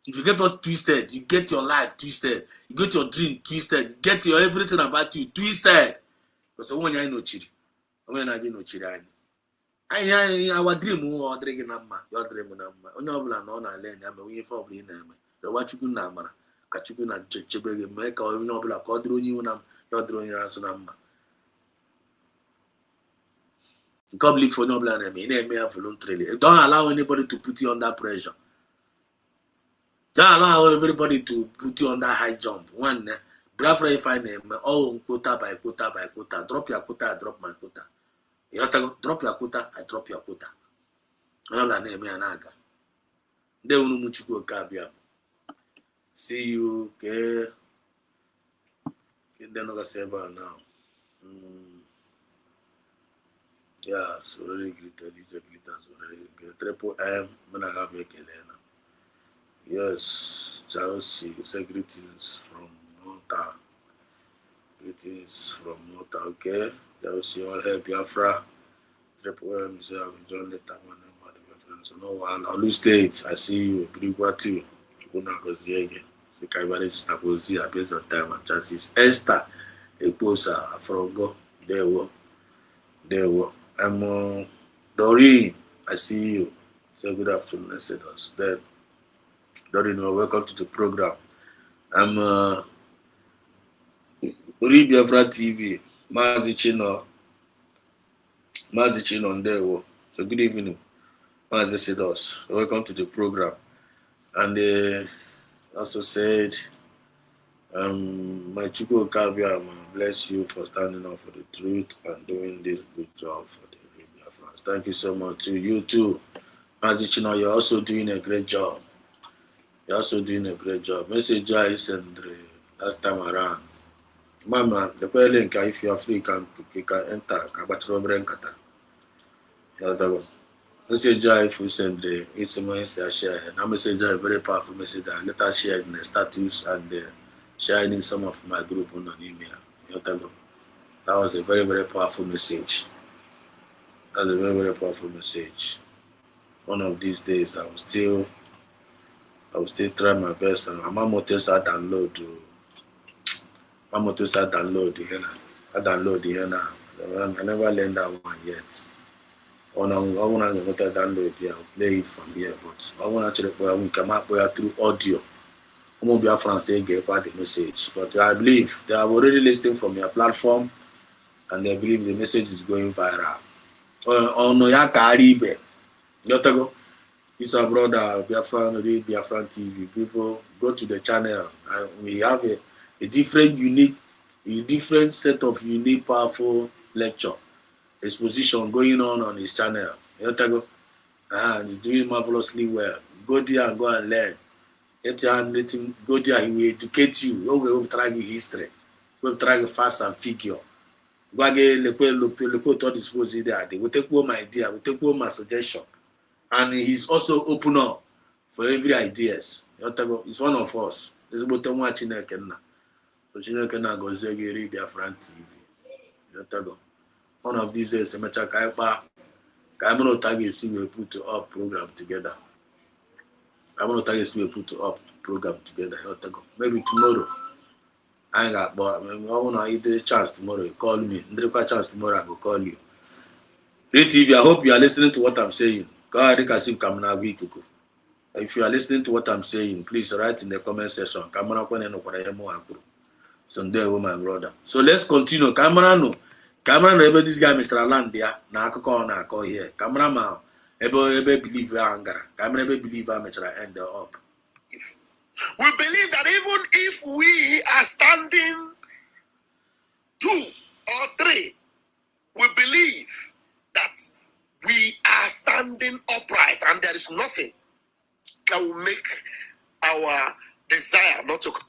If you get us twisted, you get your life twisted. You get your dream twisted. You get your everything about you twisted. Because the one I know chiri. onwe na gị nọchiri anyị anyị awa dream ọ dịrị gị na mma ya ọ dịrị m na mma onye ọbụla na ọ na-ale ya ma onye ife ọbụla ị na-eme rịọwa Chukwu na amara ka Chukwu na chebe gị mee ka onye ọbụla ka ọ dịrị onye ihu na ya ọ dịrị onye azụ na mma nke ọbụla ife onye ọbụla na-eme ị na-eme ya voluntarily. Don't allow anybody to put you under pressure. Don't allow everybody to put you under high jump. One, Biafra if I name all quota by quota by quota. Drop your quota, I drop my quota. You have to drop your quota, I drop your quota. All I name anaga. They will muchuko kabia. See you, okay. They're not gonna say about now. Yeah, so really greeted, so really Triple M, Managabe Kelena. Yes, Chelsea, say greetings from Malta. Greetings from Malta, okay? Chelsea, all help Biafra. Triple M, say I've joined the time and so no one. Olu State, I see you. Briguatu, Kuna Goziege. Sikaibare Stakozia, based on time and chances. Esther, Eposa, Afrongo, there were. I'm Doreen, I see you. Say good afternoon, I said us. Then, Doreen, welcome to the program. I'm Biafra TV, Mazi Chino, there. So good evening, Mazi said us. Welcome to the program. And also said, my Chukwu Kabia, bless you for standing up for the truth and doing this good job for the Biafrans. Thank you so much to you too. Mazichino, you're also doing a great job. Message I sent last time around. Mama, the link, if you are free, you can enter. Message if you send it's a message share. Now message a very powerful message that let us share in the status and sharing in some of my group on an email. That was a very, very powerful message. That's a very, very powerful message. One of these days I will still try my best, and I'm going to download the here now. I never learned that one yet. I want to download it, I'll play it from here, but I want to actually we come up through audio. I'm going to be a France get the message, but I believe they have already listened from your platform, and they believe the message is going viral. No, ya Karibe. This our brother Biafra TV. People go to the channel. We have a different set of unique, powerful lecture exposition going on his channel. And he's doing marvelously well. Go there and go and learn. Go there, he will educate you. You will try history. We will try facts and figure. Go again, le quote dispose there. They will take home my idea, we take home my suggestion. And he's also open up for every ideas. He's one of us. This is what I'm watching. So Chineke goes to Biafra TV. One of these days, I'm going to target see we put up program together. Maybe tomorrow. I ain't got, but I want to eat a chance tomorrow. You call me. Chance tomorrow, I will call you. Great TV, I hope you are listening to what I'm saying. If you are listening to what I'm saying, please write in the comment section. So my brother. So let's continue. Camera no ebe this guy Mr. Land there. Na akụkọ na akọ here. Camera man ebe believe angara. Camera ebe believe Mr. End up. We believe that even if we are standing 2 or 3, we believe that we are standing upright and there is nothing that will make our desire not to come.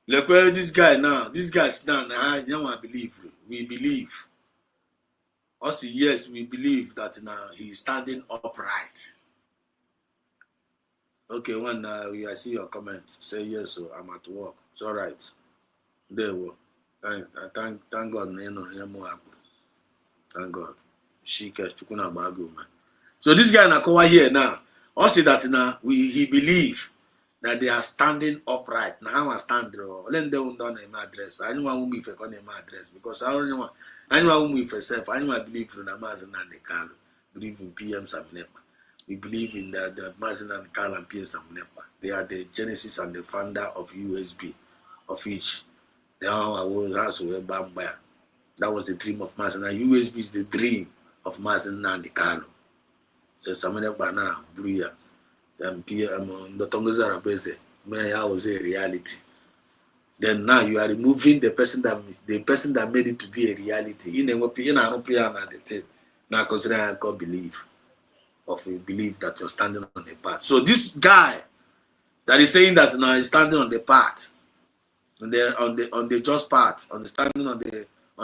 Look where this guy now. This guy stand. I don't believe. We believe. Also, yes, we believe that now he's standing upright. Okay, when I see your comment, say yes, so I'm at work. It's all right. There we go. Thank God. Thank God. So this guy Nakowa here now, also that now he believe that they are standing upright. Now I stand there. Let them don't name address. I don't want me if I call name address because I don't know Anyone with herself, anyone believe in Amazon and the Kalo, believe in PM Samnepa. We believe in the Amazon and Kalo and PM Samnepa. They are the genesis and the founder of USB, of which they are that was the dream of Mazin. And USB is the dream of Mazin and the Kalo. So Samnepa now, Bruya, and PM, the Tongozara Beze, may I was a reality. Then now you are removing the person that made it to be a reality. In the thing. Now consider I call belief. Of a belief that you're standing on the path. So this guy that is saying that now he's standing on the path, on the just path, standing on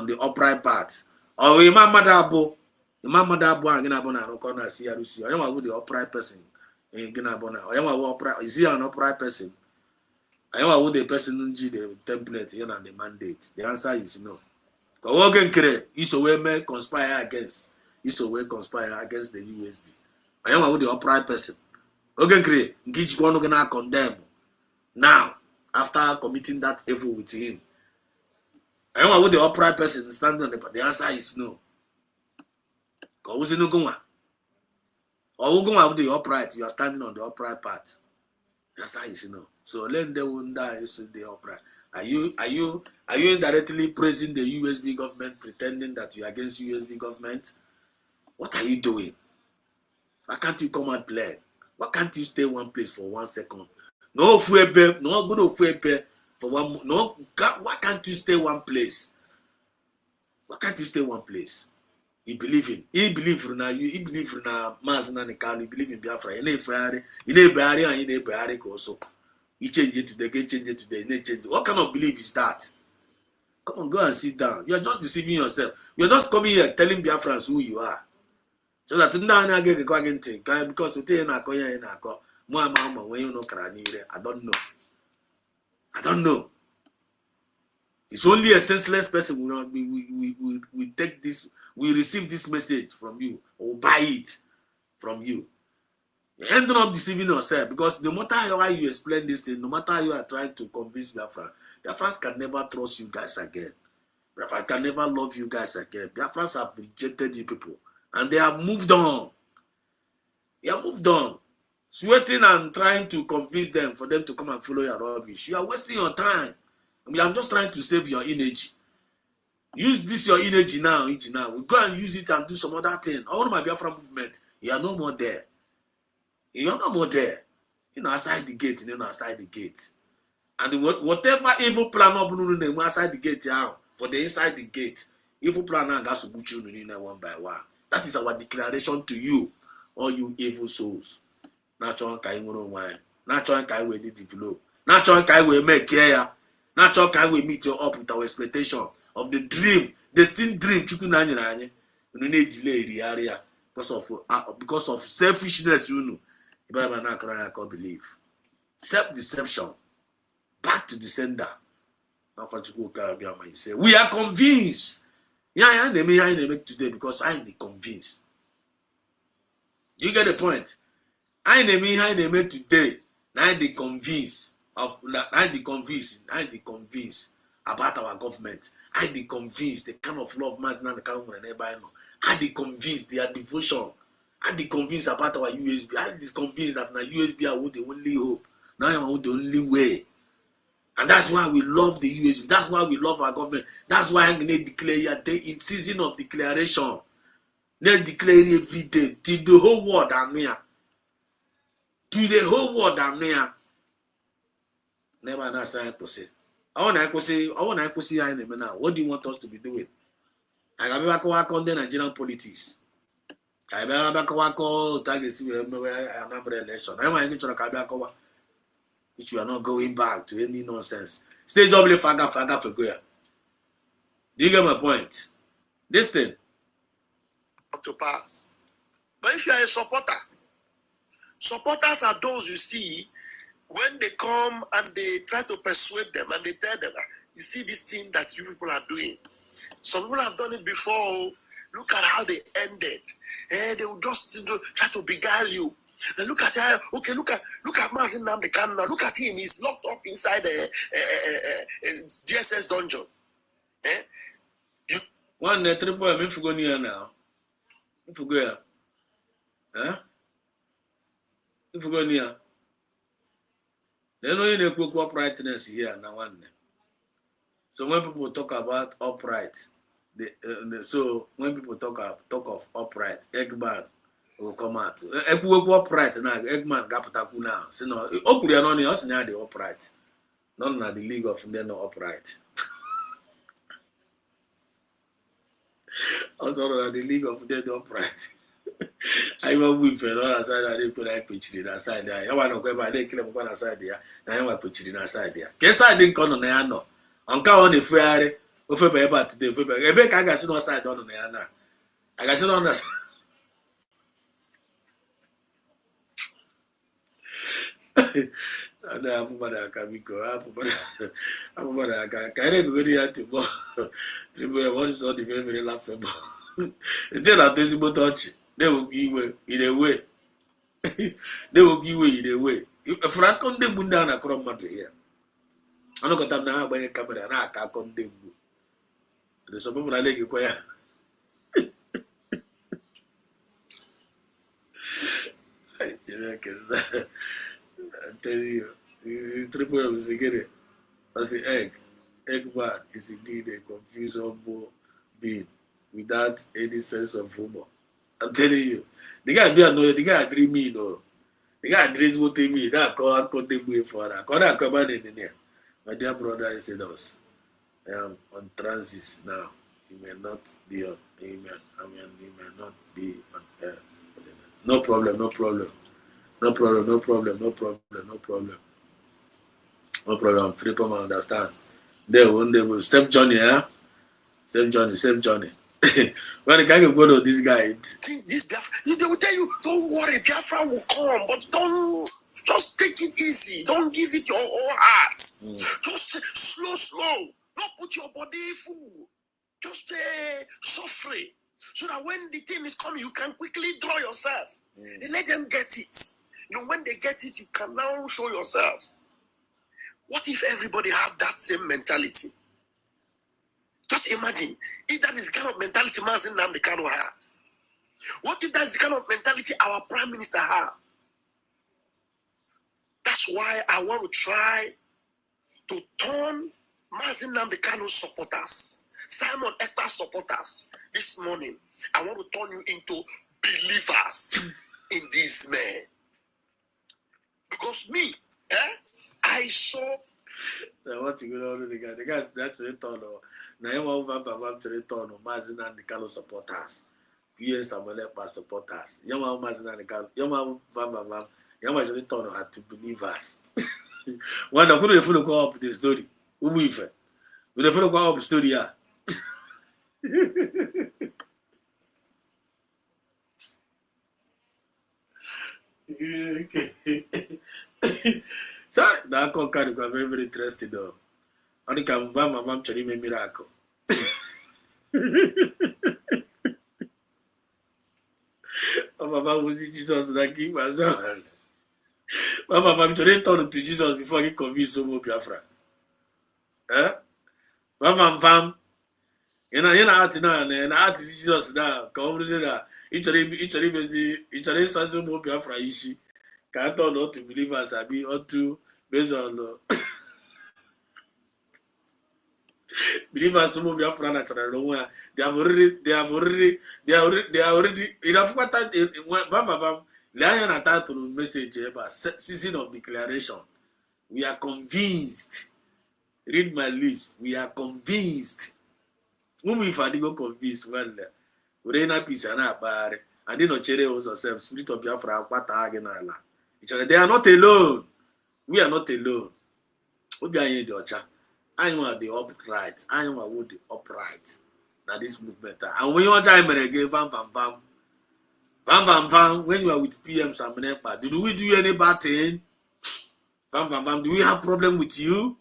the upright path. Or Imam Madabo again abona no corner CRC. I am with the upright person. Again abona. I am upright. Is he an upright person? I am with the person who the template here and the mandate. The answer is no. Because is a way conspire against the USB. I am with the upright person. Okay, Gich one gonna condemn now after committing that evil with him. I am with the upright person standing on the answer is no. Because who's no going? Or going with the upright, you are standing on the upright path. The answer is no. So let them wonder is the upright. Are you indirectly praising the USB government, pretending that you are against USB government? What are you doing? Why can't you come and play? Why can't you stay one place for 1 second? No good for one. No, why can't you stay one place? Why can't you stay one place? He believe in Mazin and Kalo. He believe in Biafra. Also. He change it today, change it today, change it. What kind of belief is that? Come on, go and sit down. You are just deceiving yourself. You are just coming here telling Biafrans who you are. So that because today I don't know. It's only a senseless person we take this, we receive this message from you or buy it from you. You end up deceiving yourself because no matter how you explain this thing, no matter how you are trying to convince Biafrans can never trust you guys again. Biafrans can never love you guys again. Biafrans have rejected you people. And they have moved on. Sweating and trying to convince them for them to come and follow your rubbish. You are wasting your time. I'm just trying to save your energy. Use this your energy now. We go and use it and do some other thing. All my Biafra movement, you are no more there. You are no more there. Outside the gate, outside the gate. And whatever evil plan up outside the gate, for the inside the gate, evil plan now got to put you one by one. That is our declaration to you, all you evil souls. Natural kai wine. Natural kai we develop. Natural kai we make care. Natural kai we meet you up with our expectation of the dream, destined dream. You need delay area because of selfishness. You can't believe. Self-deception. Back to the sender. We are convinced. I make today because I am convinced. Do you get the point? I make today. I am convinced about our government. I am convinced the kind of love Mazin and the kind of neighbor. I am convinced their devotion. I am convinced about our USB. I am convinced that now USB are the only hope. Now I am the only way. And that's why we love the USB. That's why we love our government. That's why I'm going to declare in season of declaration. Let's declare every day till the whole world are near. To the whole world are near. Never answer to say. I want to say now. What do you want us to be doing? I can back on the Nigerian politics. I back on another election. I want to which you are not going back to any nonsense. Stay doubly faga for go. Do you get my point? This thing to pass. But if you are a supporters are those you see when they come and they try to persuade them and they tell them, you see this thing that you people are doing. Some people have done it before. Look at how they ended. They will just try to beguile you. And look at Mazin Nnamdi Kanu. Look at him. He's locked up inside a DSS dungeon. One triple M if you go near now. If you go here. Huh? If you go near. They know you need to uprightness here now one. So when people talk about upright, so when people talk of upright, Eggman will come out. Upright now, Eggman Gaputaku now. So no, Okuria no ni us the upright. None na the league of them no upright. Also the league of them upright. I will with for all aside they could like pitch in aside there. You want to go by they kill them aside there. Now you want pitch in aside there. Guess I didn't come on there no. Anka on the fair, over by about today. Ebe ka ga sit on side on there now. I got sit on the ada apu pada kamiko apu pada kare go dia tipo triple what is not the very laughable. They are this touch. They will give way in a way. They will give way in a way. If I come de bunda na krom madu here. I don't got now by a camera and I can't come down. There's some people I like you quite. I tell you, triple M is again. I say Eggman is indeed a confusable being without any sense of humor. I'm telling you, the guy be annoyed, the guy dream me, no. The guy dreams what they mean. That call them way for that. Call that come in there. My dear brother, I said us. I am on transit now. You may not be on amen. I mean, you may not be on air. No problem, no problem. No problem, no problem, no problem, no problem. No problem. People understand. They will save Johnny, huh? Save Johnny. When the guy go to this guy, this Biafra, they will tell you, don't worry, Biafra will come, but don't just take it easy. Don't give it your whole heart. Just slow. Don't put your body full. Just suffering. So that when the thing is coming, you can quickly draw yourself. And let them get it. You know, when they get it, you can now show yourself. What if everybody have that same mentality? Just imagine, if that is the kind of mentality Mazin Namdekano had. What if that's the kind of mentality our Prime Minister have? That's why I want to try to turn Mazin Namdekano supporters, Simon Ekpa supporters, this morning. I want to turn you into believers in this man. Because me, I saw. I want to go to the guy. The guy's that's the turn. Now you want to return Mazin Namdekano supporters. PS Samuel Ekpa supporters. You want Mazin Namdekano. You want Vam. You want to return to believers. When I couldn't follow go up the story, who will we follow go up the story? So that kind of very, very interesting though. I think I'm mom telling me miracle. Mama was Jesus that give us all. Mama, I'm trying to Jesus before he convinced some of Biafra. Mama, you know, and art is Jesus now. Come to say that each some of Biafra ishi. Can't turn not to believers I be or to based on believers some of Biafra natural. They are already enough time. Lion attack to message about season of declaration. We are convinced. Read my lips. We are convinced. Whom if I did go convinced, well, we not peace and a bar. I did not cherry also self spirit of Biafra. They are not alone. We are not alone. We are in the ocha. I am the upright. I am the upright. Now this movement. And when you time again, Bam, when you are with PM Samenepa, did we do any bad thing? Bam, do we have problem with you?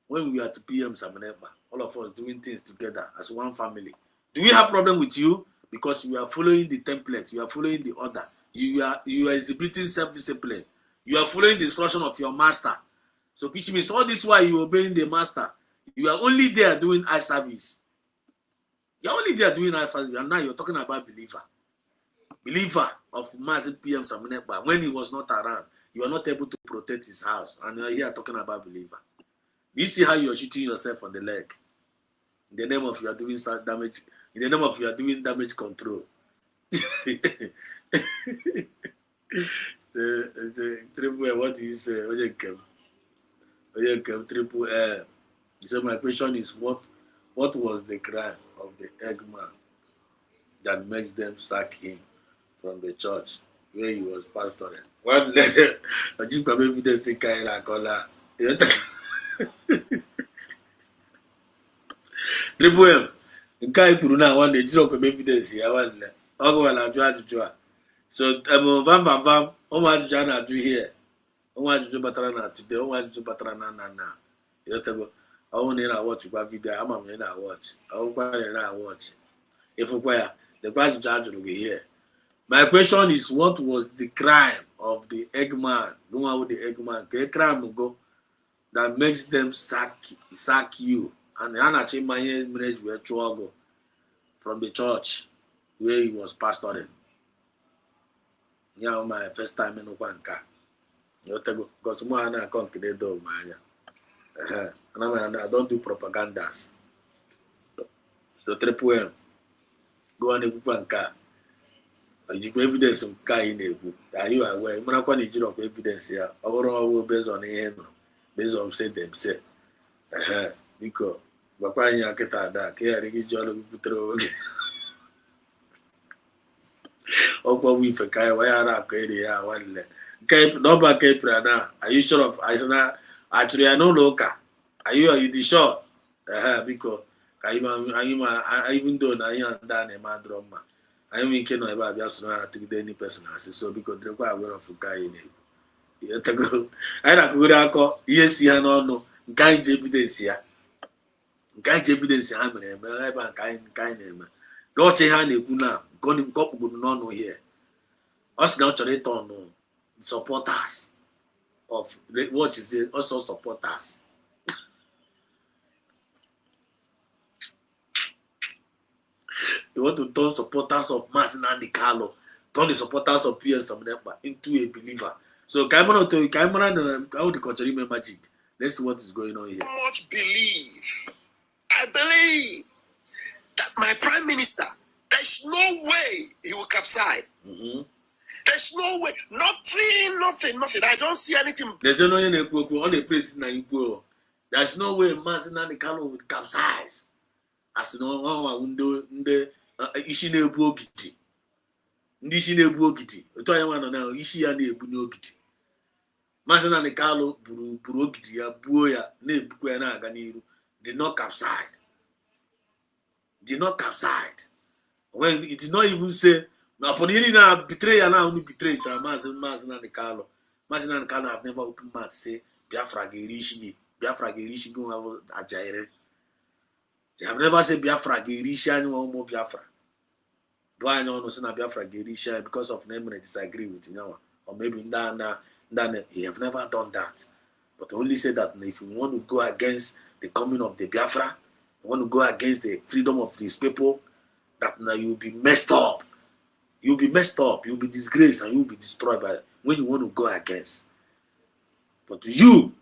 When we are to PM Samenepa, all of us doing things together as one family. Do we have problem with you? Because we are following the template, you are following the order. You are exhibiting self-discipline. You are following the instruction of your master. So which means all this while you are obeying the master. You are only there doing eye service. You're only there doing that fast, and now you're talking about believer. Believer of Mazi PM Samunekba. When he was not around, you are not able to protect his house. And you're here talking about believer. You see how you're shooting yourself on the leg. In the name of you are doing damage. In the name of you are doing damage control. Triple L, what do you say? Triple L. So my question is, what was the crime of the Eggman that makes them sack him from the church where he was pastoring? One letter, I just come evidence to Kaila Kola. Triple M, the guy could not one day joke of evidence here. One letter. So, Vam, what Jana do here? What do Batrana today? What do Batrana na? I won't watch your video. I'm going to watch. I won't watch. If we were the bad judge will be here. My question is, what was the crime of the Eggman? Go on with the Eggman. The crime go that makes them sack you. And the Anachi marriage were trouble from the church where he was pastoring. Yeah, my first time in Opanka. You go because more I can't get do my. And I don't do propagandas. So Triple M, go on the Opanka. You give evidence of Kai Nebu. Are you aware? I'm not going to evidence here. Overall, based on based on say them say. Because Papa Yaketa that care Jolly Putro. Opa we for Kai, why are I one leg? Cape, no back Cape Rana. Are you sure of Isana? Actually, I know local. Are you the sure? Because I even though I am done a man drama. I mean, can I just not to get any person as so because they were aware of Guy in it. I don't go, yes, you know, Guy evidence here. Guy evidence, I'm a kind name. Lord Chehane Guna, gone in Cop would not know here. Us now to return supporters of what is it, also supporters. You want to turn supporters of Masina and Carlo, turn the supporters of PM Samunekba into a believer. So, Kaimana to Kaimana, how the country magic. Let's see what is going on here. Much believe. I believe that my prime minister, there's no way he will capsize. Mm-hmm. There's no way, nothing. I don't see anything. There's no way on the place na Igbo. There's no way Masina and Carlo would capsize. As no one the ishi na-ebu ogidi. Ndị ishi na-ebu ogidi. Otu anyị nwa nọ na ishi ya na-ebu n'ogidi. Maazị Nnamdi Kanu buru ogidi ya buo ya na-ebukwa ya na-aga n'iru. Did not capsize. When it did not even say na upon hearing na betray ya na unu betray chara Maazị Nnamdi Kanu. Maazị Nnamdi Kanu have never opened mouth to say Biafra ga-eri go ajaire. They have never said Biafra ga-eri anyone more Biafra. Do I know no Biafra ga-eri because of name and disagree with you, or maybe he have never done that. But only say that if you want to go against the coming of the Biafra, you want to go against the freedom of these people, that now you'll be messed up. You'll be disgraced, and you'll be destroyed by when you want to go against. But you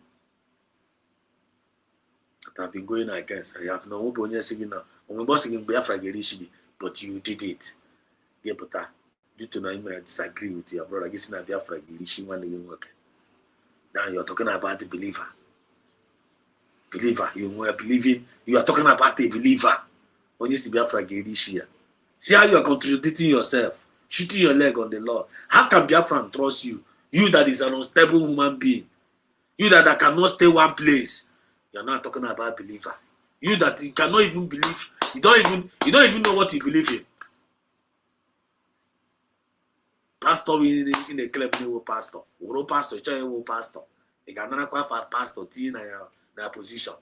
that have been going against, I have no one singing now. When we singing Biafra ga-eri, but you did it. Yeah, but due to I disagree with your brother. I guess in Biafra ga-eri one day work. Now you are talking about the believer. You were believing. You are talking about a believer. When you see Biafra ga-eri here, see how you are contradicting yourself, shooting your leg on the Lord. How can Biafra trust you? You that is an unstable human being. You that cannot stay one place. You are not talking about believer. You that you cannot even believe. You don't even know what you believe in. Pastor in a club no pastor. Oro pastor, you pastor. You cannot qualify pastor in a position.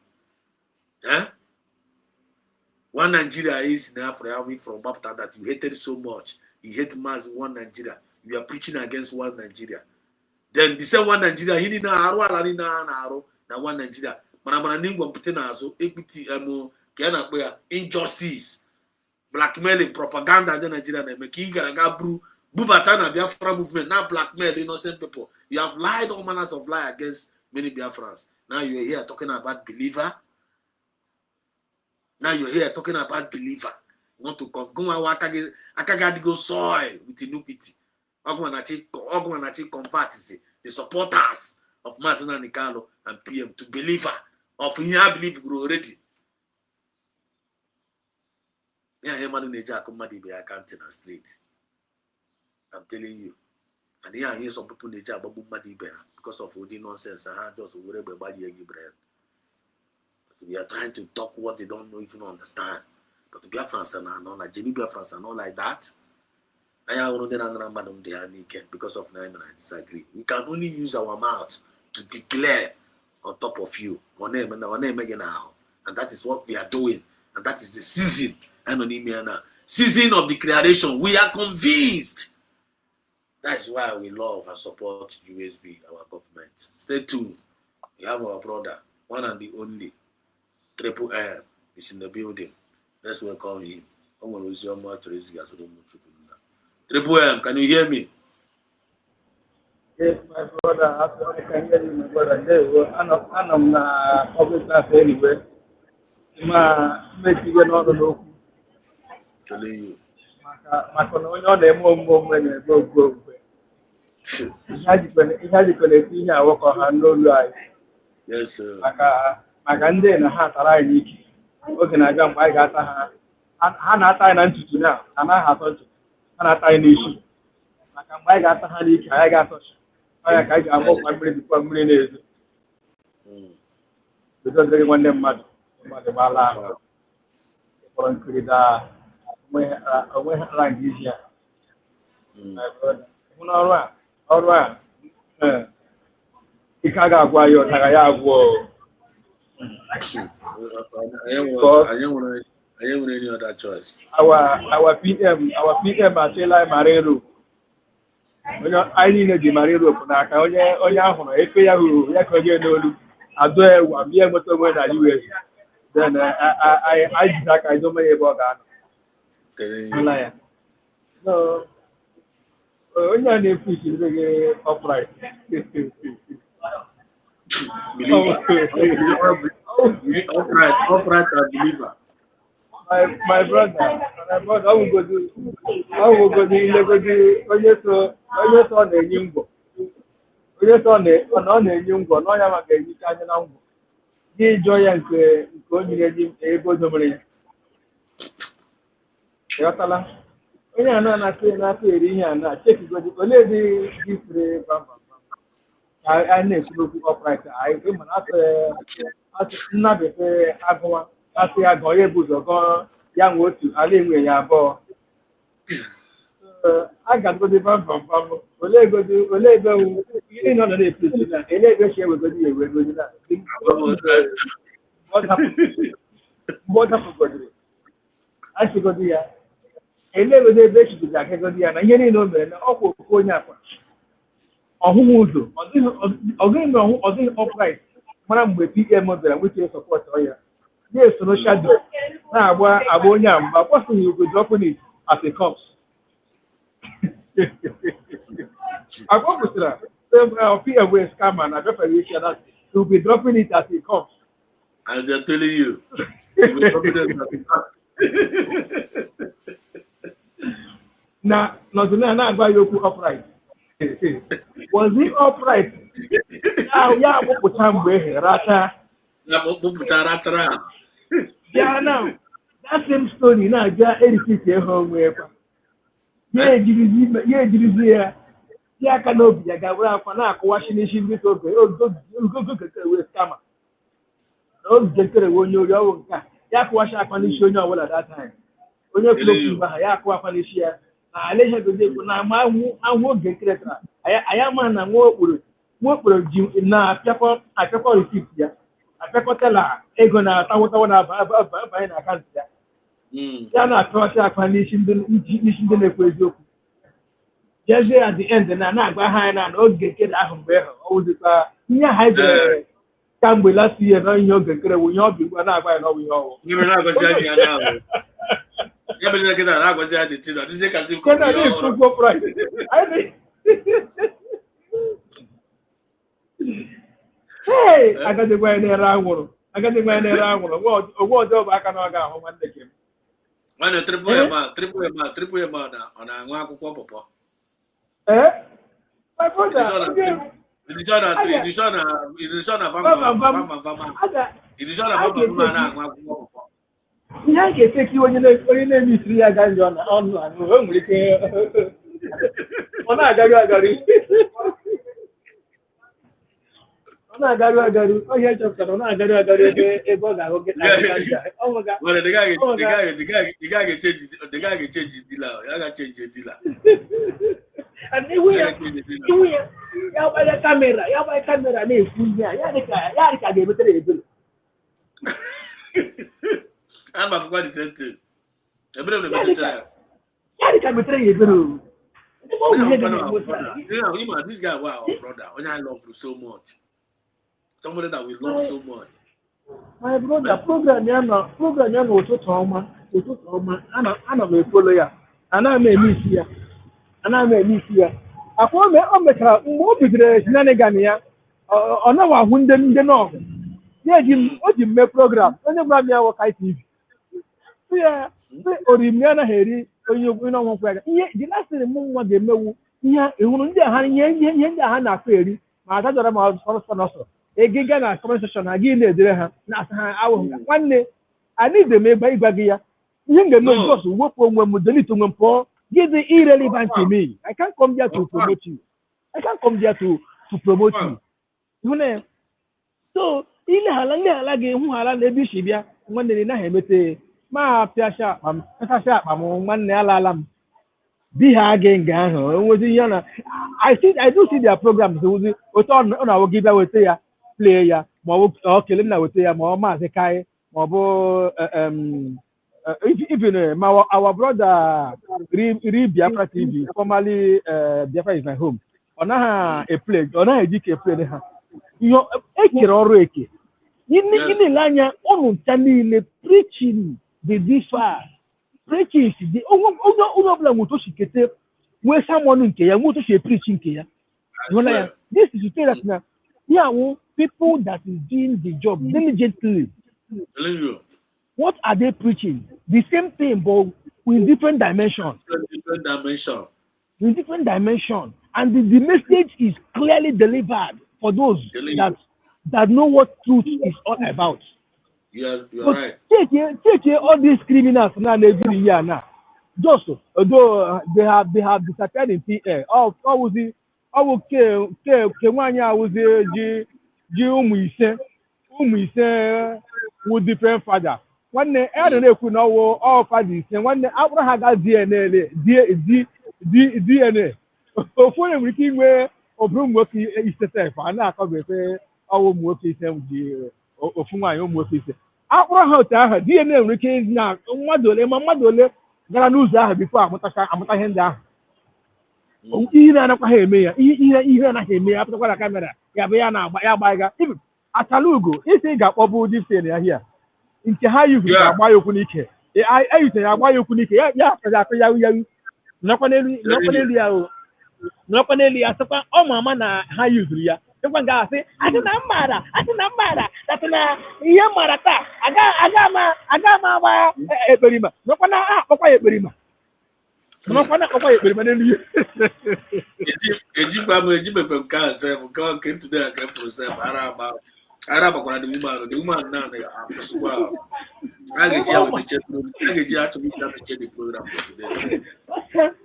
One Nigeria is in Africa from Baptist that you hated so much. You hate mass one Nigeria. You are preaching against one Nigeria. Then the same one Nigeria, he didn't know one Nigeria. Manamana ningwa mpite na aso equity injustice. blackmailing propaganda in Nigeria na make you ga bru bubata na Biafra movement now blackmail innocent people. You have lied all manners of lie against many Biafrans. Now you're here talking about believer. Now you're here talking about believer. You want to go akagadi go soil with iniquity. Ogwanachi convert the supporters of Masina Nikalo and PM to believer of Inya believe already. Yeah, man in the be accounting and street. I'm telling you. And here I hear some people in the job because of the nonsense and just whatever body you bread. So we are trying to talk what they don't know, even understand. But Biafrans are not like Jenny Biafrans are not like that. I have because of name and I disagree. We can only use our mouth to declare on top of you. Our name again now. And that is what we are doing. And that is the season. Season of declaration. We are convinced. That is why we love and support USB, our government. Stay tuned. We have our brother, one and the only, Triple M, is in the building. Let's welcome him. Triple M, can you hear me? Yes, my brother. I can hear you, my brother. I'm not public class anyway. Make you know the local. Telling you. My phone, go. I work on no life. Yes, sir. Maka ndị na ha tara anyị n'ike oge na-abịa mgbe anyị ga-ata ha na-ata anyị na ntutu na anaghị atọ ntutu ha na-ata anyị n'isi maka mgbe anyị ga-ata ha n'ike anyị ga-atọcha ọnya ka anyị ga-agba ọkwa mmiri dịkwa mmiri na-ezo bido dịrị nwanne mmadụ gbaala ahụ kpọrọ nkiri daa onwe ha ala nke isi ya hụ na ọrụ a ike a ga-agwụ anyị ọtara ya agwụ I don't any other choice. Our PM Achela Marero. I need the Marero Punaka, onye ahụ efe ya hụrụ ya ka onye n'olu adọ ewu abịa moto mgbe na US. Then I just like I don't know about that. So onye na-efu isi ndị upright. Believer. Upright and believer. My brother, I will go to onye so na-enye ngwo. Onye so na-enye ngwo na ọnya maka ehicha anya na ngwo. Gị jụọ ya nke onye na-enye ego domere ya. Ịghọtala? Onye a na-atụ eri ihe a na-achekigodi olee dị siri bamba. I na-ekwu okwu upright anyị mana atụ nnabete agụwa asị ya gọọ ya ebu ụzọ gọọ ya nwe otu ala enwe ya abụọ a ga-agodi bambambam olee ebe ihe nọ na-epresi na ele ebe chi ewegodi ya ewegodi na mgbe ọ dapụgodiri achịgodi ya ele ebe echigodi akagodi ya na ihe niile o mere na ọkwa okwu onye akwa ọhụhụ ụzọ ọ dịghị upright mara mgbe PM bịara nwechie sọpọt ya na-esoro shadow na-agba onye a mgba kwasịghị ugo dropping it as a cops agwa pụtara PM wee scammer na befere isi that to be dropping it as a cops and they're telling you na nọzụna na-agwa ya okwu upright was he upright? Ya akpụpụta mgbe ehe rata. Yeah, now that same story na-aja erikike ihe onwe ekwa. Ya ejirizi ya aka n'obi ya ga-were akwa na-akụwachi n'isi ndị ogogokere wee skama. Na ogogokere wee onye ori ọwụ nke a ya akụwachi akwa n'isi onye ọbụla that time. Onye kwuru okwu mgbe ha ya akụwa akwa n'isi ya. Na alehe gozi ekwu na ama ahụ oge nkịrịtara anyị ama na nwa okporo ji na-apịakọ receipt ya apịakọtala ego na-atawụtawa na-abanye na akaụntụ ya ya na-apịacha akpa n'isi ndị na-ekwu eziokwu jezie at the end na-agba ha anya na oge nkere ahụ mgbe ọ wụzikwa ihe ha edere kamgbe last year na ihe oge nkere wụ ihe ọ bụ igwe na-agba ya n'ọwụ ihe ọwụ Yeah, but like that, I was there. This is kasi Can I need football price? I need. Hey, I got the way in around. I got the way in around. What job I can go home and take him. When a triple M on a one papa. Eh? My brother. It is not a Vama. It is not a Vama. Yeah, I can take you when you name is 3 guys online. On a gari. On a gari. Oh, yeah, just on a gari. A bug. I will get oh my God. Well, the guy can change the guy can change the dealer. I got change the dealer. And we ya by the camera, ne funya. Ya ka ge betere ebe. I'm a what is it too. A bit of the better. Ya ka betere ebe. This guy, wow, brother. I love you so much. Somebody that we love so much. My brother, program ya no ụtụtụ ọma. Ana m efolo ya. Ana m eme isi ya. Akwa o mechara mgbe o bidoro shenanigan ya, ọ naghị ahụ ndị nọọgụ. O ji mme program, onye gwara m ya wọ KTV. Ya, oriri ya anaghị eri onye ọnwụ nkwụ ya. Ihe dị lasịrị m nwa ga-emewu ihe ịhụrụ ndị agha ihe ndị agha na-akụ eri ma ada dọrọ ma ọsọ. Egiga na comment section na gị na-edere ha na-asa ha awụghị nwanne anyị dị m ịgwa gị ya ihe m ga-eme jos wepụ onwe m delete onwe m pụọ gị dị irrelevant to me. I can't come there to promote you. I can't come there to promote you. Hụna so ile hala gị hụ hala na ebe isi bịa nwanne na ha emete ma pịasha akpa m nwanne alala m di ha gị nga ahụ enwezi ihe na I do see their programs otu ọ na-awụ gị bịa weta ya play ya ma ọ bụ kele na weta ya ma ọ maazị kai ma ọ bụ even our brother Biafra TV, formerly Biafra is my home. Ọ naghị eji ka play ha ihe ekere ọrụ eke ile anya ụnụ ncha niile preaching the differ preaching dị onye ọbụla nwere otu kete nwee sermon nke ya nwee otu preach nke ya. This is to tell us na people that is doing the job diligently. What are they preaching? The same thing, but with different dimension. In different dimension. And the message is clearly delivered for those that know what truth is all about. Yes, you're but right. Take all these criminals now every year now. Just although they have disappeared in PA. Ụmụ ise with different father. Nwanne na-ekwu na all father ise nwanne akpụrụ ha ga DNA. Ofu onye nwere ike inwe ọbụrụ ụmụ nwoke ise sef a na-akọbefe ọwụ ụmụ nwoke ise ji ofu nwaanyị ụmụ nwoke ise. Akpụrụ ha otu ahụ DNA nwere ike na mmadụ ole gara n'ụzọ ahụ bifo amụta ihe ndị ahụ. Ihe na-anakwa ha eme ya ihe anaghị eme ya apụtakwa na kamera ya bụ ya agbaga atala ugo isi ga-akpọbụ diften ya hia nke ha yuzu ga-agba ya okwu n'ike eyute ya agba ya okwu n'ike ya akụ yawu nọkwa n'elu ya sịkwa ọ mama na ha yuzuru ya dịkwa nga asị asị na mmara datị na ihe mara taa aga ma agba ekperima nọkwa na akpọkwa ya ekperima n'elu ya ejibekwe nke a sef nke ntụde a ka efuru sef ara gbakwara the woman now apụsịkwa a ga-eji achọgide meche the program for today.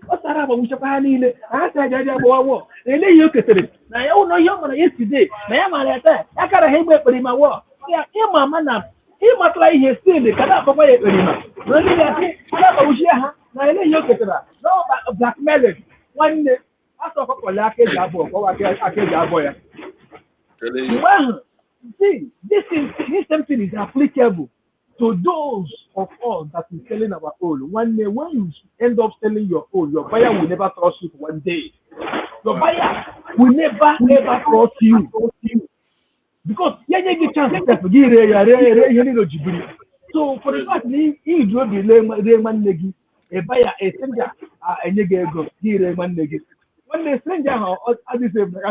Ọ tara agbanwụchakwa ha niile ha ta aja agbawa ele ihe o ketere na ya ụlọ ihe ọ mara yesterday na ya mara ya taa ya kara ha igbe ekperima wọ ya ịma ama na ịmatala ihe stil ka na-akpọkwa ya ekperima na onye ga-asị a agbanwụchie ha na ele ihe o ketara na blackmailing nwanne asọ ọkọkọle aka eji abụọ kọwa aka eji abụọ ya mgbe ahụ see this same thing is applicable to those of us that is selling our own. When you end up selling your own, your buyer will never trust you for one day. Your buyer will never ever trust you because you get chance to give so for the fact you do the man negi ebe ya stranger enye gị ego gị ire nwanne gị nwanne stranger ahụ adịghị ebe ka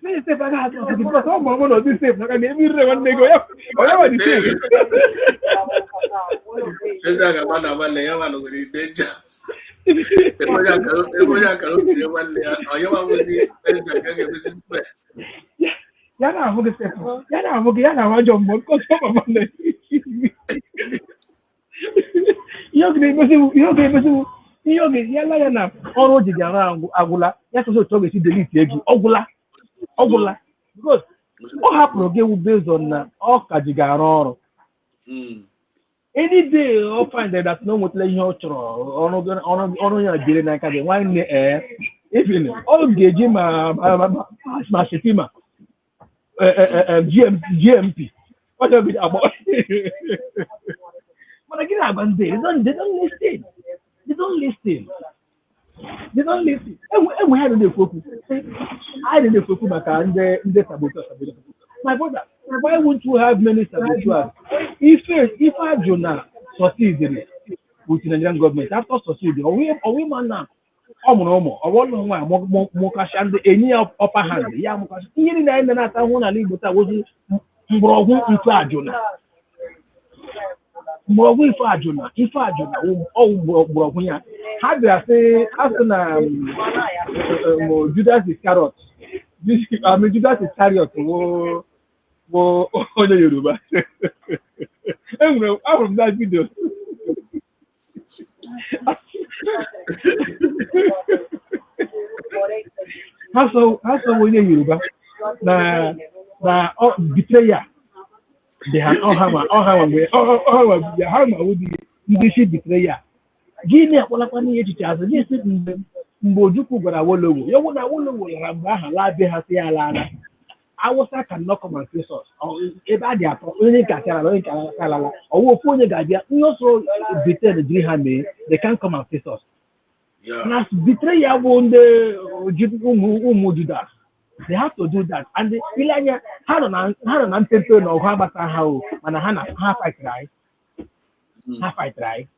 na-ese ebe a ga-atụ gị bụkwa ọ ma na ọ dị safe maka na ebe ire nwanne gị onye nwa dị safe ya na-ahụ gị safe ya na-ahụ gị ya na-ahụ ajọ mmụọ nkọta ọmama na ihe oge na-emesiwu ihe oge ya la ya na ọrụ o ji gị arụ agwụla ya chọsị otu ọ ga-esi delete egi ọgwụla because ọ hapụrụ gị ewu based on na ọ ka ji gị arụ ọrụ any day ọ find that na o nwetara ihe ọ chọrọ ọrụ ya jere n'aka gị nwanne even ọ ga-eji ma shetima GMP ọ ga-ebido agba mana gị na-agba ndị they don't listen enwe ha na-ekwu okwu anyị na-ekwu okwu maka ndị saboteurs. My brother, why won't you have many saboteurs? If Ajuna succeeded with the Nigerian government, after succeeding, or we man now, ọwụlụ nwa mụkacha ndị enyi ya upper hand ya mụkacha ihe niile anyị na-ata hụ n'ala Igbo taa wozi mgbọrọgwụ ife ajụna ife ajụna mgbọrọgwụ ya ha bịara sị asị na Judas Iscariot bụ onye Yoruba ahụrụ m na vidio ha sọ onye Yoruba na betrayal dị ha wụdị ndị isi betrayal gịnị akpọlakwa n'ihe echiche azụ gị esi mgbe Ojukwu gwara Awolowo ya wụ na Awolowo lara mgbe aha laa be ha si ya laala Awụsa can not come and face us ebe a dị atọ onye nke asịala onye nke alala ọwụ ofu onye ga-abịa ihe ọsọ Britain jiri ha mee they can come and face us na betrayal bụ ndị ụmụ Judas they have to do that and ile anya ha nọ na mpepe na ọgụ agbata ha o mana ha fight right.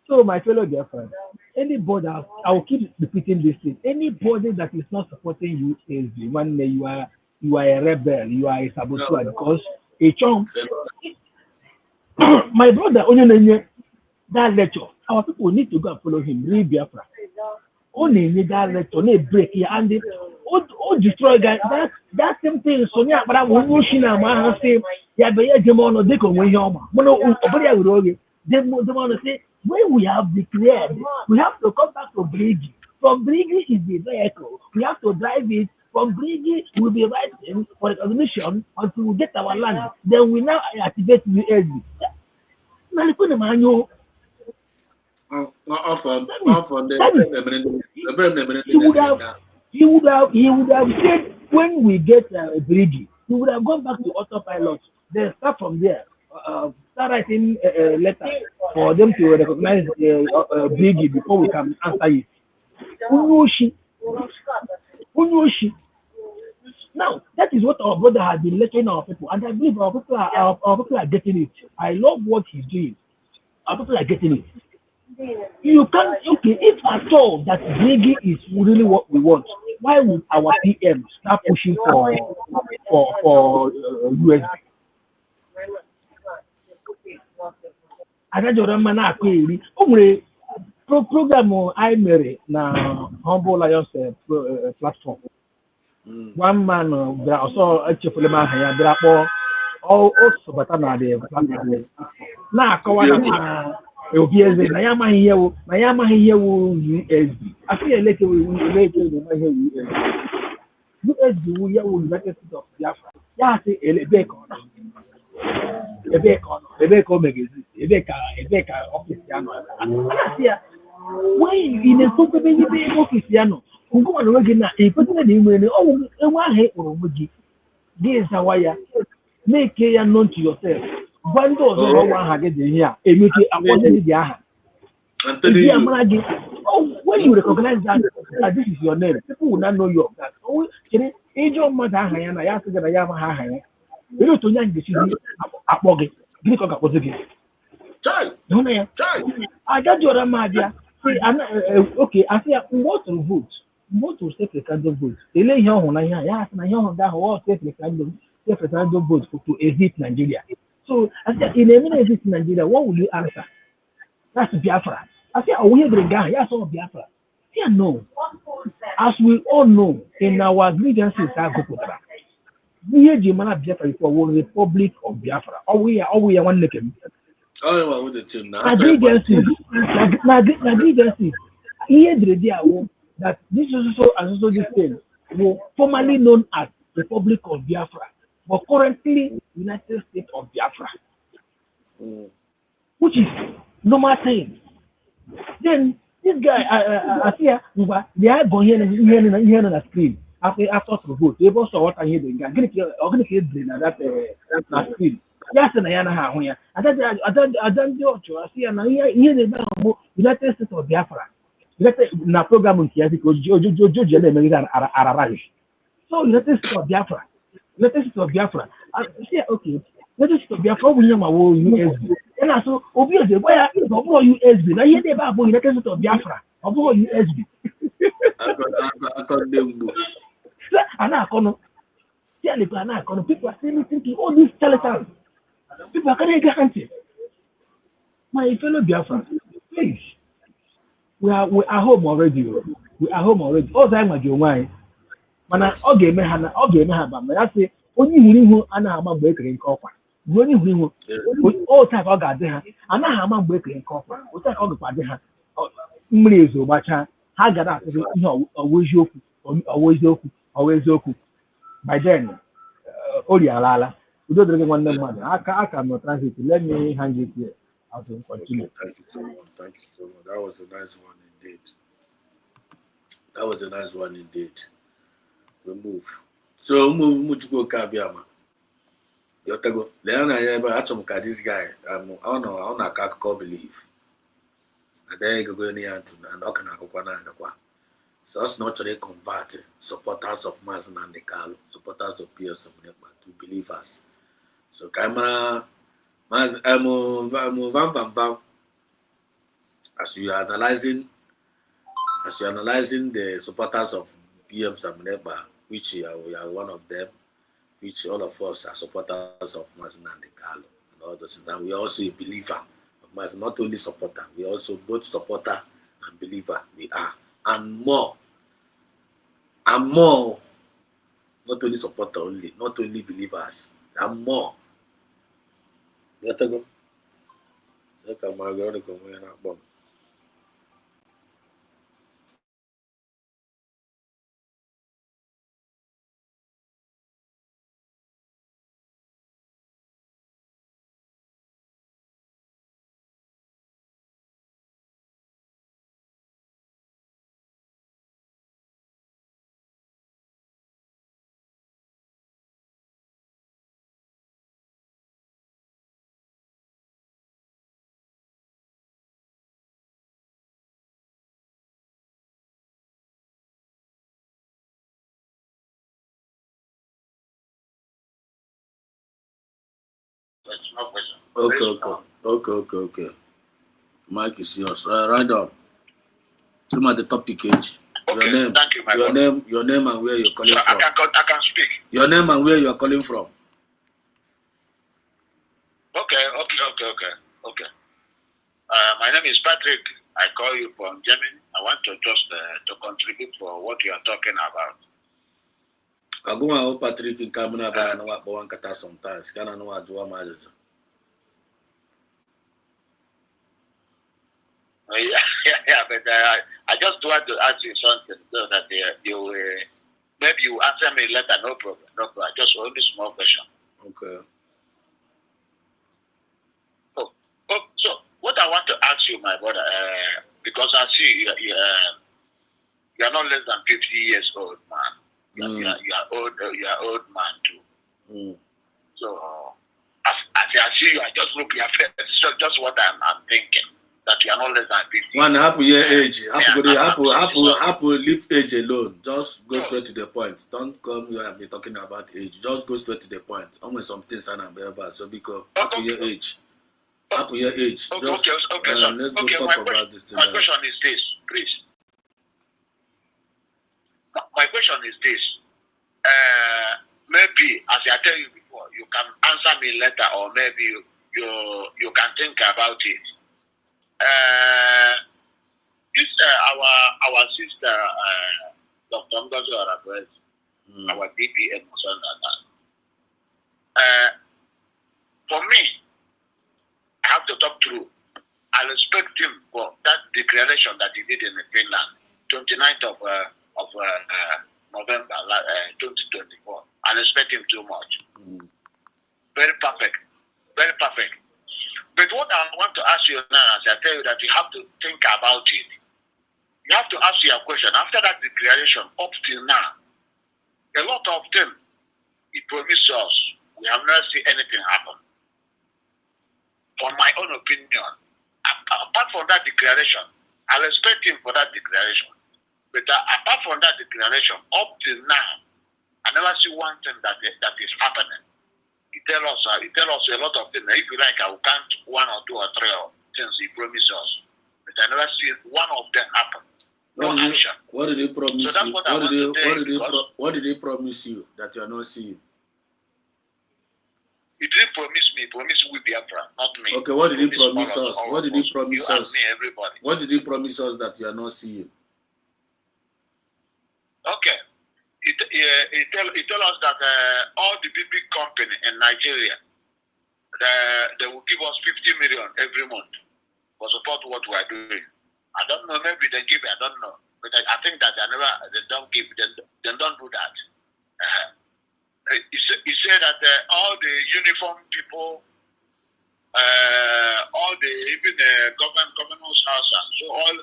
So my fellow dear friends, anybody, I will keep repeating this thing. Anybody that is not supporting you is one day you are a rebel, you are a saboteur because a chunk. My brother, only that lecture, our people need to go and follow him. Read Biafra. Only that lecture, only break here and destroy guys. That same thing. So yeah, but I will not see now. I say, yeah, but yeah, Jamono, they come when you're man. They want to say. When we have declared, we have to come back to Brigi. From Brigi is the vehicle. We have to drive it. From Brigi, we'll be writing for the admission until we get our land. Then we now activate the USB. He would have said when we get Brigi, he would have gone back to autopilot. Then start from there. Start writing a letter for them to recognize Brigi before we can answer it. Unushi. Now, that is what our brother has been lecturing our people, and I believe our people are getting it. I love what he's doing. Our people are getting it. You can't, okay, if at all that Brigi is really what we want, why would our PM start pushing for USB? Agajọrọ mma na-akụ eri o nwere programụ anyị mere na Humble Lions platform one man bịara ọsọ echefule m aha ya bịara kpọọ o sobata na the platform na-akọwa na obi eze na ya amaghị ihe wụ USB asị ya eleke na ihe USB wụ ya wụ United States of Biafra ya sị ebe ka ọ nọ ebe ka o megezi ebe ka ọfịs ya nọ anasị ya ị na-ekwekebe ebe ọfịs ya nọ ngụma na onwe gị na ekwetara na inwere ọnwụ enwe ahụ ịkpọrọ onwe gị ga-ezawa ya na-eke ya known to yourself gwa ndị ọzọ ọnwa aha gị dị ihe a emeke akpọnye gị aha ezi amara gị when you recognize that this is your name people will not know you of that chere ịjọ mmadụ aha ya na ya sị gị na ya amaghị aha ya ere otu onye anyị ga-esi akpọ gị Gini ko ka ko zigi. Chai. No na ya. Ada jora ma dia. See, okay, I say what to vote. What to say referendum vote. Ele ihe ohun na ihe ya na ihe ohun da what say referendum vote to exit Nigeria. So, I say in a minute exit Nigeria, what will you answer? That's Biafra. I say, we bring guy, yes, all Biafra. Yeah, no. As we all know, in our grievances, we are the man of Biafra for one Republic of Biafra. We are one nation. Oh, with the team now. Grievances. Grievances. Here the idea that this is also this thing will formerly known as Republic of Biafra, but currently United States of Biafra, which is normal thing. Then this guy, I see, they are going here on the screen after to vote. They also what I hear the guy. Organic brain that screen. Yes, and I know here. I don't do I see, and here the United States of Biafra. Na program here because Jojo American are so United States of Biafra. United States of Biafra. I see, okay. United States of Biafra, we have our USB. And also, obviously, where is our USB? Now, here they have United States of Biafra. Our USB. I got them. People are saying to all these charlatans. People are going to get anti. My fellow Biafra, please. We are home already. We are home already. All the time with your mind. Mana ọ ga-eme ha ba ma ya sị onye hụrụ ihu anaghị ama mgbe ekere nke ọkwa onye hụrụ ihu otu a ka ọ ga-adị ha anaghị ama mgbe ekere nke ọkwa otu a ka ọ gakwa adị ha mmiri ezo gbachaa ha gara asịrị ihe ọwa eziokwu by then o riala udo dịrị gị nwanne mmadụ aka nọ transit let me hang it here as we continue. Thank you so much. That was a nice one indeed. We move. So move go Kabiama. Yotago. Leona Achom ka this guy. I don't know believe. And then you go in here and knock on. So us not to convert supporters of Mazen and the Carlo, supporters of Pierce of Nepa to believers. So camera Vam as you are analyzing the supporters of PM Samnepa, which we are one of them, which all of us are supporters of Mazen and the Carlo and all those things. And we are also a believer of Mazen, not only supporter, we are also both supporter and believer. We are. And more, not only supporter only, not only believers, and more. Let us go. Okay. Mike is yours. Right on. Come at the topic page. Okay, your name. Thank you, my Your name and where you're calling from. I can speak. Your name and where you're calling from. Okay. My name is Patrick. I call you from Germany. I want to just to contribute for what you are talking about. I go and Patrick in Kamina, but I know what one kata sometimes. Can I know what do I manage? Yeah, but I just want to ask you something so that you maybe you answer me later. No problem. Just only small question. Okay. So what I want to ask you, my brother, because I see you are not less than 50 years old, man. You are old man too. So as I see you, I just look your face. So just what I'm thinking. that you are not less than 50. One happy year age. Happy leave age alone. Just go straight to the point. Don't come here and be talking about age. Just go straight to the point. Almost some things are not about. So because happy year age. Happy year age. Okay, Just, let's go talk about this thing. My question is this, please. My question is this. Maybe, as I tell you before, you can answer me later, or maybe you can think about it. This our sister, Dr. Ngozi Arabez, our DPM, for me, I have to talk through. I respect him for that declaration that he did in Finland, 29th of November 2024. I respect him too much. Very perfect. Very perfect. But what I want to ask you now is I tell you that you have to think about it. You have to ask your question. After that declaration, up till now, a lot of them, he promised us, we have not seen anything happen. For my own opinion, apart from that declaration, I respect him for that declaration. But apart from that declaration, up till now, I never see one thing that is happening. He tell us a lot of things. If you like, I will count 1 or 2 or 3 things he promised us. But I never see one of them happen. What did he promise you? What did he promise you that you are not seeing? He didn't promise me. He promised we Biafra, not me. Okay, what did he promise us? What did he promise us? Me, everybody. What did he promise us that you are not seeing? Okay. He tell us that all the big company in Nigeria, they will give us 50 million every month for support what we are doing. I don't know, maybe they give, I don't know. But I think that they don't give, they don't do that. He said that all the uniform people, all the even governor's house, and so all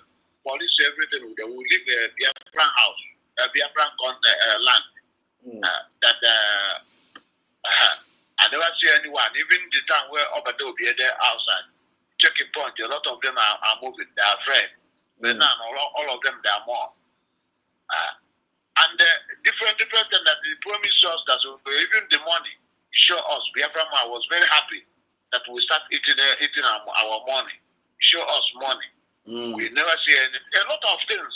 police, everything, they will leave a Biafran house, a Biafran land. I never see anyone, even the time where Obade will be there outside, checking point, a lot of them are moving, they are afraid. But now all of them, they are more. And different things that they promised us, that even the money, show us, Biafra I was very happy that we start eating our money. Show us money. We never see a lot of things.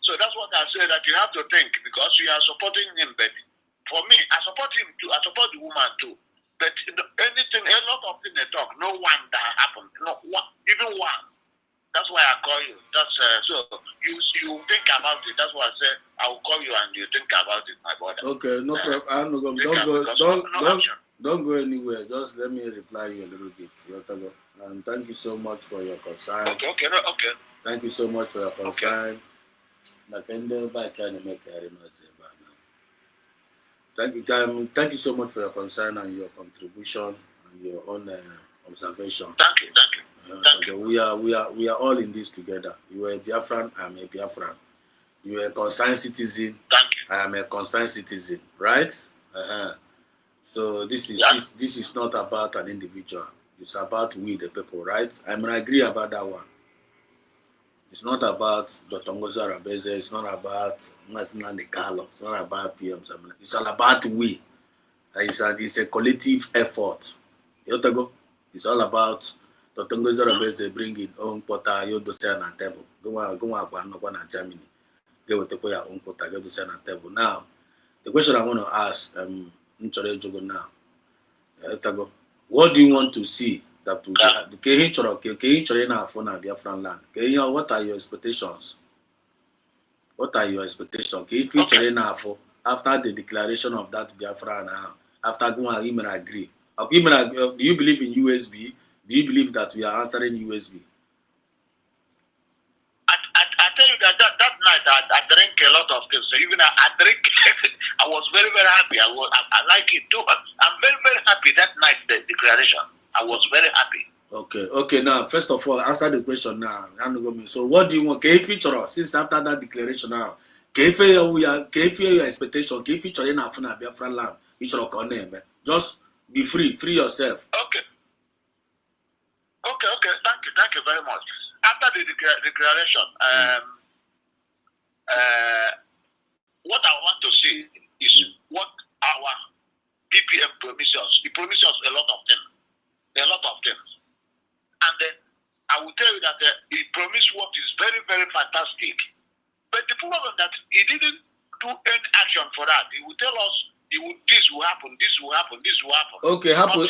So that's what I say, that you have to think, because you are supporting him, but for me, I support him too. I support the woman too. But anything, a lot of things they talk, no one that happened. No one, even one. That's why I call you. That's so you think about it. That's why I say I will call you and you think about it, my brother. Okay, no problem. I'm not going. Don't go anywhere. Just let me reply you a little bit. And thank you so much for your concern. Okay. Thank you so much for your concern. Thank you so much for your concern and your contribution and your own observation. Thank you. We are all in this together. You are a Biafran, I am a Biafran. You are a concerned citizen. Thank you. I am a concerned citizen, right? So this is not about an individual. It's about we the people, right? I agree about that one. It's not about Dr. Ngozi Arabeze. It's not about Mazinande Carlo. It's not about PM. It's all about we. It's a collective effort. It's all about Dr. Ngozi Arabeze bringing own quota, you do say on table. Go on Germany. Get with the own quota, you do say on table. Now, the question I want to ask, now, what do you want to see that will Biafran land? What are your expectations? What are your expectations? After the declaration of that Biafra now, after going email agree. Do you believe in USB? Do you believe that we are answering USB? I tell you that night I drank a lot of things. So even I drink, I was very, very happy. I like it too. I'm very, very happy that night, the declaration. I was very happy. Okay. Now, first of all, answer the question now. So what do you want? Can you feature us? Since after that declaration now, can you fear your expectation? Can you feature in Afuna Biafra land? Just be free yourself. Okay. Okay. Thank you very much. After the declaration, what I want to see is what our BPM promises us. He promises us a lot of things. And then I will tell you that he promised what is very, very fantastic. But the problem that he didn't do any action for that. He will tell us this will happen. Okay, happen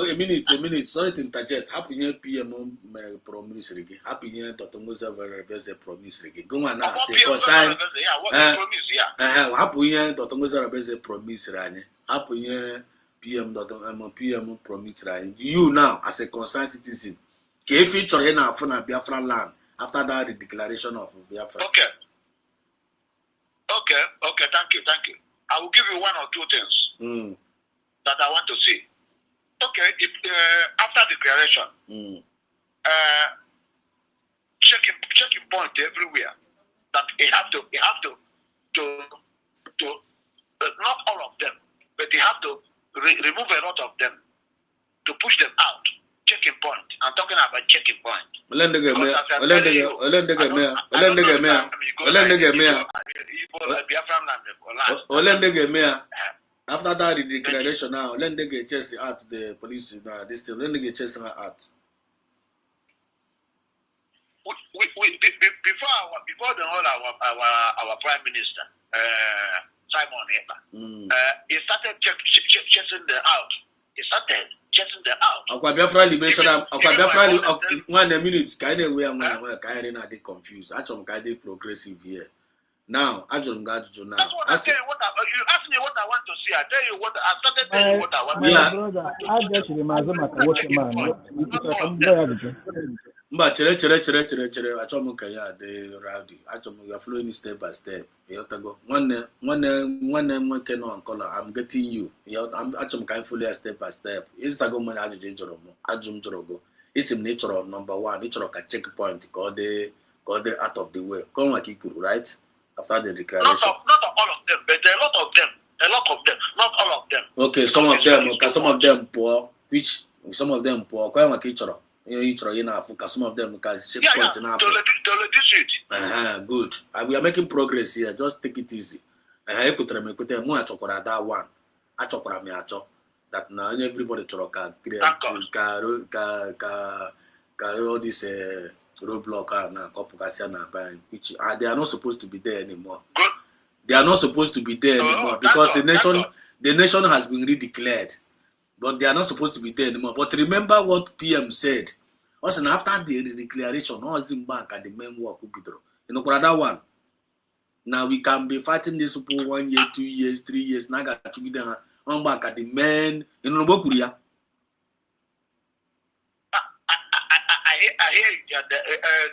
a minute. Sorry to interject. Happen here PM promise again. Happen here Dr. Moses very promise again. Go on now. Say consign. Happen here Dr. Moses promise rani. Happen here PM PM promise rani. You now as a concerned citizen, can feature in our phone Biafra land after that the declaration of Biafra. Okay, thank you. I will give you one or two things that I want to see. Okay, if after declaration, checking point everywhere that he have to not all of them, but he have to remove a lot of them to push them out. Checking point. I'm talking about checking point. After that the declaration now, let them get chasing out the police now. This still let them get chasing out. Before the whole our prime minister Simon he started chasing them out. Chasing them out. Biafra liberation. Biafra 1 minute. Kind of way I'm confused. Actually, kind of progressive here. Now, I don't got to now. That's what I'm saying. You ask me what I want to see. I tell you what I started telling you what I want to see. My brother, I just remember my But chere. I told you the rowdy. I told you are flowing step by step. You have to go. One cannot color. I'm getting you. I'm actually kind fully step by step. It's a go man. I jump go. It's in nature of number one. Nature of a checkpoint. Got the out of the way. Come like you could, right? After the declaration. Not all of them, but a lot of them. Not all of them. Okay, some of them poor. Which some of them poor. Come like each other. Some of them can check point in good. We are making progress here. Just take it easy. That one. That now everybody all this roadblock now, which they are not supposed to be there anymore. Good. They are not supposed to be there anymore because the nation has been redeclared. But they are not supposed to be there anymore. But remember what PM said. Also, after the declaration, all Zimbabwe and the main work will be through. You know, for that one. Now we can be fighting this people 1 year, 2 years, 3 years. Now got to be there. On back at the men. You know, Korea. I hear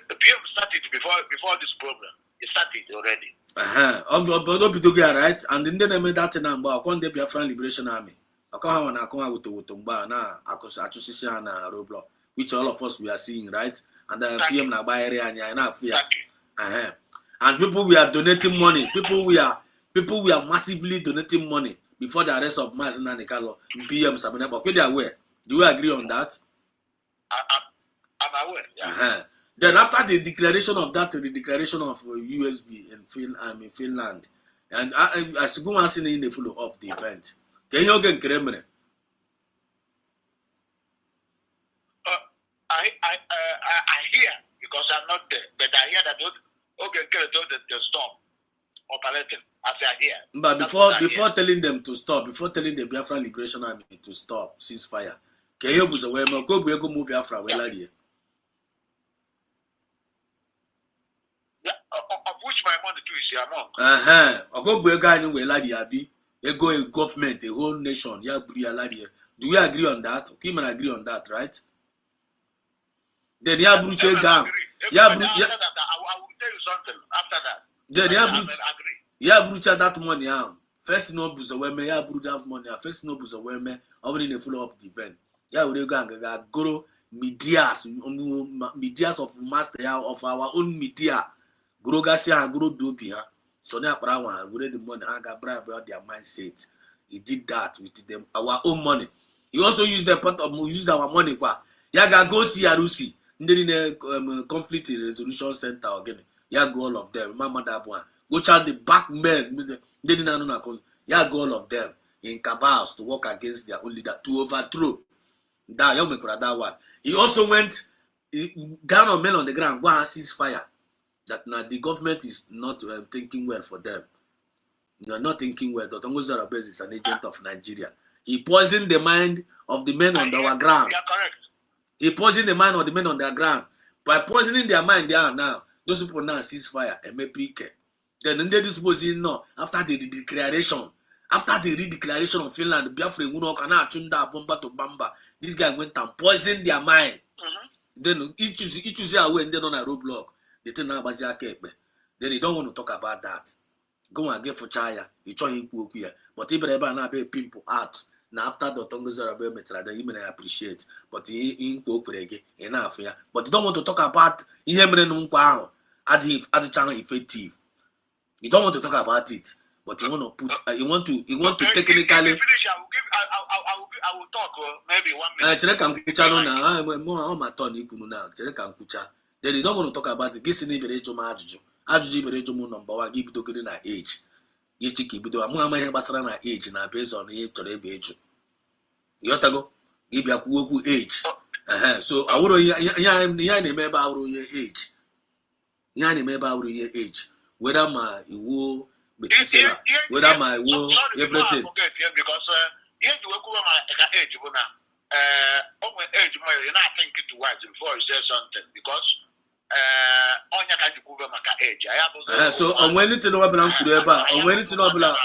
the PM started before this problem. It started already. Right? And then they made that number. I can't be Biafra Liberation Army. I can't with na association na roadblock, which all of us we are seeing, right? And the PM na buy area and na fear. And people we are donating money. People we are massively donating money before the arrest of Mazi Nanikalo PM Sabine. But they are aware. Do you agree on that? I'm aware. Yeah. Then after the declaration of USB in Finland, and as go and see in the follow up the event. Can you get Kremlin? I hear because I'm not there, but I hear that the stop operating. As I hear. But before telling them to stop, before telling the Biafra Liberation Army to stop ceasefire, can you go move Biafra here? Of which my money too is among. Go guy no go a government, a whole nation. Do you agree on that? Kim agree on that, right? Then I will tell you something after that. Then that money. First no booze away, that money. First no booze away, already they follow up the event. We go medias of master of our own media. Guru Garcia, Guru Dubia. So now, we read the money. I got bribe about their mindset. He did that with them, our own money. He also used the part of use our money. Yaga go see Arusi. Conflict resolution center again. Ya go all of them. Mama that one. Go charge the back men. Ya go all of them in cabals to work against their own leader to overthrow. That one. He also went down on men on the ground. Go and cease fire. That now the government is not thinking well for them. They are not thinking well. Dr. Ngozara Bez is an agent of Nigeria. He poisoned the mind of the men on our ground. You are correct. He poisoned the mind of the men on their ground. By poisoning their mind, they are now. Those people now cease fire and make PK. Then they dispose no after the declaration. After the redeclaration of Finland, Biafra Chunda Bomba to Bamba. This guy went and poisoned their mind. Then each choose away and then on a roadblock. They tell now then they don't want to talk about that. Go and get for Chaya. You try him here. But even ever now be people out. Now after the Tongues are metra, then you may appreciate. But he in again enough here. But you don't want to talk about him at the channel effective. You don't want to talk about it. But you want to put you want to technically finish, I will talk maybe 1 minute. Then you don't want to talk about it. Give me very number one, give it na age. You check it, but I'm na age na based on age to the age. You have to go give your age. So I would remember our age. Remember our age. Whether my will whether my will everything. Because you have to work over my age. Age, you're not thinking twice before you say something because. So on when it know about on when it know about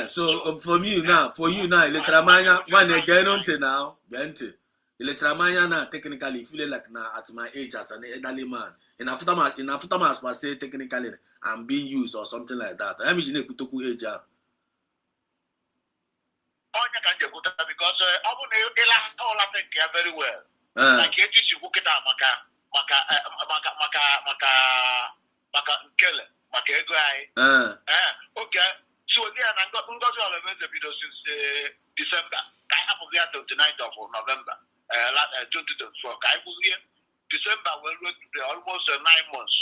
so for you now Electramania one again until now Electramania now technically feel like now at my age as an elderly man in aftermath per se technically I'm being used or something like that. I mean age. Because I think very well. Like you look at maka okay. So then I got the video since December. I have to 29th of November. 2024. I was here December will almost 9 months.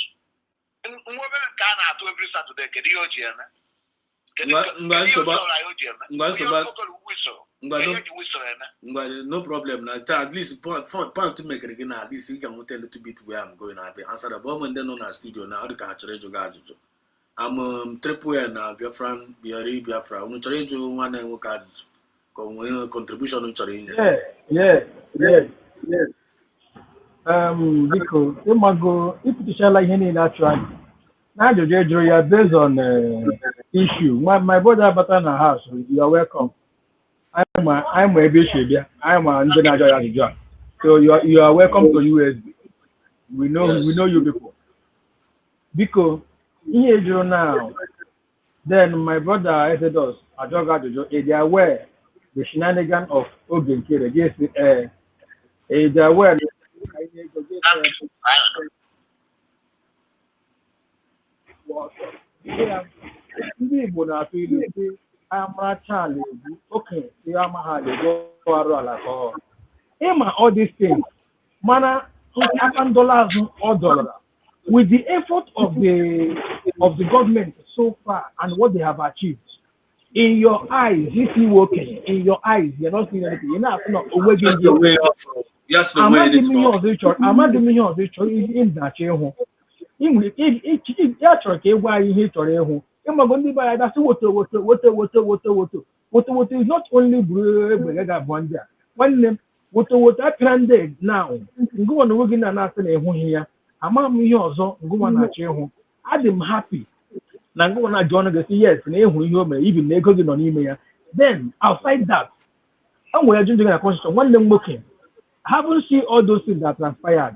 Every Saturday. No problem. Like at least point to make it again. At least you can tell a little bit where I'm going. I'll be answer the bomb and then on our studio now. The country I'm triple now. Biafra, Biafra. I'm trying to one and work out contribution on Chorine. Yes. Because if you shall like any natural. Now you are based on issue. My brother Batana house, you are welcome. I'm a bishop. I'm a Joy. So you are welcome to USB. We know you before. Because here now, then my brother Exodus, they are aware the shenanigans of Ogenkere against they are aware. Ndị Igbo na-atụ ilu ndị amaracha ala egwu okenye si ama ha ga-ego arụ ala ka ịma all these things mana aka ndọla azụ ọ dọlara with the effort of the government so far and what they have achieved in your eyes this is okenye in your eyes you're not seeing anything you're not onwe gị amaghị m ihe ọzọ ị chọrọ ịdachi ịhụ ya chọrọ ka ị gwa anyị ihe ị chọrọ ịhụ ịmago ndị be anyị dasị woto is not only buru egbe ga-abụọ ndị a nwanne m woto apịara ndị now ngụwa na onwe gị na-asị na ịhụghị ya amaghị m ihe ọzọ ngụwa na-achọ ịhụ adị m happy na ngụwa na jụọ gị yes na ịhụ ihe o mere ibi na ego gị nọ n'ime ya then outside that o nwere ajụjụ gị na constitution nwanne m nwoke haven't seen all those things that transpired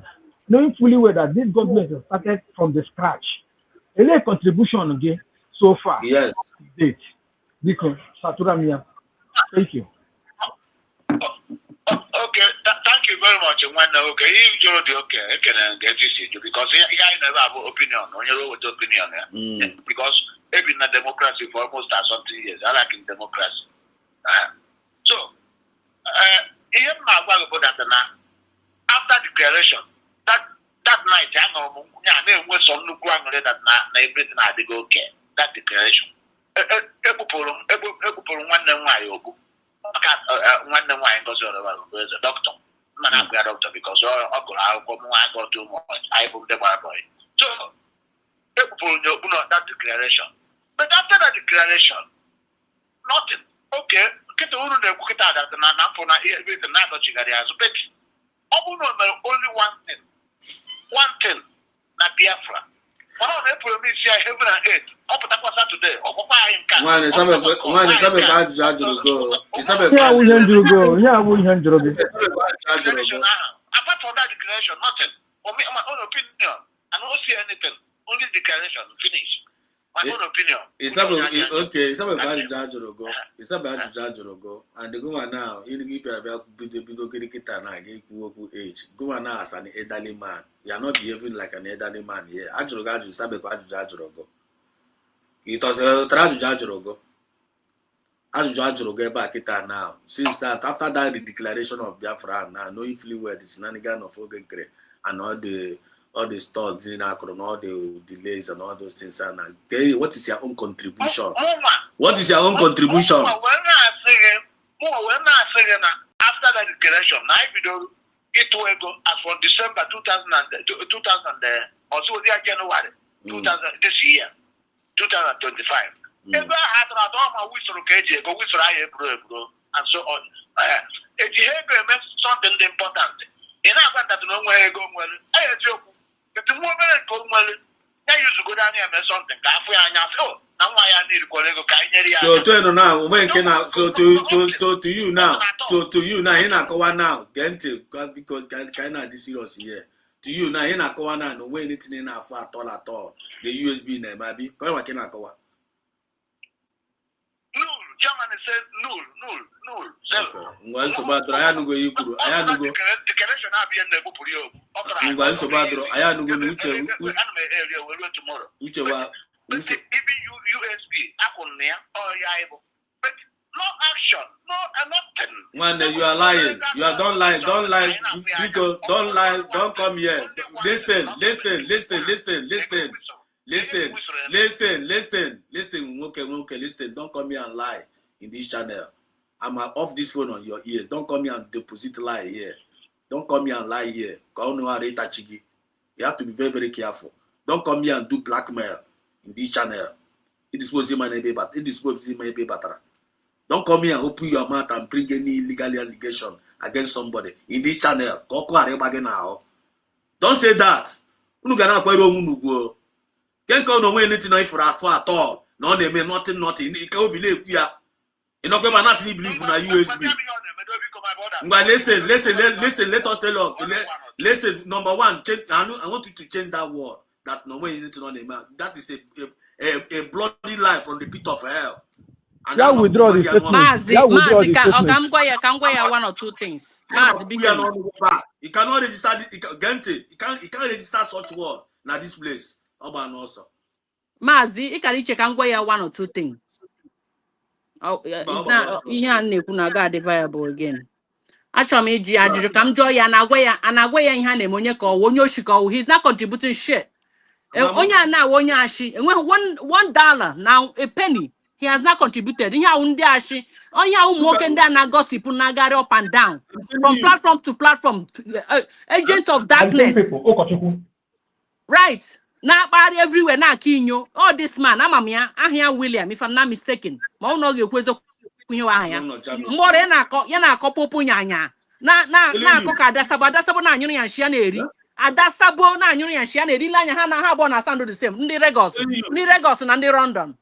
knowing fully well that this government has started from the scratch. Any contribution again so far? Yes. Date. Because Saturamia. Thank you. Okay, thank you very much. Okay, you okay, I can get this because I never have opinion on your own opinion. Because I've been in democracy for almost something years. I like in democracy. So, here my work about that now. After declaration, that night, I know some new ground that everything had to go okay. That declaration. One name why goes a doctor. Man, I'm a doctor because I go too much. I put the boy. So, that declaration. But after that declaration, nothing. Okay, get the only only one thing, not Biafra. One of the promise here, heaven and earth. Up at Saturday, or Papa in Canada. One is something bad judge to go. It's something Yeah, we can do go. Yeah, we can do it. Apart from that declaration, nothing. For me, my own opinion, I don't see anything. Only declaration, finish. My own opinion. It's something bad judge to go. It's something bad judge to go. And the woman now, you give a bit of age. Go on now as an elderly man. You are not behaving like an elderly man here. Actually, God, you sabe bad judge to go. You thought try to judge to go. As judge to go back it now. Since that, after that, the declaration of Biafra now, no influence, this shenanigan of Ogre and all the stuff in Akron, all the delays and all those things. And what is your own contribution? What is your own contribution? After that declaration, it will go as for December 2000 also January 2000 this year, 2025. And so on. Something important. In our that no way go well. I joke. The moment go well, I used to go down here and something. Now I need to now when can I so to you now in a kawa now gente because kind of this serious here. To you now in a kawa now no way anything in a far at all. The USB name maybe. Come on, can I kawa? Germany said null. Well, so bad. I go you could. I go. Declaration have been able to you. Well, so bad. I go tomorrow. Even USB, but no action, nothing. Man, you are lying. You are don't lie. Because don't lie. Don't come here. Listen. Okay. Listen. Don't come here and lie in this channel. I'm off this phone on your ears. Don't come here and deposit lie here. Don't come here and lie here. You have to be very, very careful. Don't come here and do blackmail in this channel. It is what my neighbor, but it is what my neighbor. Don't come here and open your mouth and bring any illegal allegation against somebody in this channel. Don't say that. Can't go no way anything for at all. No, they may nothing. It can't believe you. You know, come and ask me believe in a USB. But listen, let us tell you. Listen, number one, I want you to change that word. That no way you need to know the man. That is a bloody lie from the pit of hell. And yeah, withdraw the statement. Mazi, can go one or two things. Mazi, he cannot register Gente. He can't register such word now this place. Also. Mazi, can go one or two things. Oh, it's not here na viable again. Actually, come joy and away in Hanem when you call when you should go. He's not contributing shit. Onya now onya ashi. $1 now a penny. He has not contributed. Inya undi ashi. Onya umoke na gossip na gari up and down from platform to platform. Agents of darkness. Right. Now body everywhere now kinyo. Oh this man, Amamia, Ahia William, if I'm not mistaken. Mauno you kwezo kunyo ahia. More yana kopo punyanya. Na koka dasabo na nyuni yanshia eri. Adasabo na nyuni yanshia eri lanya hana habo na sound the same. Ndi Regos na ndi London.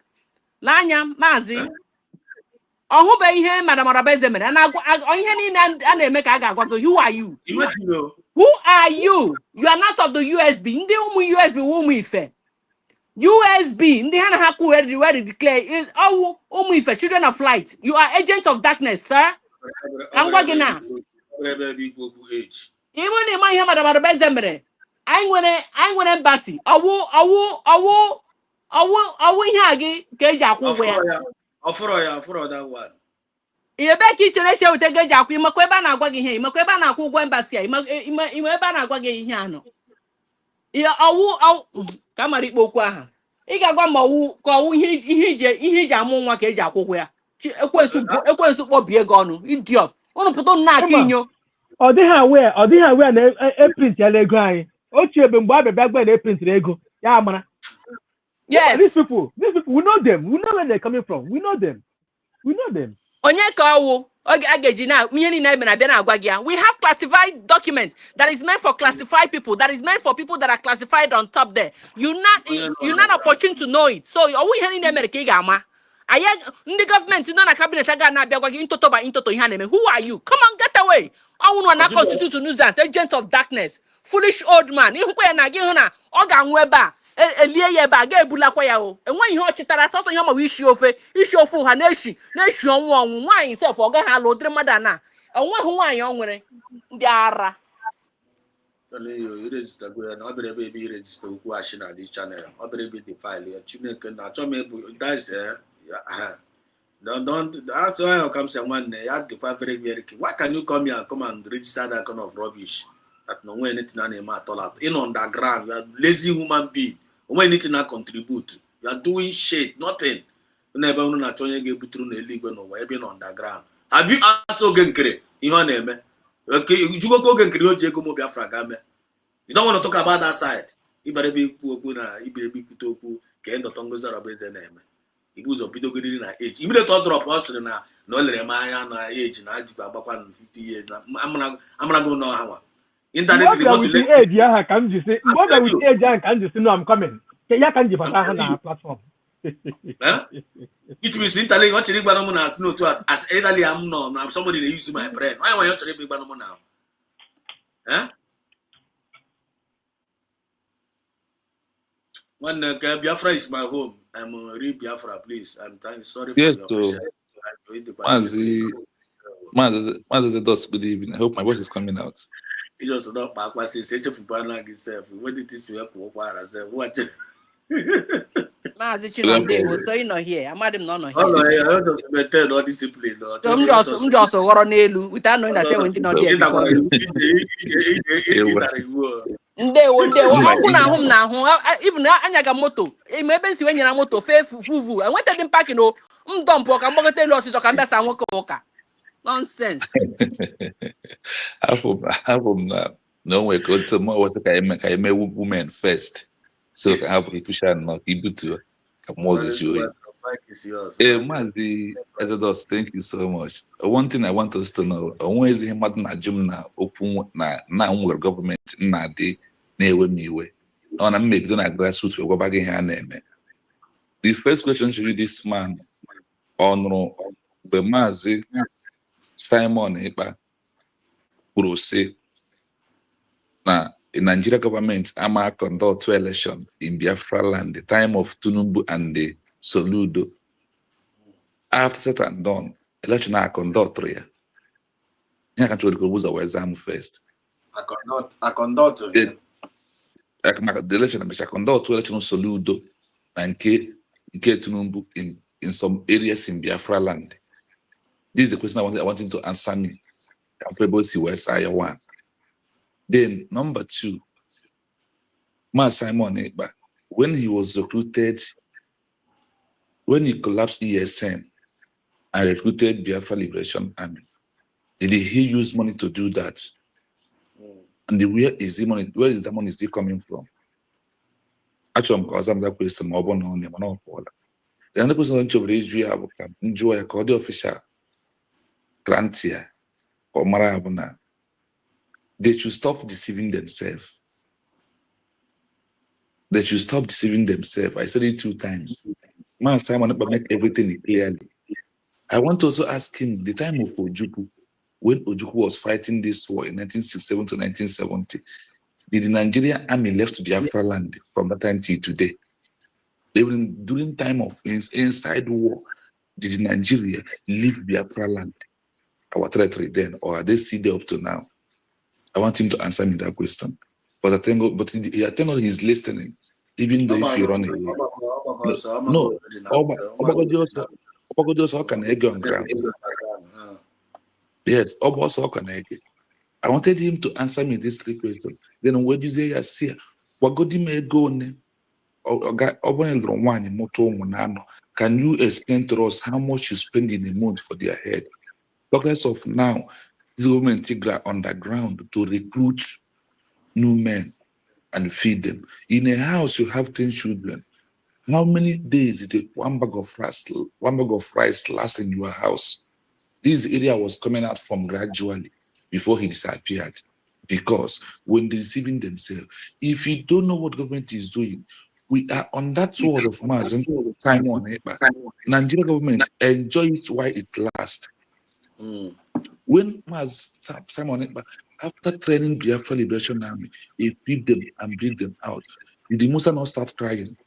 Lanya Mazi. Ohube ihe Madam Arabeze mere. Na ihe ni na make aga agwago. Who are you? Who are you? You are not of the USB. Ndi umu USB umu ife. USB. Ndi hana haku where declare is umu ife children of light. You are agents of darkness, sir. Kangwa gina. Even in my Madam Arabeze mere. I want embassy. Awu ọwụ ihe a gị ka eji akwụ ụgwọ ya. Ọfụrụ that one. Ihe ebe ka ichere eche wete ga eji akwụ imekwa ebe a na-agwa gị ihe imekwa ebe a na-akwụ ụgwọ embasi a ime ebe a na-agwa gị ihe anọ. Ihe ọwụ ka mara ikpe okwu aha. Ị ga-agwa ma ọwụ ihe iji amụ nwa ka eji akwụ ụgwọ ya. Ekwensu kpọbie gị ọnụ idiot. Unu pụta na-aka inyo. Ọ dịghị aware na eprint ya ego anyị. Otu ebe mgbe abịa gba na eprint ego ya mara. Yes. These people, we know them. We know where they're coming from. We know them. Onye ka ọwụ oge a ga-eji na ihe niile ebe na-abịa na-agwa gị ya. We have classified documents that is meant for classified people, that is meant for people that are classified on top there. You're not opportune to know it. So ọwụ ihe niile mere ka ị ga-ama. Ndị gọọmenti nọ na cabinet aga na-abịa gwa gị into ihe na-eme. Who are you? Come on, get away. Ọnwụ na constitute nuisance, agent of darkness, foolish old man. Ịhụkwa ya na gị hụ na ọ ga-anwụ ebe a. Elie ya ebe a ga-ebulakwa ya o. Enweghị ihe ọ chịtara sọsọ ihe ọmawa isi ofe ụha na-eshi ọnwụ nwaanyị sef ọ gaghị alụ ụdịrị mmadụ a na enweghị nwaanyị ọ nwere ndị ara. Why can you come here and come and register that kind of rubbish? That no one anything at all. In underground, you are lazy human being. No anything to contribute. You are doing shit, nothing. You never know that you get through the league no way being underground. Have you also get in your name? Okay, you go get Biafra game. You don't want to talk about that side. You better be Pukuna, you better be Kutoku, Ken the Tongas are a name. It was a bit of good age. Even the thought drop us now, no Lemaya age and I do about 50 years. I'm not going to know how. Internet with the age, yeah, can you say? More than with age, can you say no? I'm coming. Ya can give us a platform. It means internet. What you want no to as elderly I'm no. I'm somebody that uses my brain. Why want you to be banana now? Huh? When Biafra is my home, I'm real Biafra, please. I'm sorry for your patience. Master Dos, good evening. I hope my voice is coming out. He just not back was saying for Banana himself. When did this work? What? Maazị Chinonde, so you know here. I'm not here. Oh no, I just maintain no discipline. I'm just ghọrọ n'elu without knowing that they went in on there before. Ndewo ọkụ na ahụ m na ahụ even anyaga moto ime ebe nsi wenyere moto fee fuvu enwetadị m parking o m dọmpụ ka mgbagota elu ọsịsọ ka m bịasa nwoke ụka nonsense. Afọ m na onwe ka otu ma wata ka eme women first so ka ha bụ push and knock ibutu ka mmụọ gị oyi. Maazị Ezedos, thank you so much. One thing I want us to know, onwe ezi ihe mmadụ na-ajụ m na okwu na nwere gọọmenti na-adị na-ewe m iwe ọ na mmebido na grassroots wee gwaba gị ihe a na-eme. The first question to this man ọ nụrụ mgbe Maazị Simon Ekpa kwuru sị na the Nigeria government ama conduct election in Biafra land, the time of Tinubu and the Soludo. After said and done, election I conduct here. I can show the Kubuza exam first. I conduct the election I conduct election Soludo and K Tinubu in some areas in Biafra land. This is the question I want him to answer me. I'm able to see where I one. Then number two, Ma Simon Ekpa, when he was recruited, when he collapsed ESN and recruited Biafra Liberation Army, did he use money to do that? And where is the money? Where is the money still coming from? Actually, I'm asking that question. The other question I want to raise you have enjoy a cordial official grant here or Marabuna. They should stop deceiving themselves. They should stop deceiving themselves. I said it 2 times. Man, Simon, but make everything clearly. I want to also ask him the time of Ojukwu, when Ojukwu was fighting this war in 1967 to 1970, did the Nigerian army left Biafra land from that time till today? Even during time of inside war, did Nigeria leave Biafra land, our territory then, or are they still there up to now? I want him to answer me that question. But I think, he's listening. even though if you run away. No, Obagodio can egg on ground. Yes, also can egg. I wanted him to answer me these 3 questions. Then what you say, I see, Wagodi may go. Can you explain to us how much you spend in a month for their head? Because of now, this government Tigra underground to recruit new men and feed them. In a house, you have 10 children. How many days did one bag of rice last in your house? This area was coming out from gradually before he disappeared. Because when deceiving themselves, if you don't know what government is doing, we are on that sword of Mars and Simon Ekpa. Nigeria government enjoy it while it lasts. When Mars Simon Ekpa, after training Biafra Liberation Army, he beat them and beat them out, did the Musa not start crying?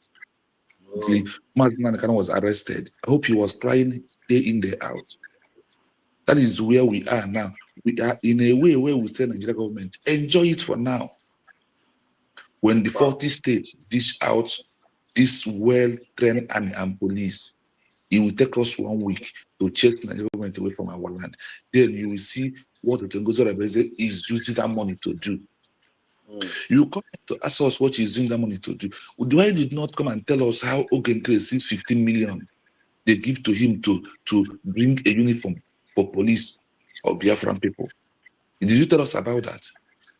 Mars Nanakana was arrested. I hope he was crying day in, day out. That is where we are now. We are in a way where we say Nigeria government enjoy it for now. When the 40 states dish out this well-trained army and police, it will take us 1 week to chase Nigeria government away from our land. Then you will see what the Tengozo Rebeze is using that money to do. You come to ask us what he's using that money to do. Why did not come and tell us how Ogenkre received 15 million they give to him to bring a uniform for police or Biafran people? Did you tell us about that?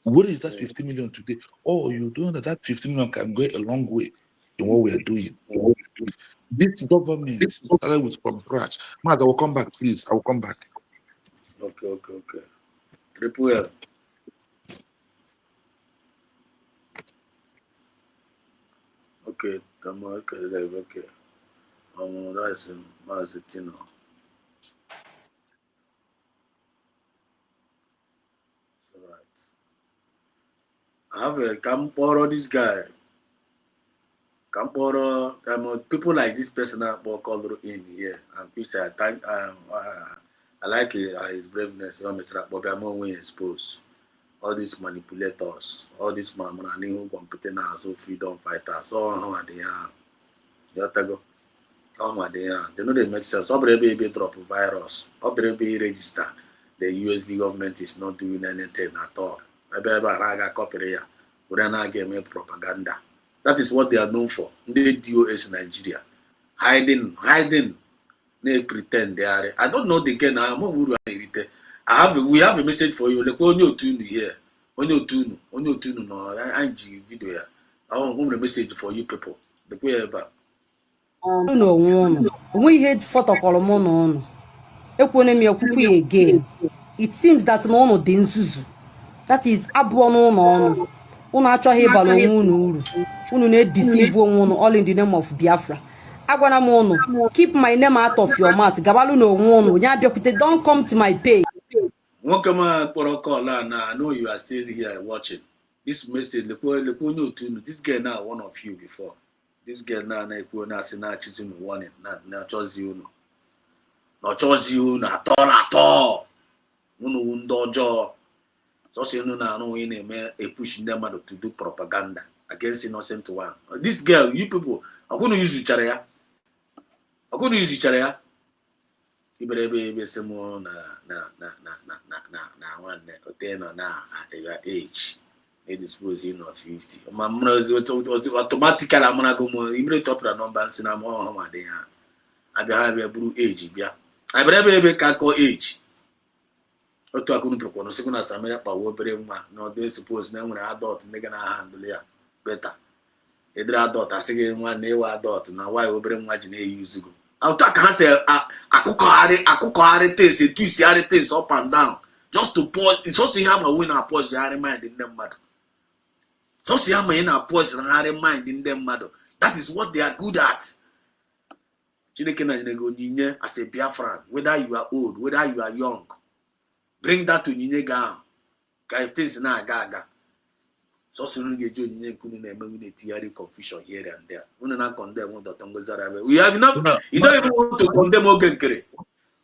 What is that 50 million today? Oh, you don't know that 50 million can go a long way in what we are doing. This government started with from scratch. Mad, I will come back, please. I will come back. Okay. Triple L. Okay, okay. That's Mazzetino. I have a Camporo, this guy. Camporo, people like this person that called in here and which I thank. I like his braveness. But I'm not exposed. All these manipulators, all these man who compete now, so freedom fighters, all how they are. They know they make sense. Every drop of virus, every register. The USB government is not doing anything at all. Propaganda. That is what they are known for. The DOS in Nigeria. Hiding. They pretend they are. I don't know the again. We have a message for you. Like only tune here. Only tune no video here. I want a message for you people. The way about. No one. We had photocol on. Again. It seems that no denzuzu. That is abụọ unu achọghị ịbara onwe unu uru. Unu na-edeceive onwe unu all in the name of Biafra. Agwana m unu, keep my name out of your mouth. Gabalu na onwe unu, nya bịakwute, don't come to my page. Welcome protocol now. I know you are still here watching. This message, this girl now one of you before. This girl now warning. Not choose you. Not choose you at all. No dojo. So you know a pushing them to do propaganda against innocent one. This girl, you people, I'm going to use each other. You better be some more na one your age. They dispose you 50. Automatically I'm gonna go immediately top the number and say I'm on there. I be have a blue age. I better can call age. Otu akunu proko no sekuna samere pa wo bere nwa no dey suppose na nwere adult ndị ga na handle ya better edere adult asige nwa na ewe adult na why wo bere nwa ji na use go auta kan say akụkọgharị things etusiarị things up and down just to pour it's also here ma we na pause harị mind ndị mmadụ so see how na pause harị mind ndị mmadụ. That is what they are good at. Chineke na nyego nyinye as a Biafran, whether you are old, whether you are young. Bring that to Ninyega. Guy things na gaga. So soon get you Ninkun and confusion here and there. We not condemn one that we have enough. You don't even want to condemn Ogenkere.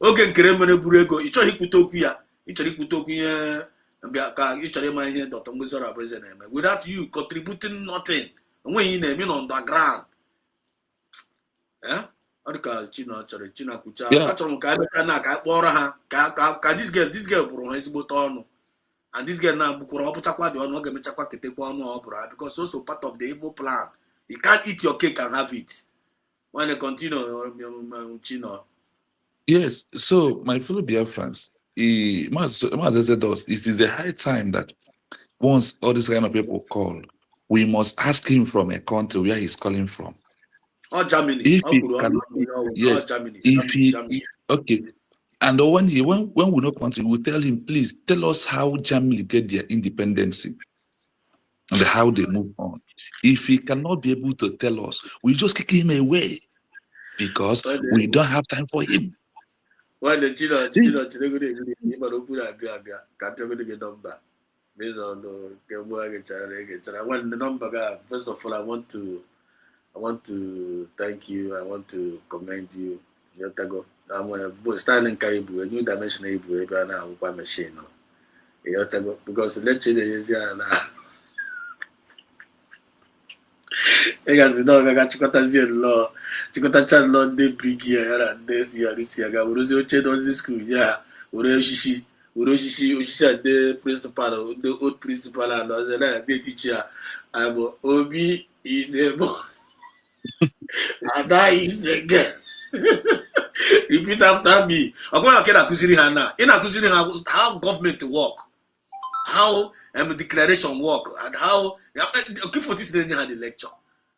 Ogenkere Meneburego, each Hikutokia, each Hikutokia, and Biaka, each of my head, Dr. Muzara. Without you contributing nothing. When you name in underground. Eh? Chino China Kucha. Yeah. This girl bro is boton. And this girl now because also part of the evil plan. You can't eat your cake and have it. When they continue, Chino. Yes. So my fellow Biafrans, it is a high time that once all these kind of people call, we must ask him from a country where he's calling from. Or Germany. If he can, yes, Germany. if he, Germany. okay. And when we not country, we tell him, please tell us how Germany get their independence and how they move on. If he cannot be able to tell us, we just kick him away because we don't have time for him. When the Chino, number. Based on when the number, first of all, I want to thank you. I want to commend you. I'm standing Kaibu, a new dimension Ibu, now by machine. Because the lecture is I got Chikota law, Chikota Chan law, de Briggia, and this year, Uruzi does this school, yeah, Uroshi, the principal, the old principal, and the teacher. I'm Obi is a boy, and I is a girl. Repeat after me. I'm going to get accusing Hannah. In accusing how government work, how declaration work, and how okay for this day had the lecture.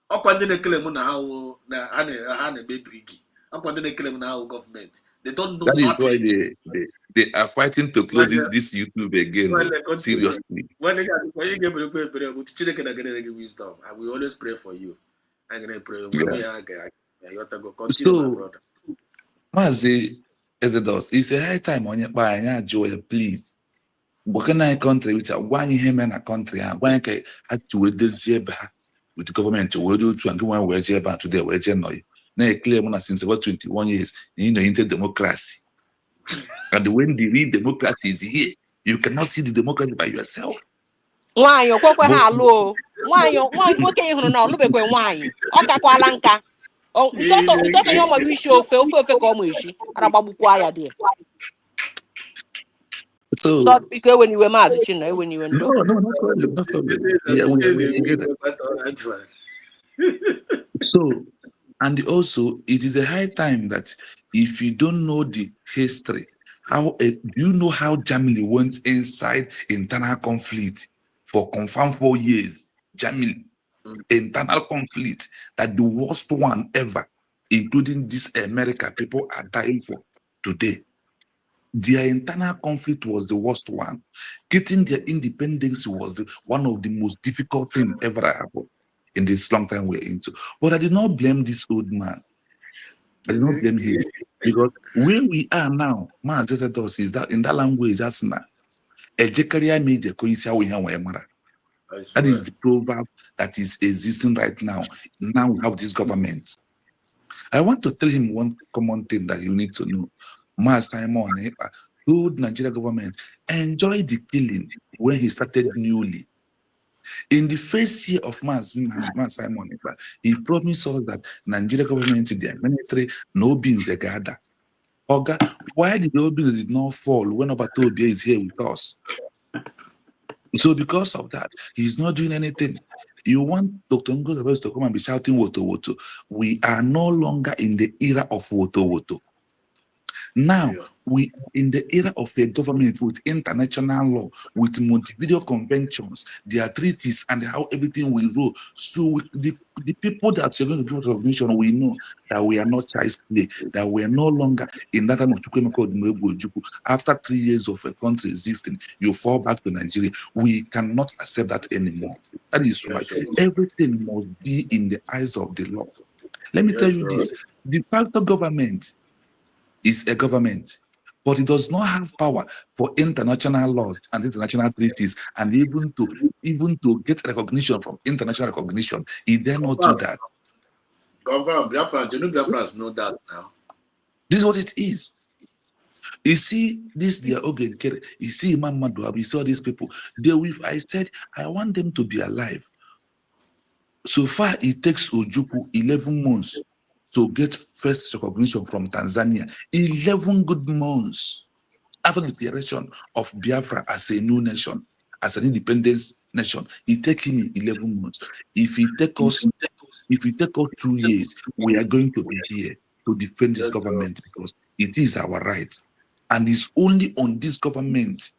Up and then claim na how na baby. Up and then claim na how government. They don't know. That is nothing. why they are fighting to close this YouTube again. Seriously. When you get wisdom, I will always pray for you. I'm gonna pray. So, Mazi Exodus, it's a high time on your buy joy, please. What can I country which are one him in a country and one can had to this year with the government to do to and go one way back to their way generally. Now claim since about 21 years in the inter-democracy. And when the real democracy is here, you cannot see the democracy by yourself. Why you go hello? Why you okay you know look why? Okakwala nka. Oh, ito yo mo wish ofe ko mo ishi. Arabagbuku aya there. So because when you were mad, you know, when you were no problem. Yeah, we get that. So, and also, it is a high time that if you don't know the history, do you know how Germany went inside internal conflict for confirmed 4 years? Germany, internal conflict, that the worst one ever, including this America, people are dying for today. Their internal conflict was the worst one. Getting their independence was one of the most difficult things ever happened in this long time we're into. But I did not blame this old man. I did not blame him. Because where we are now, man says is that in that language, that's not. That is the proverb that is existing right now. Now we have this government. I want to tell him one common thing that you need to know. Simon told Nigeria government enjoy the killing when he started newly. In the first year of Simon, he promised us that Nigeria government, their military, no beans a gather. Oga, why did the beans did not fall when Obatobia is here with us? So because of that, he's not doing anything. You want Dr. Ngo to come and be shouting woto woto. We are no longer in the era of woto woto. Now, we in the era of a government with international law, with Montevideo conventions, their treaties, and how everything will roll. So the people that are going to give recognition, we know that we are not child's play, that we are no longer in that time of Chukwemeko. After 3 years of a country existing, you fall back to Nigeria. We cannot accept that anymore. That is why everything must be in the eyes of the law. Let me tell you this: de facto government is a government, but it does not have power for international laws and international treaties, and even to get recognition from international recognition. It dare not do that. Confirm, Biafrans know that now. This is what it is. You see, this their organ. You see, Imam Madhab, you saw these people. I said, I want them to be alive, So far, it takes Ojukwu 11 months to get first recognition from Tanzania. 11 good months after the declaration of Biafra as a new nation, as an independence nation. It takes him 11 months. If it take us 2 years, we are going to be here to defend this government because it is our right. And it's only on this government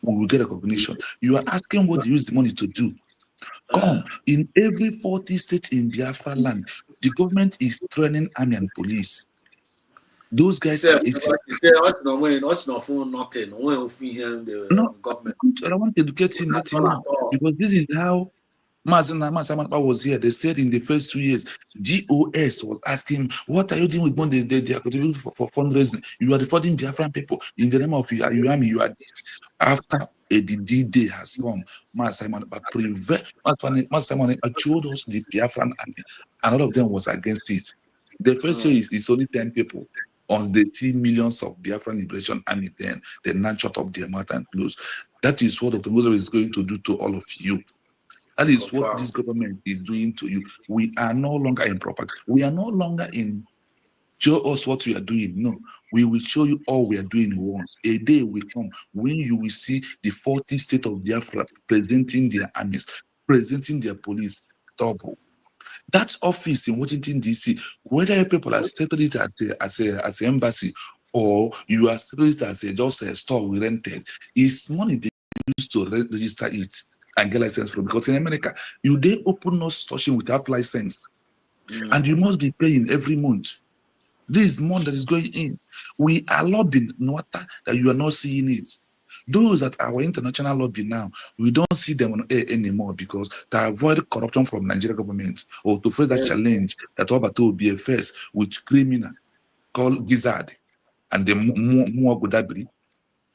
we will get recognition. You are asking what you use the money to do. Come, in every 40 states in Biafra land, the government is training army and police. Those guys are eating. No, government. I want to educate him, let him know. Because this is how Masamanpa was here. They said in the first 2 years, GOS was asking, what are you doing with money they are contributing for fundraising? You are defrauding Biafran people in the name of UAMI, you are dead. After a D-Day has come, Masamanpa showed us the Biafran army, and all of them was against it. The first year is only 10 people. On the 10 millions of Biafran Liberation Army, then they now shut up their mouth and close. That is what Dr. Muzo is going to do to all of you. That is what this government is doing to you. We are no longer in propaganda. We are no longer in show us what we are doing. No, we will show you all we are doing once. A day will come when you will see the 40 states of Biafra presenting their armies, presenting their police double. That office in Washington, D.C., whether people are settled it as an embassy or you are settled it as just a store we rented, is money they use to register it and get license from. Because in America, they open no station without license. And you must be paying every month. This month that is going in. We are lobbying, not that you are not seeing it. Those that our international lobby now, we don't see them on air anymore because to avoid corruption from Nigerian government or to face that challenge that Obato will be a face with criminal called Gizzard and the Muagudabri,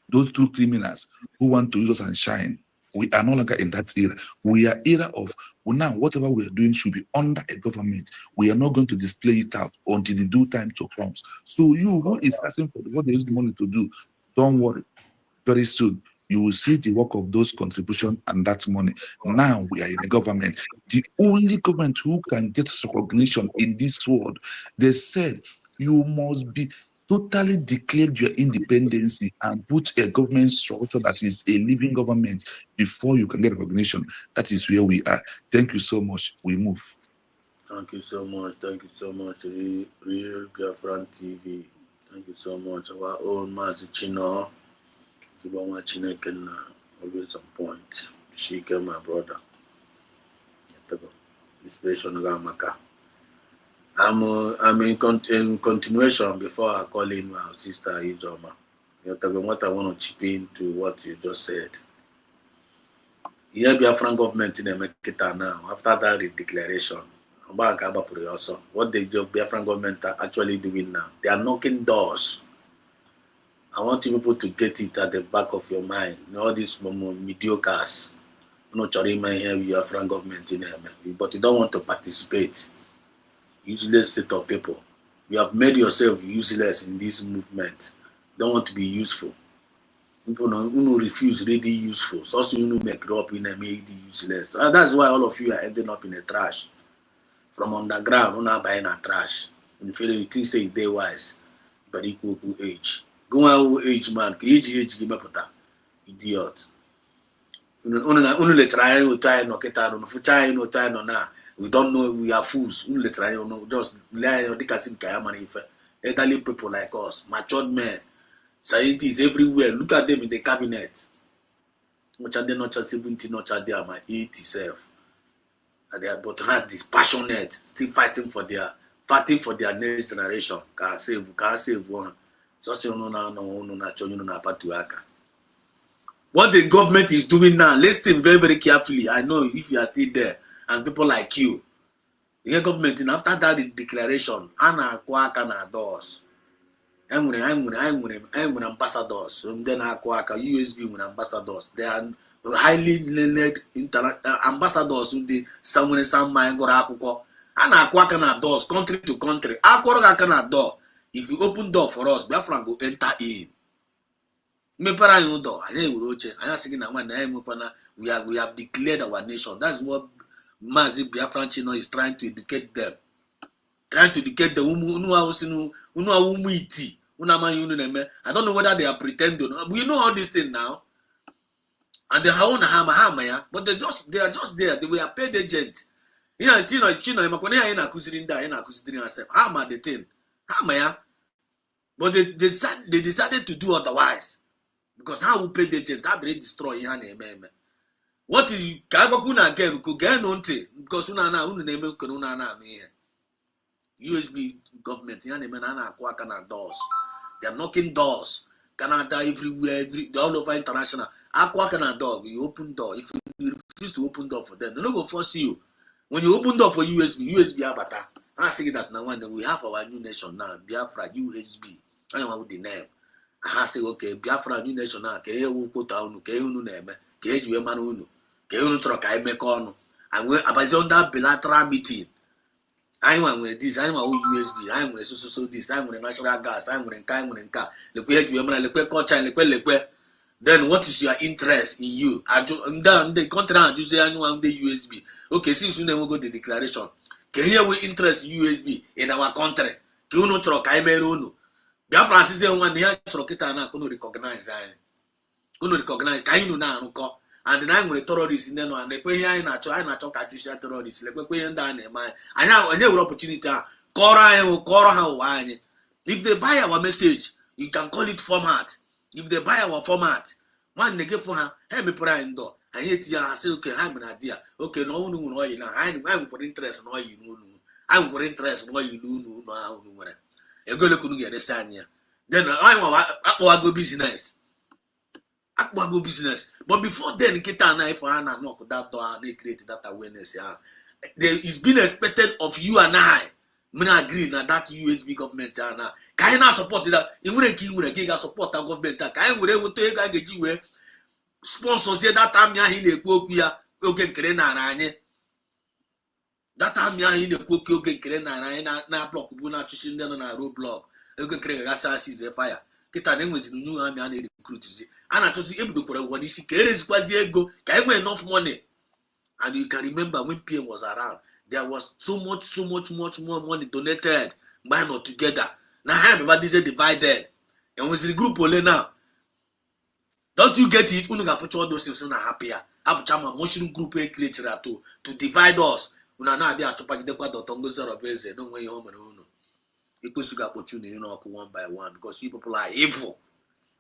those two criminals who want to use us and shine. We are no longer in that era. We are era of now whatever we are doing should be under a government. We are not going to display it out until the due time to comes. So you who is asking for what they use the money to do, don't worry. Very soon, you will see the work of those contributions and that money. Now we are in the government. The only government who can get recognition in this world, they said you must be totally declared your independence and put a government structure that is a living government before you can get recognition. That is where we are. Thank you so much. We move. Thank you so much. Thank you so much, Real Biafran TV. Thank you so much. Our own Master Chino. Always on point. Shika, my brother. Inspiration Gamaka. I'm in continuation before I call in my sister Ijoma. What I want to chip in to what you just said. Here, Biafran government in America now, after that declaration, what the Biafran government are actually doing now, they are knocking doors. I want you people to get it at the back of your mind. All these mediocres, not trying to hear Biafran government in America, but you don't want to participate. Useless set of people. You have made yourself useless in this movement. Don't want to be useful. People who refuse really useful. So also you make it up in a made useless. So that's why all of you are ending up in the trash. From underground, you're not buying a trash. And if you think say they wise, but equal age. Go on age man, age give me put idiot. Only try no ketano, for try no time na. We don't know we are fools. Just lie on the Kasim Kayamani. Elderly people like us, matured men, scientists everywhere. Look at them in the cabinet. Much are they not just 70, not are they my 80 self. And they are but not dispassionate, still fighting for their next generation. Can't save one. So what the government is doing now, listen very, very carefully. I know if you are still there. And people like you, the government, and after that declaration, Anna Kwaka na doors. I'm ambassadors. Then Kwaka USB with ambassadors. They are highly learned ambassadors who the someone mind go Akuko. Anna Kwaka na doors, country to country. Akwaka na door. If you open door for us, Biafra go enter in. Me para you door. I know we have declared our nation. That's what Mazi Biafran Chino is trying to educate them. Trying to educate them. I don't know whether they are pretending. We know all these things now. And they have hammer, but they are just there. They were paid agent. Chino, hammer the thing. Hammer. But they decided to do otherwise. Because how we pay the agent, how they destroy what is Kabakuna again? Could get on because USB government, doors. They are knocking doors. Canada everywhere, all over international. Aqua dog, you open door. If you refuse to open door for them, they're not going to force you. When you open door for USB Abata, I say that now when we have our new nation now, Biafra, USB. I don't know what the name. I say, okay, Biafra, new nation now, K.U. Kota, K.U. name, K.U. Manu, K.U. Troka, Mekono. And we're about that bilateral meeting. I'm with this, I'm with USB, I'm with so this, I'm with natural gas, I'm with car, then what is your interest in you? The contract you say anyone the USB. Okay, since you never go the declaration. Can here we interest USB in our country? Can you not Cameroon? Biafra say one year Trokita could recognize can you now? And then I'm with terrorists in the and the way I talk at you terrorists, like we down in my I now a new opportunity. Cora, if they buy our message, you can call it format. If they buy our format, one they give for her, help me put her in door. And yet, I say, okay, I'm an idea. Okay, no one know you know. I'm for interest in all you know. I'm for interest in what you know. A girl couldn't get a sign here. Then I go business. Go business. But before then, Kitana, if I knock that door and they created that awareness. It's been expected of you and I. I agree now that USB government now. Can you not support that? You wouldn't give support that government. Can you able to take sponsors that time in the Kokia, okay, Krena, that time in the Kokia, okay, Krena, now block Buna Chishin on a roadblock. Okay, Krena sees a fire. Get a name with new army and recruiters. And I just able to put a one issue. Carries quite the ego. Can enough money. And you can remember when PM was around, there was so much more money donated. Mine not together. Now everybody is divided. And with the group only now. Don't you get it? Unuga for all those things are happier. Abchama motion group creature to divide us. Una na be a topak de quadro tongo zero base. Don't way home and uno. It was a opportunity, one by one, because you people are evil.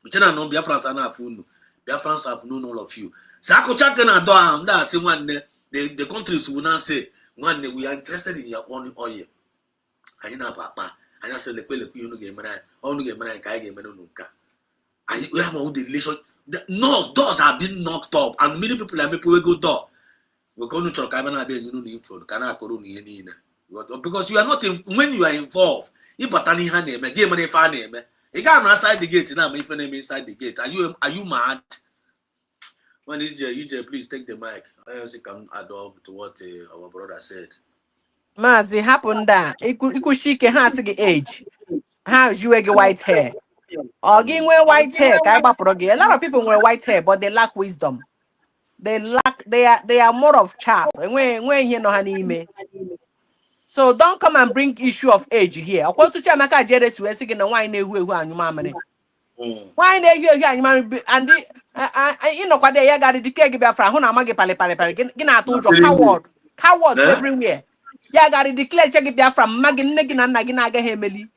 But you know, Biafrans are not fool. Biafrans have known all of you. Sako Chakana Doam, that's the one the countries will not say, one day we are interested in your own oil. I know, Papa. I just say, the Pelicu game, only game, I game, Nuka. And we have all the relation. No, doors have been knocked up, and many people are making go door. We're going to talk about you know the info, because you are not when you are involved. You but any hand name, game money fan name. You can't outside the gate now. If name inside the gate, are you mad? When is EJ, please take the mic. I also can add up to what our brother said. Mazi happened that ikushike has age. How you wear white hair? Or getting wear white hair. A lot of people wear white hair, but they lack wisdom. They are more of chaff. And when you know honey. So don't come and bring issue of age here. According to Chamaka Jeres, we're seeing a wine who are your mammy. Why they hear and you know what they got the cake Biafra, Honamagi Pale, Gina cowards everywhere. Ya got to declare check Biafra, Magin Negin and Naginaga Hemeli.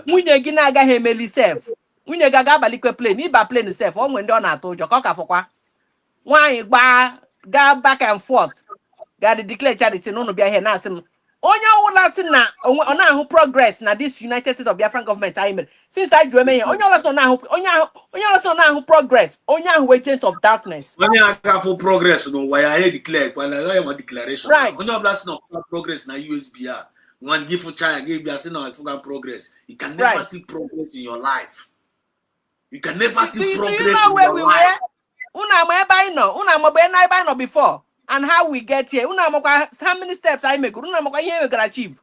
Munya Ginaga Hemeli self. Munya Gagaba liquor plane, Iba plane self, on when Donna told your coca for qua. Why go back and forth? Got to declare charity, no be here now. Onya last na ona who progress na this United States of Biafran government time since that you me onya last na who progress onya who agents of darkness onya ka for progress no why I declare when I want declaration right onya last no progress na USBR one give for child give you say no for progress you can never see progress in your life you can never see progress in your life una mo ebe no una mo be na ebe no before. And how we get here? How many steps I make? Here we can achieve.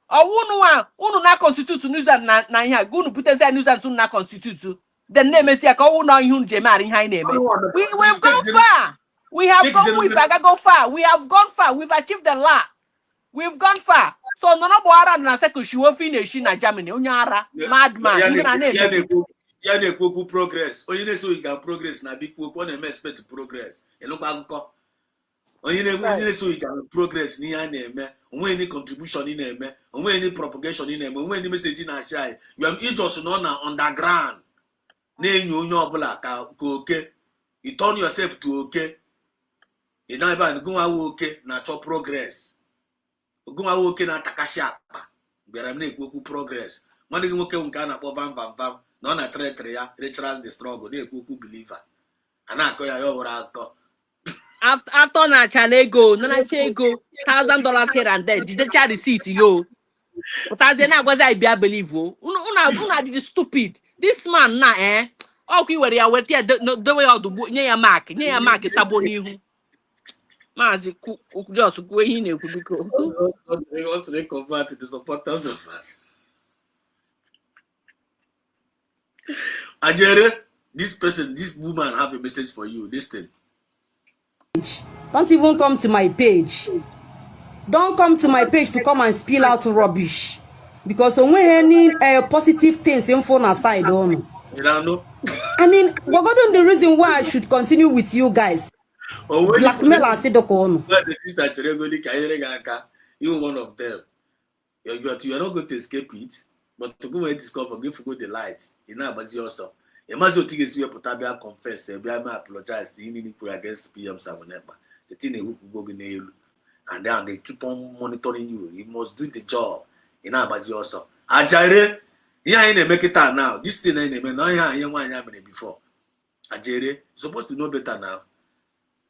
Or unu na constitute news and na here. Gunu put us news and soon na constitute. The name is here. We've gone far. We have gone far. We have gone far. We've achieved a lot. We've gone far. So no boara na second she will finish in Germany. Unyara madman. Ya na-ekwu progress. Onye na-eso ga progress na big work. Ọ na-eme expect progress. Ịnụkwa akụkọ. Onye na-eso ga progress n'ihe a na-eme. Onwe any contribution ị na-eme. Onwe any propagation ị na-eme. Onwe any message na share. You just know na underground. Na-enyo onye ọbụla ka oke. You turn yourself to okay. Ị na-ebe a go awo oke na chọ progress. Go awo oke na atakashi akpa. Bịara m na-ekwu okwu progress. Nwanne gị nwoke nke a na-akpọ vam na ọ na-tretre ya ritual the struggle na-ekwu okwu believer. A na-akọ ya ọbụrụ akọ. After na ego $1,000 here and there. Did the receipt yo? But as na gwaza I believe oh. Una did stupid. This man na okay where ya were there the way of the nye ya mark sabo n'ihu. Mazi just go in e biko. They want to convert the supporters of us. Ajere, this woman have a message for you. Listen. Don't even come to my page. Don't come to my page to come and spill out rubbish. Because when any positive things info aside on. I mean, we're going the reason why I should continue with you guys. Blackmail and say the sister you one of them. You are not going to escape it, but to go and discover, give you the light. You know about yourself. You must think it's your potabia confess. I apologize to any people against PM Samoneba. The thing they will go in and then they keep on monitoring you. You must do the job. You know about yourself. Ajare, yeah, I make it now. This thing I never know before. Ajere, supposed to know better now.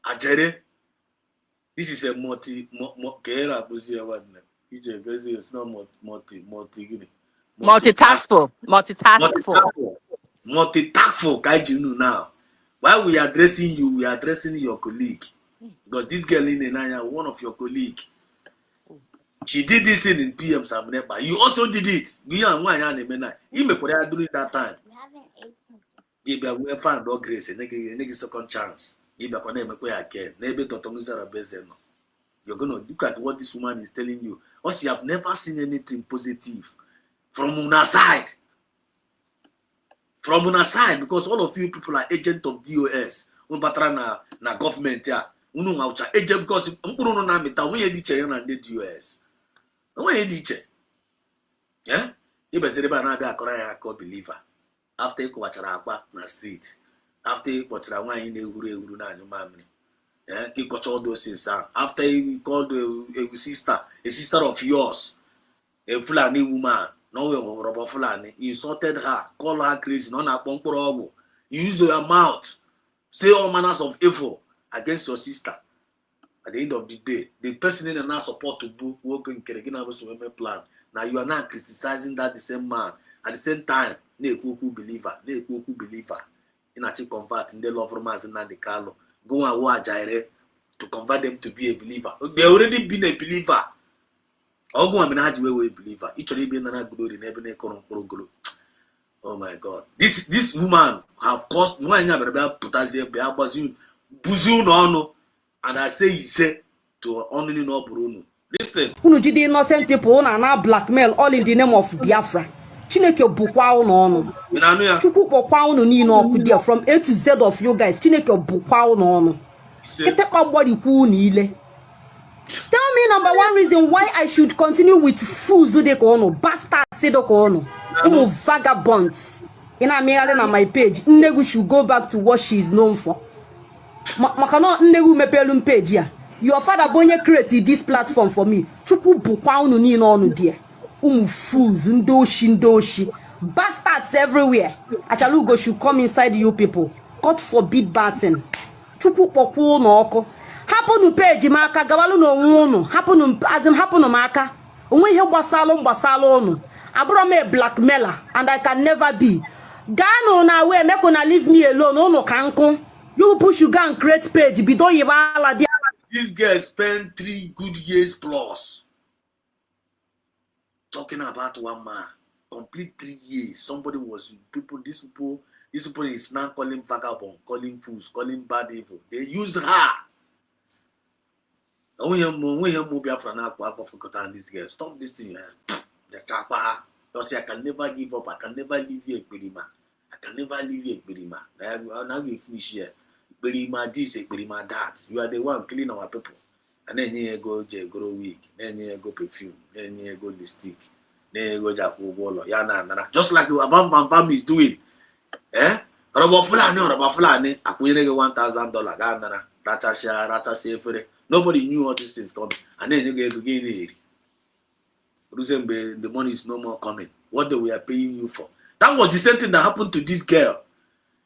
Ajere, this is a multitaskful kaijinu now. While we are addressing you, we are addressing your colleague. Because this girl in Enaya, one of your colleague, she did this thing in PM Samuneba. You also did it. You may during that time. Give a fan dog grace and a second chance. You're gonna look at what this woman is telling you. Also, you have never seen anything positive from Una side. From Una side, because all of you people are agents of DOS. Na government ya. Agent because na meta when you diche na DOS. When you diche. Yeah? You be say ba na ga akora ya ko believer. After you kwachara akwa na street. After you kwachara nwanyi na ehuru na anyu mamiri. Yeah, he got all those things. After he called a sister of yours, a Fulani woman, no rubber Fulani, he insulted her, called her crazy, no na pongporogo. You use your mouth, say all manners of evil against your sister. At the end of the day, the person in now support to work in Keregina women plan. Now you are not criticizing that the same man at the same time. Ne kuku believer. In a convert in the love romance in the Carlo. Go and watch Jaire to convert them to be a believer. They already been a believer. Or go and manage a believer. Each already been a glory in heaven. Oh my God! This woman have caused one year potassium buzu no, and I say he said to only no Bruno. Listen. Unu jide innocent people na blackmail all in the name of Biafra. Chineke bukwa unu onu. Chukwu kpokwa unu niile oku there from A to Z of you guys. Chineke bukwa unu onu. Etekpa gbori kwu niile. Tell me number one reason why I should continue with fools de ko onu, bastards de ko onu. Umu vagabonds. Ina mirale na my page. Nnegu should go back to what she is known for. Makano nnegu mepelu page ya. Your father bonye create this platform for me. Chukwu bukwa unu niile onu there. Fools, ndoshi, bastards everywhere. Achalugo should come inside you people. God forbid batten. Chuku poku no oko. Haponu page maka gawalu no nwunu. Haponu maka. Onwe ihe gbasalo onu. Abro me blackmailer and I can never be. Gano na we make una leave me alone. Ono kanko. You push you go and create page. Bido yibala dia. This girl spent 3 good years plus talking about one man, complete 3 years. Somebody was these people is now calling vagabond, calling fools, calling bad evil. They used her When you Biafra now, forgotten this girl. Stop this thing. The chapa. You say I can never give up. I can never leave you, Ekperima. I can never leave you, Ekperima. Now we finish here. Ekperima this, Ekperima that. You are the one killing our people. And then you go grow wig. Then you go perfume. Then you go lipstick. Then you go jaco bolo. Just like the Bam is doing. Robo Fulani. I put $1,000. Ganana. Racha. Nobody knew all these things coming. And then you get to gain it. The money is no more coming. What they were paying you for. That was the same thing that happened to this girl.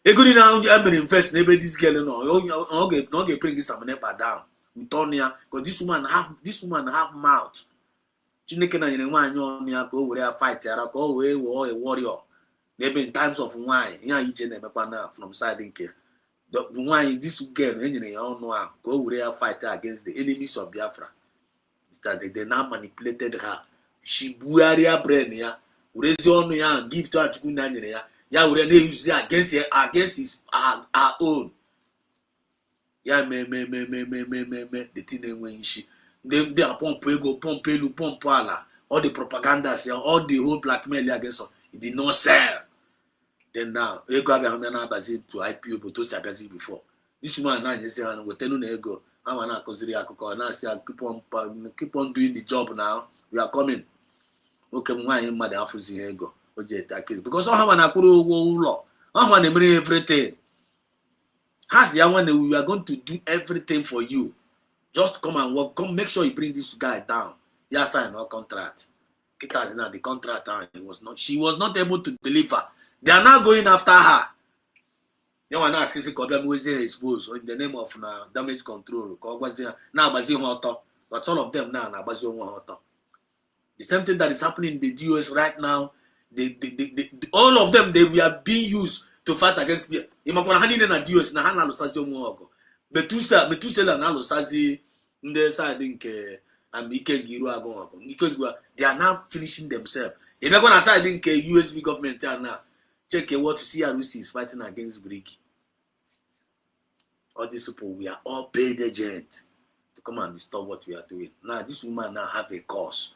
You couldn't invest in this girl. No, get bring this Amanepa down. We turn here because this woman have mouth. Chineke na nyere nwaanyị ọnụ ya ka o were fight ya ka o wee wụọ a warrior. Maybe in times of wine, ya ije na-emekwa na from side nke. The wine, this girl enyere ya ọnụ a ka o were fight against the enemies of Biafra. Is that they now manipulated her. She buaria brain ya. Urezi ọnụ ya give to Chukwu na nyere ya. Ya were na use against his her own. Ya me the thing enwe nshi. They are pump ego, pump elu, pump ala. All the propagandas, all the whole blackmail against her. It did not sell. Then now, ego abịa bazi to IPO but those agazi before. This woman now you say we tell you ego. I wanna consider akụkọ na say keep on doing the job now. We are coming. Okay, nwaanyị mmadụ afụzi ego. O je take because all ha na kwuru ụgwọ ụlọ. All ha na-emere everything. Has ya one we are going to do everything for you. Just come and work. Come make sure you bring this guy down. Yeah, sign no contract. Now the contract she was not able to deliver. They are now going after her. You want to ask this problem was exposed in the name of damage control. Now but all of them now the same thing that is happening in the US right now. All of them they were being used to fight against me. US na hana lusazi omuogo. Metusela na lusazi nde side nke Ikengiru ago. They are now finishing themselves. If you're gonna side nke USB government now, check what CRUC is fighting against Greek. All these people, we are all paid agents to come and stop what we are doing. Now this woman now have a cause.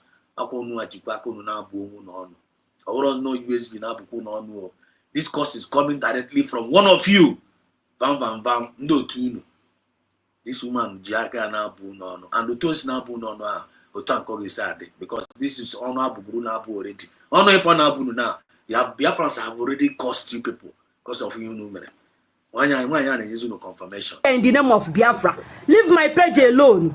This course is coming directly from one of you. No two. This woman Jiaka na bu no and the toast na bu no because this is on Abu Nabu already. Ono if on Abu now, Biafrans have already cost you people because of you number. One no confirmation. In the name of Biafra, leave my page alone.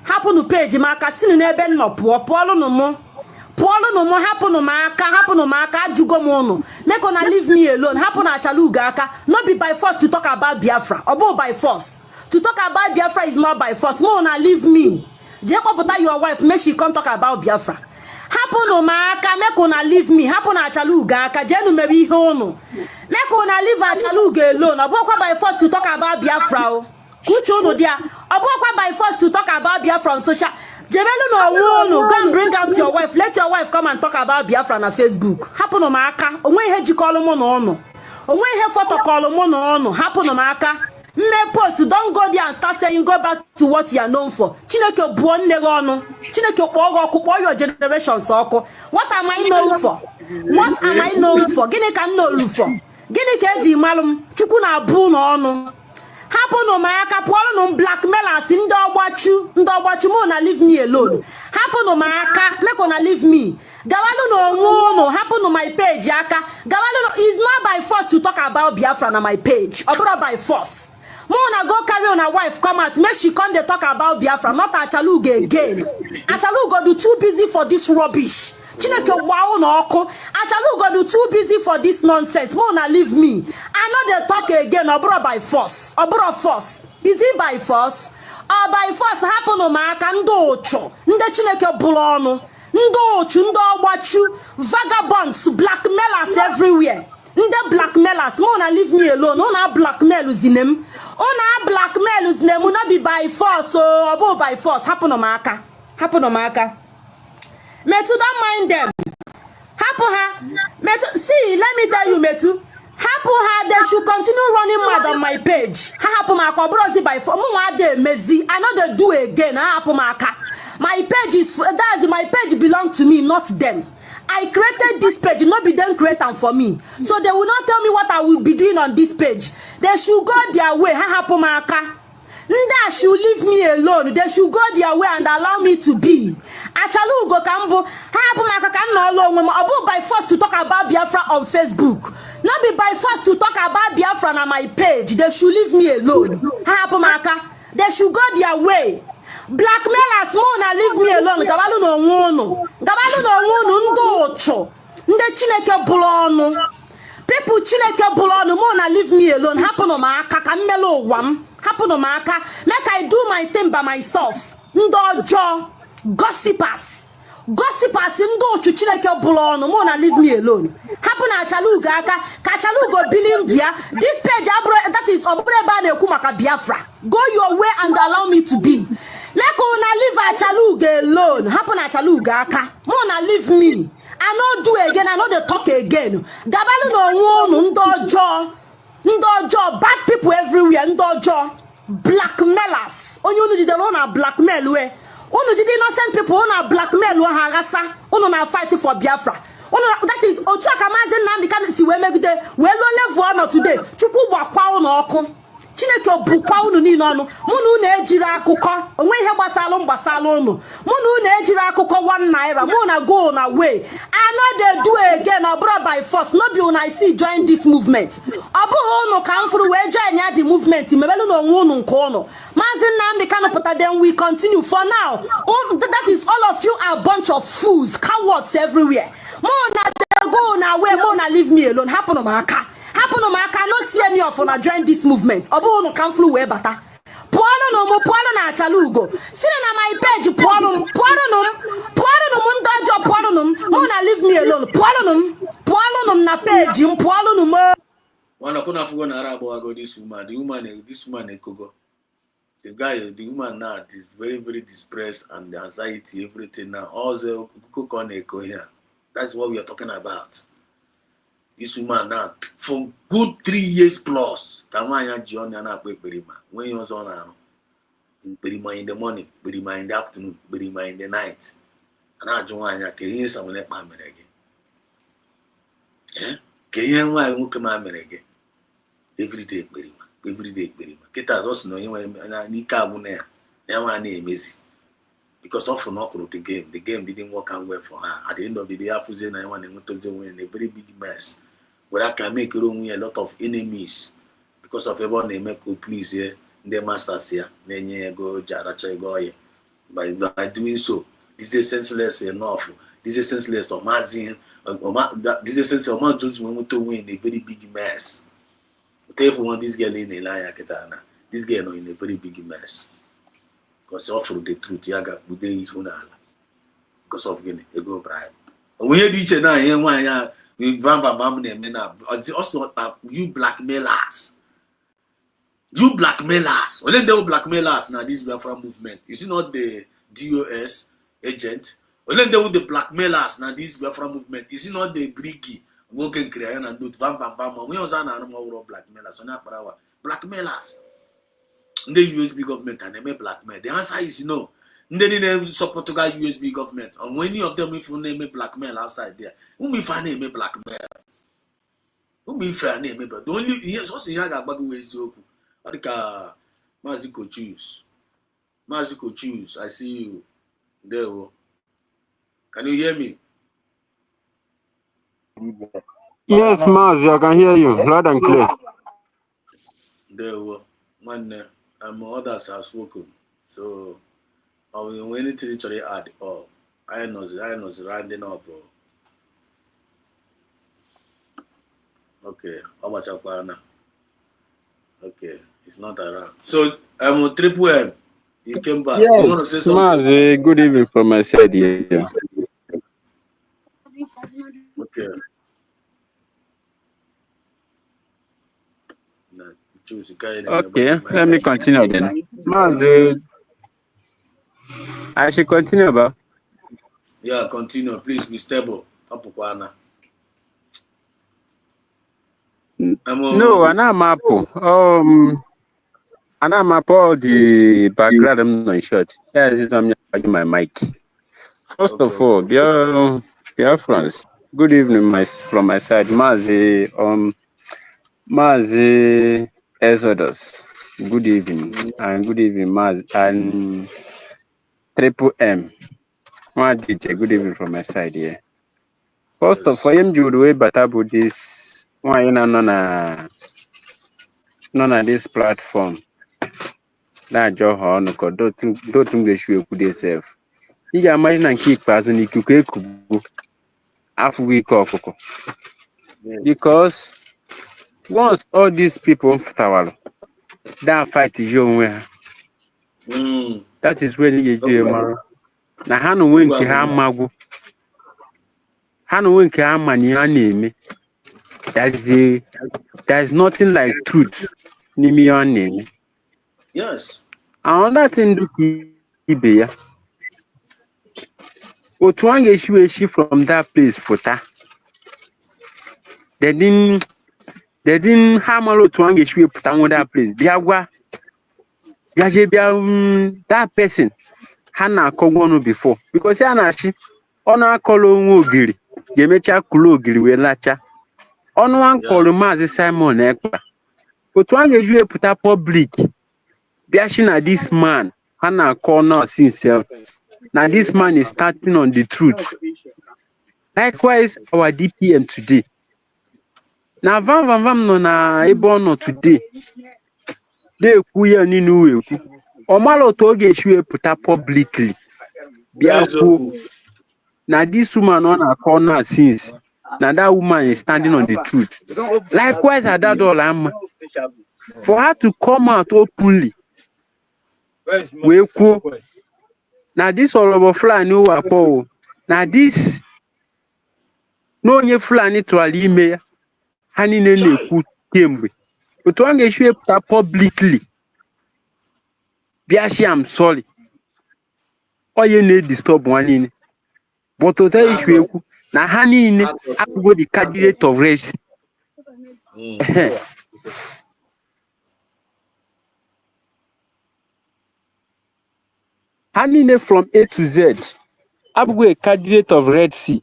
Happen to page maka sinu n'ebe no Polo no mo happen no maka ajugo mo no. Make una leave me alone. Happen na Achaluga aka. Not be by force to talk about Biafra. Or by force. To talk about Biafra is not by force. Mo una leave me. Jacob put your wife, make she come talk about Biafra. Happen no maka make una leave me. Happen na Achaluga aka. Jenu mebi hono. Make una leave Achaluga alone. Obokwa by force to talk about Biafra. Kucho no dia. Obokwa by force to talk about Biafra on social. Jebelu no, go and bring out your wife. Let your wife come and talk about Biafra on Facebook. Happen no maka. Onwe he jikolo mo no. Onwe he photo call mo no. Happen no maka. Me post, don't go there and start saying go back to what you are known for. Chineke buon negono. Chineke kwa your generation soko. What am I known for? What am I known for? Gini ka no for? Gini ka eji malum. Chukwu na bu no. Happen no mayaka polo no blackmailers ndo ogbachu mo na leave me alone. Happen no mayaka make una leave me. Gawalu no happen no my page aka. Gawalu no is not by force to talk about Biafra na my page. Or by force. Mona go carry on a wife come out, make she come they talk about Biafra, not Achaluga again. Achaluga do too busy for this rubbish. Chineke wow no oko. Achaluga do too busy for this nonsense. Mona leave me. I know they talk again, or by force. Or force. Is it by force? Or by force happen no maka ndo ocho. Nde Chineke bulono. Ndo ocho, ndo ogbachu. Vagabonds, blackmailers everywhere. Nde blackmailers, Mona leave me alone. Ona blackmail uzinem. Ona blackmail uzinem. Una be by force, so by force. Happen no maka. Metu, don't mind them. Happen ha. Metu, see, let me tell you, Metu. Hapu her, they should continue running mad on my page. Hapu maka obrozi by for mezi. I know they do again. Hapu maka. My page is my page belongs to me, not them. I created this page, not be them creating for me. So they will not tell me what I will be doing on this page. They should go their way. Hapu maka. Nda should leave me alone. They should go their way and allow me to be. Achalu go kambo. Hapu maka kan no alone. Abu by force to talk about Biafra on Facebook. Not be by force to talk about Biafra on my page. They should leave me alone. Hapu maka. They should go their way. Blackmailers mona leave me alone. Gabalu no wono. Gabalu no wono ndocho. Nde chineke bulono. People chineke bulono mona leave me alone. Happen on my aka kamelo wam. Happen on my aka. Make I do my thing by myself. Ndojo. Gossipers. Gossipers ndocho chineke bulono mona leave me alone. Happen na chaluga aka. Kachalugo billing via. This page that is obreba ne kumaka Biafra. Go your way and allow me to be. Make una leave Achaluga alone. Happen Achaluga aka. Mona leave me. I no do again. I know they talk again. Gabalu no one ndojo. Bad people everywhere. Ndojo. Blackmailers. Onyu did na blackmail we. Onu did innocent people on blackmail we harasa. Onu na fight for Biafra. That is Otuaka Mazen Nandi can see we make the we lo level on today. Chuku wakwa ono oku. Chineke obukwa unu ni no munu na ejiri akụkọ onwe ihe gbasala unu munu na ejiri akụkọ 1 naira muna go na way. I know they do again abroad by force. No be una I see join this movement. Obu unu kan furu we join ya the movement mebelu no nwu unu nke unu Mazin Namdi can put then we continue for now. That is all of you are a bunch of fools, cowards everywhere. Mona they go na way mona leave me alone. Happen on my car. Happen on my cannot see any of them join this movement. Obo no can flew way better. Puano no mo puano na chalugo. Sitting on my page, puano no mundajo puano no. Mona leave me alone. Puano no na page, puano no mo. One of them na Arabo ago this woman Ekogo. The woman now is very, very depressed and the anxiety, everything now. All the Kuko Eko here. That's what we are talking about. This woman now, for good 3 years plus, Kamaya John and Berima. When you was on Berima in the morning, Berima in the afternoon, Berima in the night. And I join ya can hear someone at my again. Eh? Can you hear why I won't come again? Every day, Berima. Get us also know you and I need carbonare. Now I name is because of the game. The game didn't work out well for her. At the end of the day, Afuze and I want to win a very big mess. Where I can make a lot of enemies because of everyone they make please here, the masters here, then you go Jaracha go here. By doing so, this is senseless enough. This is senseless of Mazin, this is senseless of Mazin want to win a very big mess. But everyone this girl in a liar Ketana, this girl in a very big mess. Because of the truth, Yaga Bude Funala. Because of getting a go bribe. When you teach now, you want we also you blackmailers. You blackmailers. When they blackmailers now, this Biafra movement. You see not the DOS agent. When they the blackmailers now, this Biafra movement. You see not the Greeky working create and do bam. We also know blackmailers. So now blackmailers. The USB government and they make blackmail. The answer is no. They didn't support to get USB government. And when any of them if you name a blackmail outside there, who me find name a blackmail? Who me find name a the only yes, what's the yaga bagu ways you Adika Maziko choose. I see you there. Can you hear me? Yes, Maz, I can hear you loud and clear. There one others have spoken. So I will anything literally add up. I know rounding up. Okay, how much of now? Okay, it's not around. So I'm Triple M. You came back. Yes, you want to say something? Maz, good evening from my side here. Okay. Okay, let me continue then. Maz, I should continue about. Yeah, continue. Please be stable. No, I'm Apple. And I'm up all the background. I'm not short. Yes, I'm my mic. First of all, Biafrans. Good evening, from my side, Mazi Exodus. Good evening, and good evening, Maz and Triple M. DJ, good evening from my side here. First of all, I'm Jude Batabu this one none of this platform. That job on don't English will put yourself. You can imagine and keep passing the kuku half week of because once all these people that fight is your way. That is when you do man. Na hanu wenke ha magu. Hanu wenke ha mani name. There is nothing like truth. Nimi your name. Yes. Another thing do ibe ya. Otwange she from that place fota. They didn't hammer Otwange she put on that place. Biagwa. That person Hana Kogonu before. Because Hana she ona kolo ngogiri. Gemecha kulo ogiri we lacha. Onu one call Mazi Simon Ekpa. But one you put up public. Biashina this man. Hana call now himself. Now this man is starting on the truth. Likewise, our DPM today. Now vam no na ebono today. They kuya ni nuwe. Omalo toge shwe put up publicly. Biafu. Now this woman on a corner since. Now that woman is standing on the truth. Likewise, at that all for her to come out openly. Now this all over fly no wapo. Now this no nye fly to alime. Hani nene ku tembe. But one get you publicly. Biashi, I'm sorry. Or you need disturb one in. But to tell you, now honey in I go the candidate of race. Honey from A to Z. I go a candidate of Red Sea.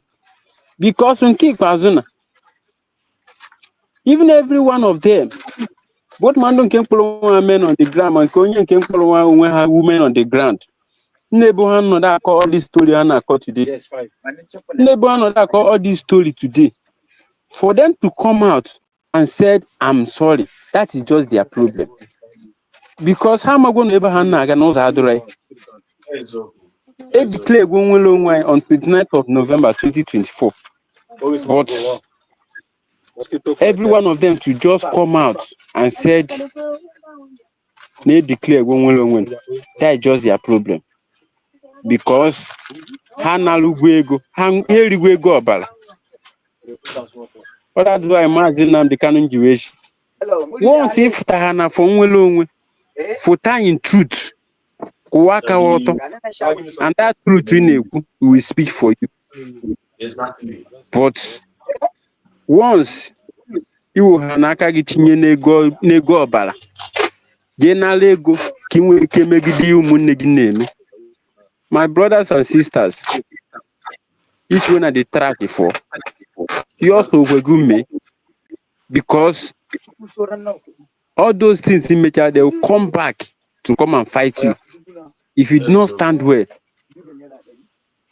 Because on Kick Pazuna, even every one of them, both man can follow men on the ground and Konya can follow women on the ground. Neighbor no that call all this story and I call today. Neighbor no that call all this story today. For them to come out and said, I'm sorry, that is just their problem. Because how am I going to ever hand I know that right? It declared on 29th of November 2024. But every one of them to just come out and said they declare that is just their problem. Because Hana Luguego, Hanguego Obala. But that's why I imagine I'm the canon Jewish. Once if Tahana from Willowing, for time in truth, Kuwaka water, and that truth will speak for you. Exactly. But once you Hanaka getting nego Obala, Genalego, Kimwe Kemegidi name. My brothers and sisters, this one at the track before. You also were good me because all those things in nature they will come back to come and fight you. If you do not stand well,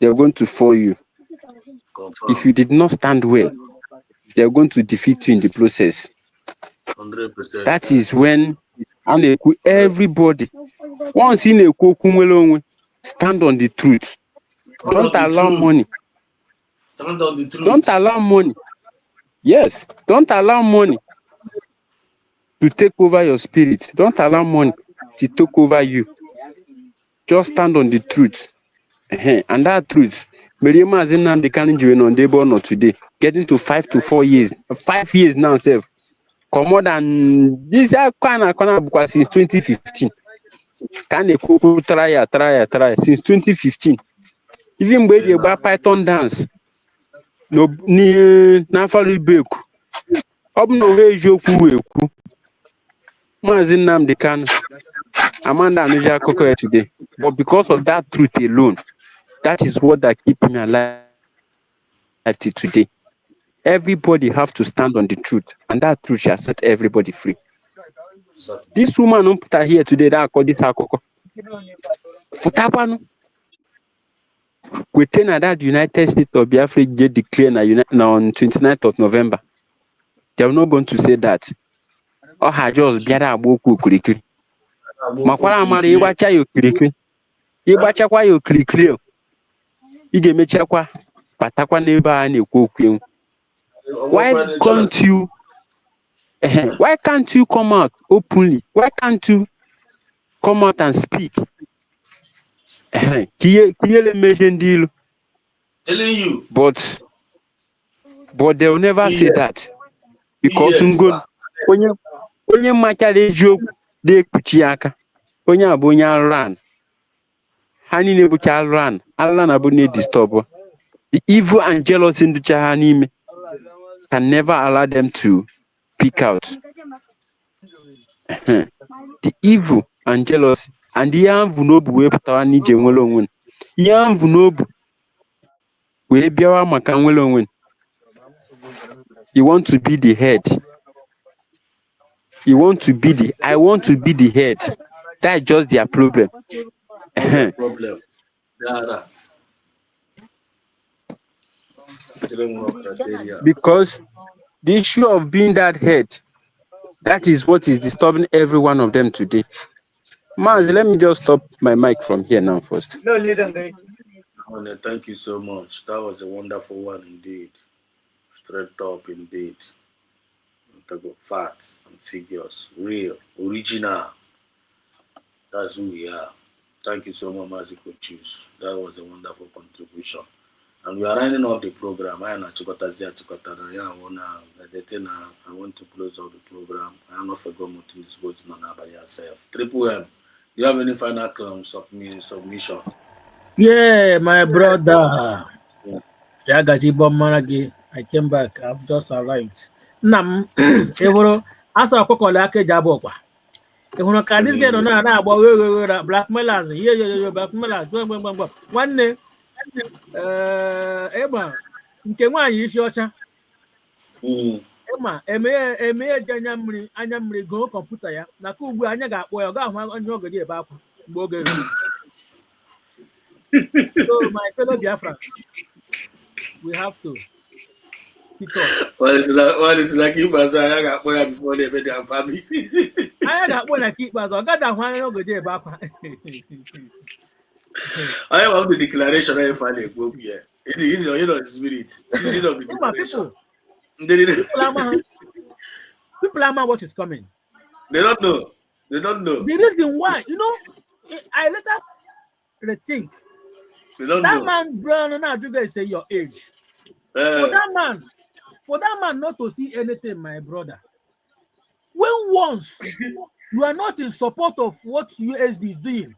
they're going to fall you. If you did not stand well, they're going to defeat you in the process. 100%. That is when everybody once in a stand on the truth. Don't allow money. Stand on the truth. Don't allow money. Yes, don't allow money to take over your spirit. Don't allow money to take over you. Just stand on the truth. And that truth, Meriama Zinam the canning on day born not today. Getting to 5 to 4 years. 5 years now, self. Come more than this kind of since 2015. Can they try since 2015. Even when they buy Python dance. No ni na follow book. ọ bụ na ohe eziokwu ekwu Maazị Nnamdi Kanu Amanda anụghị akụkọ ya today, but because of that truth alone, that is what that keep me alive till today. Everybody have to stand on the truth, and that truth shall set everybody free. This woman who put her here today, that call this akụkọ Futabanu within that United States of Biafra get declared on 29th of November. They are not going to say that. Or ha just biara agba okwu okirikiri. Makwara amara ịgbacha ya okirikiri. Ịgbachakwa ya okirikiri. Ị ga-emechakwa batakwa n'ebe a na-ekwu okwu. Why can't you come out openly? Why can't you come out and speak? Telling you. But they will never say that. Because onye machara eziokwu dị ekpuchi aka. Onye abụ onye alụran. Ha niile bụcha alụran. Alụran abụ na-disturb. The evil and jealousy ndụcha ha n'ime can never allow them to speak out. The evil and jealousy and ihe ahụ n'obu wee pụtawa n'ije nwere onwe. Ihe ahụ n'obu wee bịawa maka nwere onwe. You want to be the head. I want to be the head. That's just their problem. Problem. Because the issue of being that head, that is what is disturbing every one of them today. Maz, let me just stop my mic from here now first. Thank you so much. That was a wonderful one indeed. Straight up indeed. Facts and figures. Real. Original. That's who we are. Thank you so much, Maziko Choose. That was a wonderful contribution. And we are running off the program. I want to close out the program. I am not forgotten to dispose on by yourself. Triple M, do you have any final submission? Yeah, my brother. I came back. I've just arrived. Nam, as a cocola jabokwa. If this get on about blackmailers, yeah, blackmailers, one day. Emma, nke nwaanyị isi ọcha. Emma, eme anya mmiri gụọ kọmputa ya na ka ugbu anya ga-akpọ ya ọ ga-ahụ onye ogede ebe akwa mgbe oge ruru. So my fellow Biafra, we have to speak up. What is like you anya ga-akpọ ya before they ebe their family. Anya ga-akpọ na ka ikpeazụ ọ gaghị ahụ onye ogede ebe akwa. I have the declaration I finally go here. You know the spirit. People are what is coming. They don't know. The reason why, I later rethink. That man, Brown, now you guys say your age. For that man not to see anything, my brother. When once you are not in support of what USB is doing,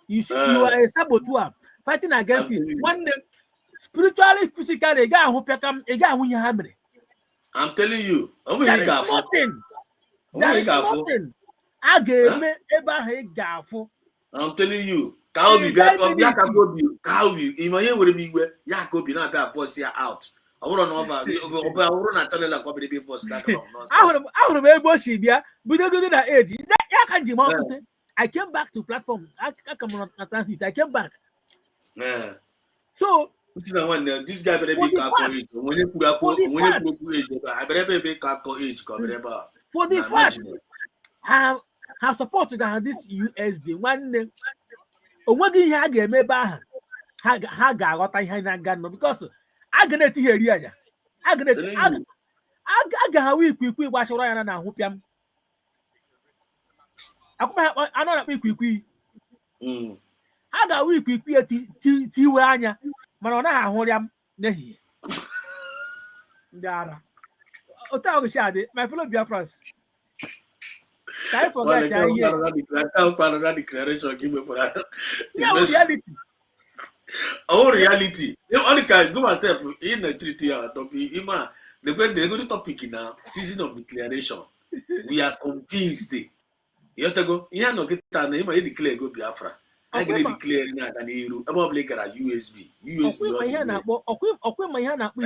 you are a saboteur fighting against it. One day, spiritually, physically, I'm telling you, there is nothing. I'm telling you, out. I came back to platform. I came back. Yeah. So this guy better be calculated. For the fact, I support this USB one day. Because I get here. I got week watch around and I hope I'm not quick. I got week Tiwanya, Manona, Holiam, Nehi. Dara. Otago Shadi, my fellow Biafras. I forgot that declaration. Give me for that. Reality. Oh, reality. You only can do myself in the treaty. The good topic now, season of declaration. We are convinced. You go, you know, get an name, I declare go Biafra. I can declare in a probably got a USB. USB ọkwa ihe all the way. na-akpọ ọkwa ma ihe na-akpọ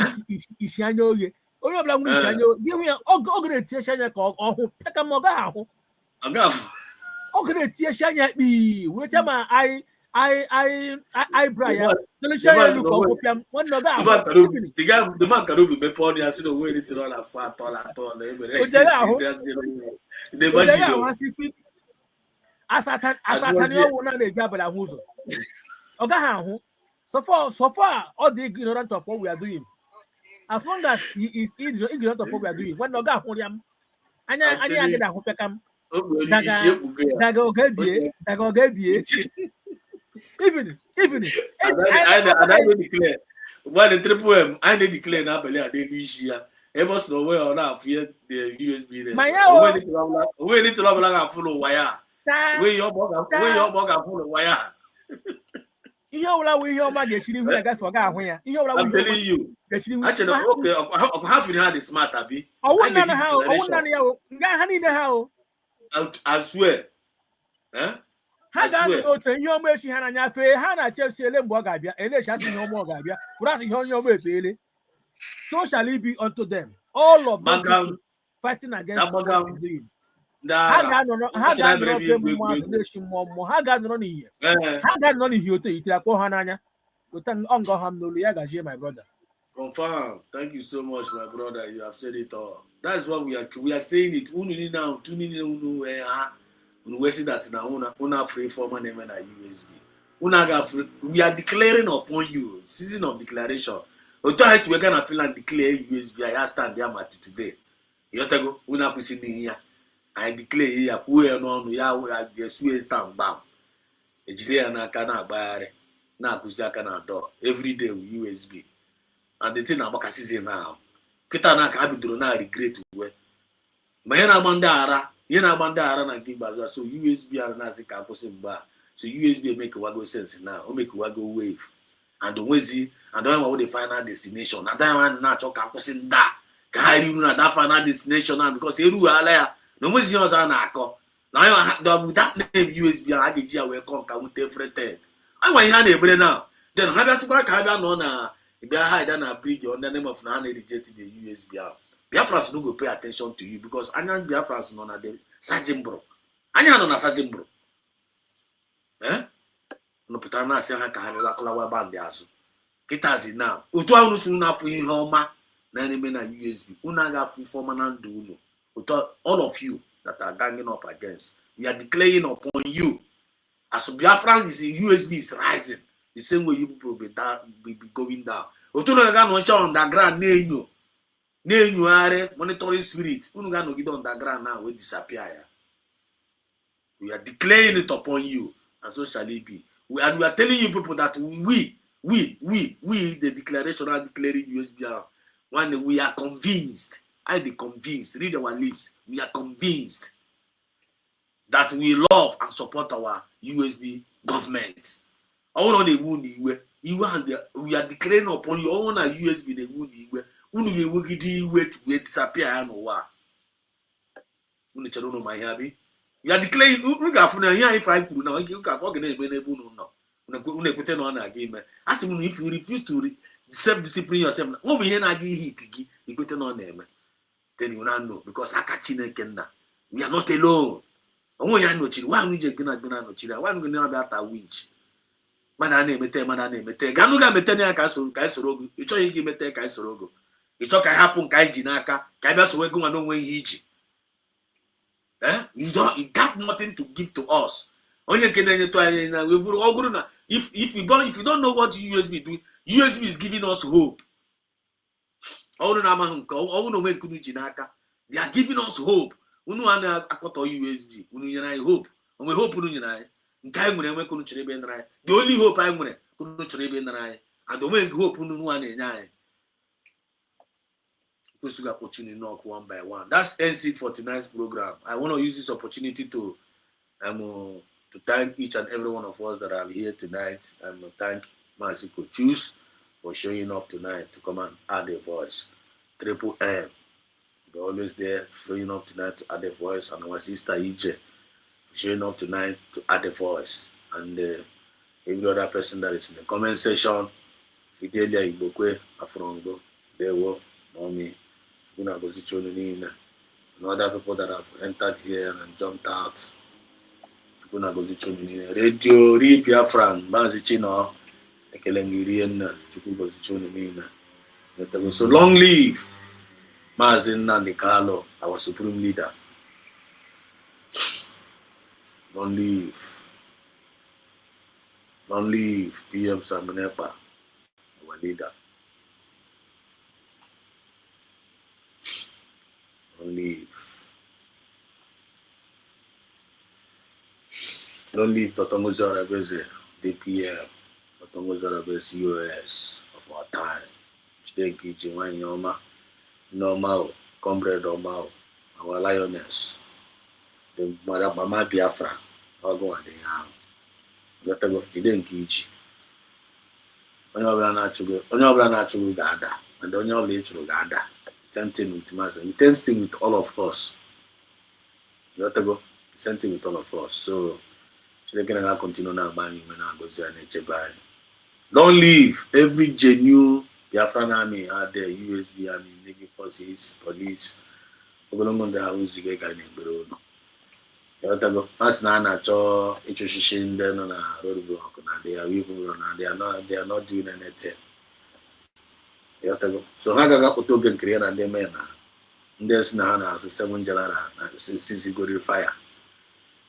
isi anya oye onye ọbụla nwere isi anya oye gị ọ gara etinyechi anya ka ọhụ peka ma ọ gaghị ahụ ọ gara etinyechi anya kpi werecha ma eyebrow ya nelechi anya elu ka ọ gwụpịa m nwanne ọ gaghị ahụ the man can be bepon ya si na onwe anything all at all na emere the imagine asatan ya ọwụ na na-eji abalị ahụ ụzọ ọ gaghị ahụ so far all the ignorant of what we are doing as long as he is ignorant of what we are doing when ọ gaghị ahụ ya m anya ya gị ahụ peka m daga ọ ga-ebie even I declare when the triple M I declare na abalị a n'elu isi ya ebe ọ sị na onwe ọ na-afụ the USB there onwe ni tụrụ ọbụla ga-afụ n'ụwa ya onwe ya ọ ga-afụ n'ụwa ya ihe ọbụla wụ ihe ọma ga-esiri ihu ya gafe ọ ga-ahụ ya ihe ọbụla wụ ihe ọma ga-esiri ihu ya ha firi ha dị smart abi ọwụ naanị ya o nga ha niile ha o I swear ha ga-anọ n'otu ihe ọma echi ha n'anya fee ha na-achesi ele mgbe ọ ga-abịa elechi asị ihe ọma ọ ga-abịa kwụrụ asị ihe onye ọma epeele so shall it be unto them all of them fighting against what we're doing. Ha ga-anọrọ ofe mmadụ na-echi mmụọ ha ga-anọrọ n'ihe ha ga-anọrọ n'ihe ote yitere akpọ ha n'anya ote ọngọ ha m n'olu ya gazie my brother. Confirm. Thank you so much, my brother. You have said it all. That's what we are saying it. We see that now una free form and name na USB. We are declaring upon you season of declaration. Otherwise we're gonna feel and declare USB. I stand there mat today. You go una pusi ni here. I declare here who no ya we are the Suez stand bam. Ejide na aka na agbare na akuzi aka na door every day with USB. And the thing about season now. Kita na ka bidoro na regret we. Ma he na agba ara na nke igbazu so USB ara na asị ka akwụsị mgba so USB make wago sense now o make wago wave and onwezi and only one the final destination and that one na achọ ka akwụsị nda ka ha riru na that final destination now because eru ala ya na onwezi ọzọ na akọ na with that name USB a ga-eji ya wee kọ nka with everything anwa ihe a na-egbere now then ha bịasịkwa ka ha bịa nọ na bịa hide na bridge on the name of na ha na-reject the USB ahụ Biafrans no go pay attention to you because Anya Biafrans no na the Sajimbro. Anya no na Sajimbro. No putara na asị ha ka ha laklawa band azụ. Kitazi now. Otu ahụ si na afọ ihe ọma na eme na USB. Una ga afọ forma na ndụ unu. All of you that are ganging up against. We are declaring upon you. As Biafran is USB is rising. The same way you people will be going down. Otu no ga no underground na-enyo. Na-enyugharị monitoring spirit unu ga-anọgide underground now we disappear ya. We are declaring it upon you and so shall it be. We are telling you people that we the declaration are declaring USB when we are convinced. I be convinced. Read our lips. We are convinced that we love and support our USB government. We are declaring upon you all our USB the wound unu ga-ewegide iwe wee disappear ya n'ụwa unu chere unu ma ihe abi ya declare unu ga-afụ na ihe anyị fa kwuru na oge ka ọ ga na-eme n'ebe unu nọ unu ekwete na ọ na-aga ime asị m na if you refuse to self discipline yourself na ọ bụ ihe na-aga ihe iti gị ikwete na ọ na-eme then you know because aka Chineke nna we are not alone onwe ya nọchiri nwa ahụ ije gị na gbena nọchiri nwa ahụ gị na-abịa ata winch mana na-emete ga anụ ga-emete na ya ka soro ogo ị chọghị gị emete ka soro ogo ịchọ ka hapụ nke anyị ji n'aka ka anyị bịa sowe ego nwa n'onwe ihe iji you got nothing to give to us onye nke na-enyetụ anyị na wevuru ọ bụrụ na if you don't know what USB do USB is giving us hope ọ bụrụ na amaghị nke ọ bụrụ na onwe nke unu ji n'aka they are giving us hope unu a na-akọtọ USB unu nyere anyị hope onwe hope unu nyere anyị nke anyị nwere enwe ka unu chọrọ ebe nara anyị the only hope anyị nwere ka unu chọrọ ebe nara anyị and onwe nke hope unu a na-enye anyị. Supposed to opportunity knock one by one. That's NC for tonight's program. I want to use this opportunity to thank each and every one of us that are here tonight. Thank Masiko Choose for showing up tonight to come and add a voice. Triple M. They're always there, showing up tonight to add a voice. And our sister EJ, showing up tonight to add a voice. And every other person that is in the comment section, Fidelia Ibokwe, Afrongo, they were, Mommy, Guna Gozichonina, and other people that have entered here and jumped out. Guna Gozichonina, Radio, Biafra, Mazichino, Ekelengirian, Chuku Gozichonina. So long live Mazin Nandikalo, our supreme leader. Long live. Long live PM Samanepa, our leader. Long live. Long live Totongo Zarabeze, DPM, Totongo Zarabeze COS of our time. Thank you, Jiwan Yoma, Normal, Comrade Omao, our lioness, the Mama Biafra, I'll go and they have. Let go, you didn't teach. Onye ọbụla na-achụgo ga-ada, and onye ọbụla ịchụrụ ga-ada. Same thing with Master. The same thing with all of us. Let go, same thing with all of us. So, they're gonna continue now buying when I go to don't leave. Every genuine Biafran army out there, USB army, Navy forces, police. We're going to house the guy named Bruno. As Nana Cho, Ichushin, then on a roadblock, and they are not doing anything. So Hagaga Potogan create and they men. There's Nana as a 7 January, since he go to fire.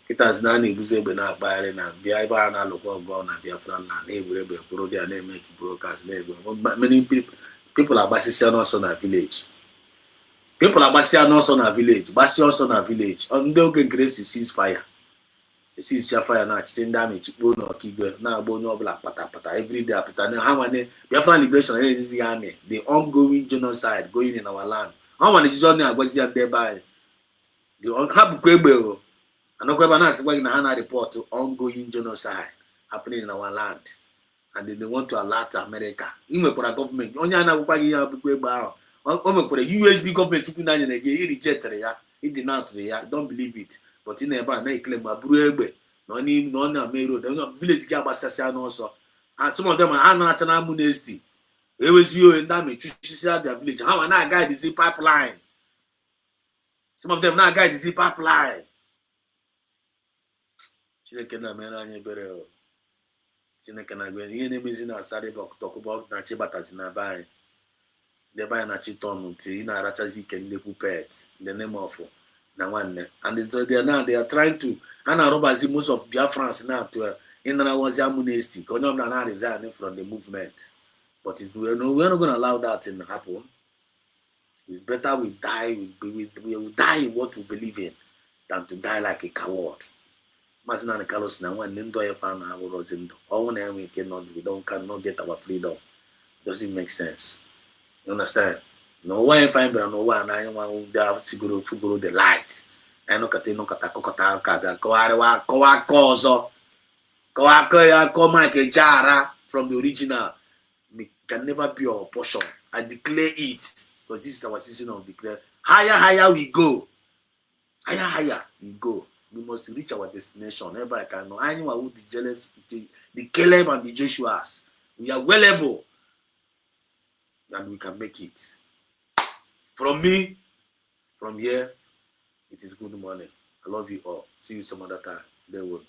It has none who's able to buy and Biaba and local gone and Biafran and neighbor, Pro, their name make broadcast neighbor. Many people are Bassian also in a village. People are Bassian also in a village, Bassi also in a village. On the Ogan Grace, he sees fire. He sees fire now, extend damage, bone or kigger, now bone black pata every day. How many Biafran liberation is the army, the ongoing genocide going in our land. How many is only was thereby? The unhappy and no governance going to report to ongoing genocide happening in our land, and they want to alert America. Even for a government, only an about the USB government took again, he rejected it, he denounced it. Don't believe it, but in a bar, they claim a brewebe, no name, no Mero, the village Gabasasian also, and some of them are national amnesty. It was you and damage to their village. How an I guide is the pipeline. Some of them now guide is the pipeline. Chineke na mere anyị ebere o. Chineke na gbe ihe na-emezi na started talk about na chibatazi na bai. The bai na chiton nti ị na-arachazi ike nnekwu pet in the name of na nwanne. And they are trying to na-arụbazi most of Biafrans now to in na was amnesty. Onye ọbụla na resign from the movement. But we're not going to allow that to happen. It's better we die we will die in what we believe in than to die like a coward. Masina and Carlos now when Nindo fan was in all we cannot get our freedom. Doesn't make sense. You understand? No one find but no one I want to figure the light. I know Katino Katakota Koarewa Kozo Mike Jara from the original. We can never be our portion. I declare it because this is our season of declare. Higher we go. Higher we go. We must reach our destination. Never I can know. Anyone who the Caleb and the Joshua's. We are well able. And we can make it. From me, from here, it is good morning. I love you all. See you some other time. They will.